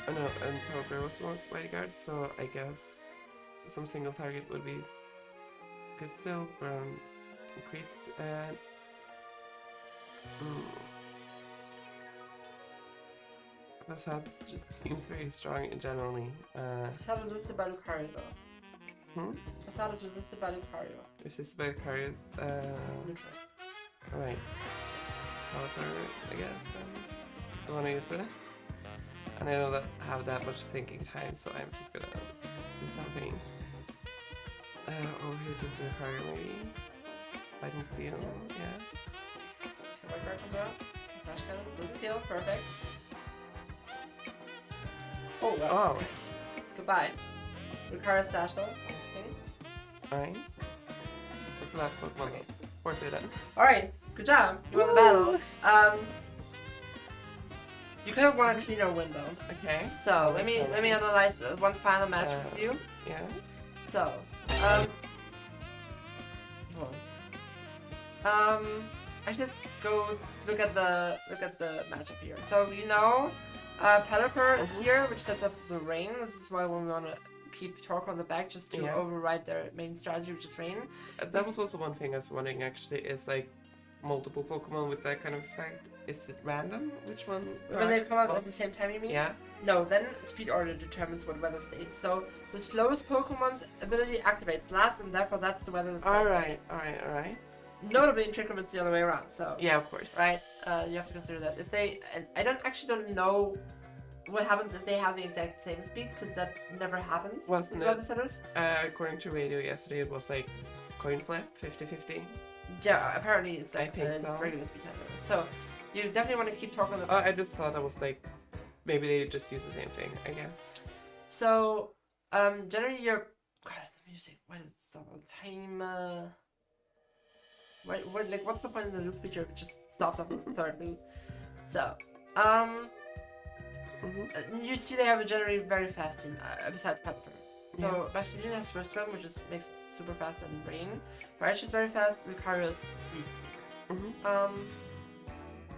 Oh no, and Power was one white guard, so I guess some single target would be good still. Increase and Facade just seems very strong in generally. Facade is resisted by Lucario though. Facade is resisted by Lucario. Resisted by Lucario's Neutral. Alright. Power, I guess then. I wanna use it. And I don't have that much thinking time, so I'm just gonna do something. Over here to Lucario maybe. Fighting Steel, yeah. The white card comes out. Flash cannon. Doesn't kill. Perfect. Oh, wow. Oh, Goodbye. Lucario stash though. Interesting. alright. That's the last Pokemon. Okay. Worth it then. Alright, good job. You won the battle. You could have won a cleaner win though. Okay. So let me analyze one final match with you. Yeah. So, actually let's go look at the matchup here. So you know, Pelipper is here, which sets up the rain. This is why we want to keep Torque on the back just to override their main strategy, which is rain. That was also one thing I was wondering actually, is like multiple Pokemon with that kind of effect. Is it random? Which one? When they come out at the same time, you mean? Yeah. No, then speed order determines what weather stays. So the slowest Pokemon's ability activates last, and therefore that's the weather. Alright. Notably, in Trick Room, it's the other way around. So yeah, of course. right, you have to consider that. If they, and I don't know what happens if they have the exact same speed, because that never happens. Wasn't with it? other setters. According to radio yesterday, it was like coin flip, 50-50. Yeah, apparently it's like I think so. regular speed timer. So you definitely want to keep Torque on the. I just thought that was like, maybe they just use the same thing, I guess. So, generally your... God, the music, what is the time, like, what's the point of the loop feature if it just stops after the third loop? So, you see they have a generally very fast team, besides Pepper. So, Bastion has First Run, which just makes it super fast and rain. Raichu is very fast, Lucario is least.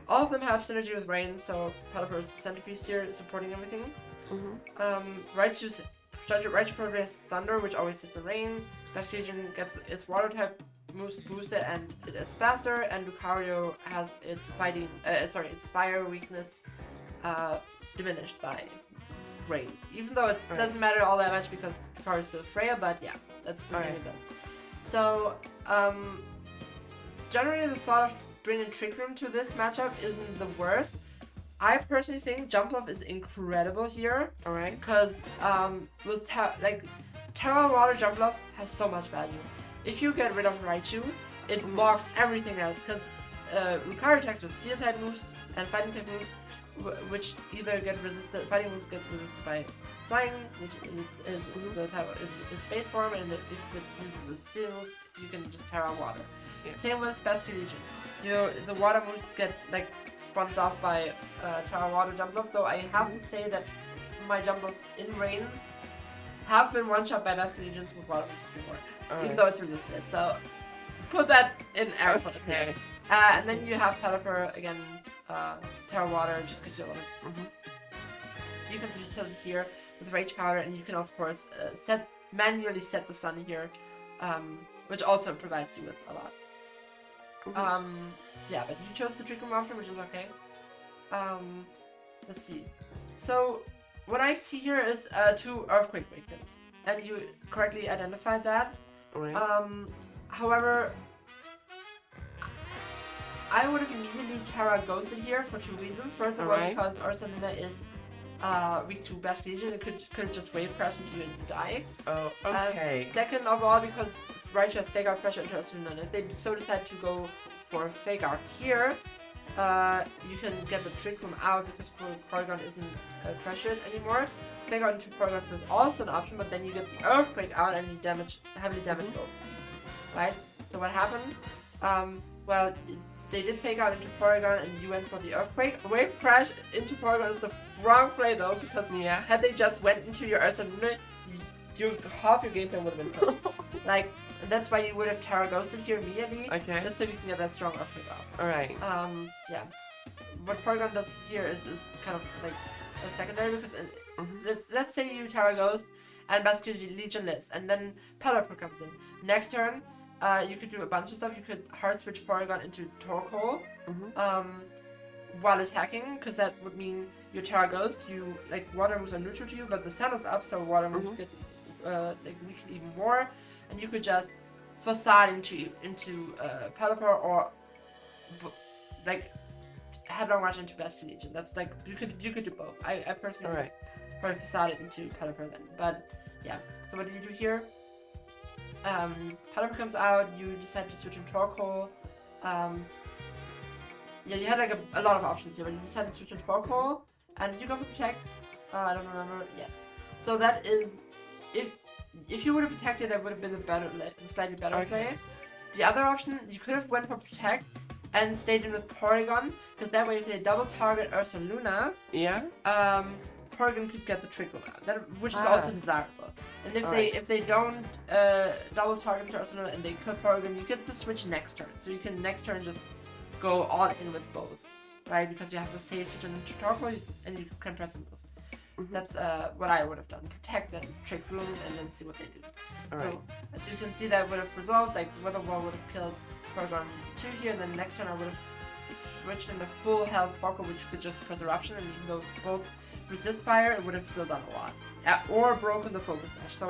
All of them have synergy with Rain, so Pelipper is the centerpiece here, supporting everything. Raichu probably has Thunder, which always hits the Rain. Bastion gets its Water type moves boosted and it is faster, and Lucario has its its Fire weakness diminished by Rain. Even though it doesn't matter all that much because Lucario is still Freya, but yeah, that's the thing it does. So, generally the thought of bringing Trick Room to this matchup isn't the worst. I personally think Jump Off is incredible here. Alright. Because, with Terra Water Jump Off has so much value. If you get rid of Raichu, it blocks everything else. Because, Lucario attacks with Steel type moves and Fighting type moves, which either get resisted, Fighting moves get resisted by Flying, which is the type of its base form, and if it uses its Steel move, you can just Terra Water. Yeah. Same with Bastion Legion. The water moves get spun off by Terra Water Jump Up, though I have to say that my Jump Up in Rains have been one-shot by Bastion Legions with water moves before, even though it's resisted. So put that in air quotes there. And then you have Pelipper again, Terra Water, just because you have a lot of defensive utility here with Rage Powder, and you can of course manually set the sun here, which also provides you with a lot. Yeah, but you chose the Trick Room option, which is okay. Let's see. So, what I see here is 2 Earthquake victims, and you correctly identified that. Right. However, I would have immediately Terra Ghosted here for 2 reasons. First of all, because Ursaluna is weak to Bastion Legion, it could have just wave crash into you and you die. Oh, okay. Second of all, because Raichu has Fake Out pressure into Ursaluna, and if they so decide to go for Fake Out here, you can get the Trick Room out because Porygon isn't pressured anymore. Fake Out into Porygon is also an option, but then you get the Earthquake out and you heavily damage both. Right? So what happened? Well, they did fake out into Porygon and you went for the Earthquake. Wave Crash into Porygon is the wrong play though, because had they just went into your Ursaluna, half your game plan would have been killed. Like, and that's why you would have Terra Ghosted here immediately. Okay. Just so you can get that strong Earthquake off. Alright. Yeah. What Porygon does here is kind of like a secondary, because let's say you Terra Ghost and basically Legion lives, and then Pelipper comes in. Next turn, you could do a bunch of stuff. You could hard switch Porygon into Torkoal while attacking, because that would mean your Terra Ghost, you like water moves are neutral to you, but the sun is up, so water moves get like weakened even more, and you could just facade into Pelipper or like headlong rush into Bastion Legion. That's like you could do both. I personally probably facade it into Pelipper then, but yeah. So what do you do here? Pelipper comes out, you decide to switch in Torkoal. Yeah, you had like a lot of options here, but you decided to switch in Torkoal, and you go for Protect. I don't remember. Yes. So that is, if you would have protected, that would have been a slightly better play. The other option, you could have went for Protect and stayed in with Porygon, because that way if they double target Ursaluna, Porygon could get the Trickle out, which is also desirable. And if they don't double target Ursaluna and they kill Porygon, you get the switch next turn. So you can next turn just go all in with both, right? Because you have the save switch and the Torkoal, and you can press and move. That's what I would have done. Protect and Trick Room, and then see what they do. So as you can see, that would have resolved. Like Weather Wall would have killed Porygon 2 here, and then next turn I would have switched in the full health Torkoal, which could just press Eruption, and even though both resist fire, it would have still done a lot. Yeah, or broken the Focus Sash. So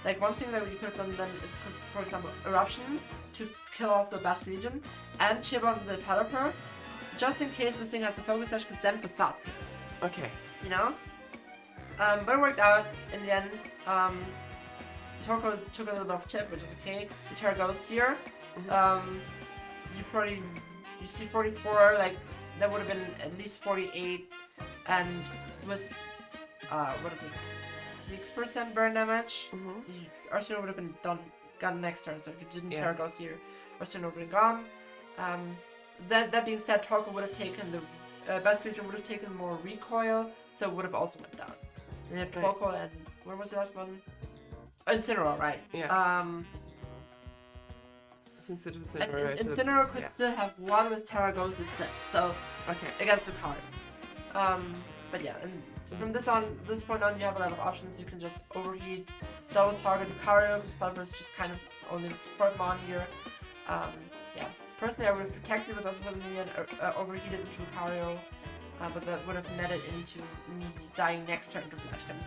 like one thing that you could have done then is, for example, Eruption to kill off the Bastion Legion and chip on the Pelipper, just in case this thing has the Focus Sash, because then Facade kills. Okay. You know? But it worked out in the end. Torkoal took a little bit of chip, which is okay. The Terra Ghost here. You see 44, like that would have been at least 48, and with what is it, 6% burn damage, Arsenal would have been gone next turn. So if you didn't Terra Ghost here, Arsenal would have been gone. That being said, Torkoal would have taken the Bastion Legion would have taken more recoil, so it would have also went down. And then Torkoal and where was the last one? Incineroar, right? Yeah. Instead of Incineroar, and Incineroar could still have one with Terra Ghost itself, so against the card. But yeah, and from this point on, you have a lot of options. You can just overheat, double target Lucario, because Pelipper is just kind of only the support mon here. Yeah, personally I would have protected with other minion, overheated into Lucario, but that would have netted into me dying next turn to Flash Gun.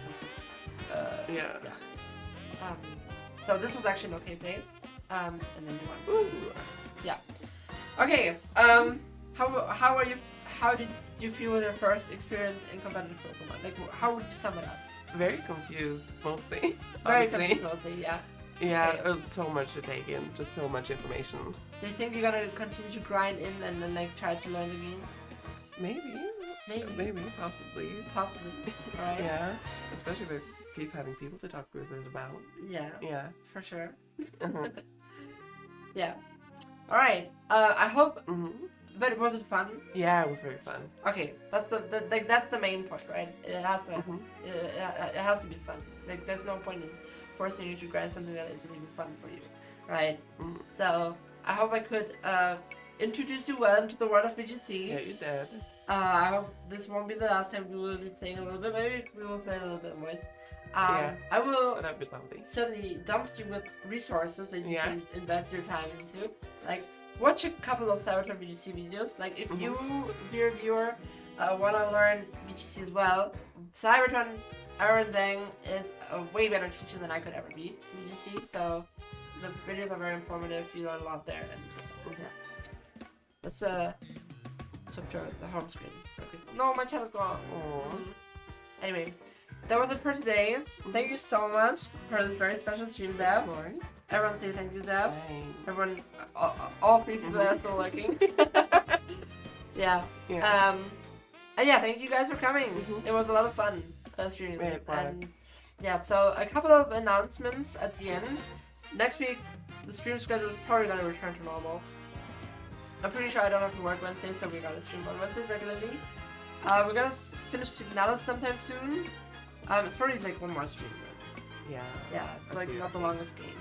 So this was actually an okay play. And then you won. Yeah. Okay. How did you feel with your first experience in competitive Pokemon? Like, how would you sum it up? Very confused, mostly. Very confused, mostly. Yeah. Yeah, so much to take in, just so much information. Do you think you're gonna continue to grind in and then like try to learn the game? Maybe, possibly. Right? Yeah, especially if I keep having people to talk with it about. Yeah, for sure. Yeah. All right. I hope. But was it fun? Yeah, it was very fun. Okay, that's the main point, right? It has to. It has to be fun. Like, there's no point in forcing you to grind something that isn't even fun for you, right? So I hope I could introduce you well into the world of VGC. Yeah, you did. I hope this won't be the last time we will be playing a little bit. Maybe we will play a little bit more. I will certainly dump you with resources that you can invest your time into. Like, watch a couple of Cybertron VGC videos. Like, if you, dear viewer, want to learn VGC as well, Cybertron Aaron Zhang is a way better teacher than I could ever be in VGC. So the videos are very informative. You learn a lot there. And let's switch to the home screen. Okay. No, my channel's gone. Anyway, that was it for today. Thank you so much for this very special stream, Deb. Everyone say thank you, Deb. Everyone, all three people that are still lurking. Yeah. And yeah, thank you guys for coming. It was a lot of fun streaming. And yeah, so a couple of announcements at the end. Next week, the stream schedule is probably gonna return to normal. I'm pretty sure I don't have to work Wednesday, so we're gonna stream on Wednesdays regularly. We're gonna finish Signalis sometime soon. It's probably like one more stream. Yeah. Yeah, like Okay, not the okay. longest game.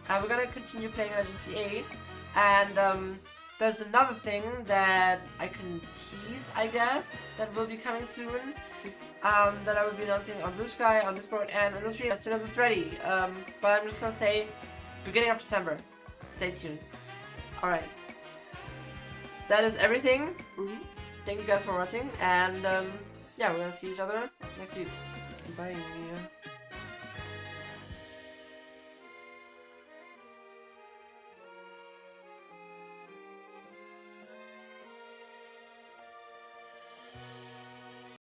And we're gonna continue playing Legend CA. And there's another thing that I can tease, I guess, that will be coming soon. That I will be announcing on Blue Sky, on Discord, and on the stream as soon as it's ready. But I'm just gonna say, beginning of December. Stay tuned. Alright. That is everything. Thank you guys for watching, and yeah, we're gonna see each other next week. Bye.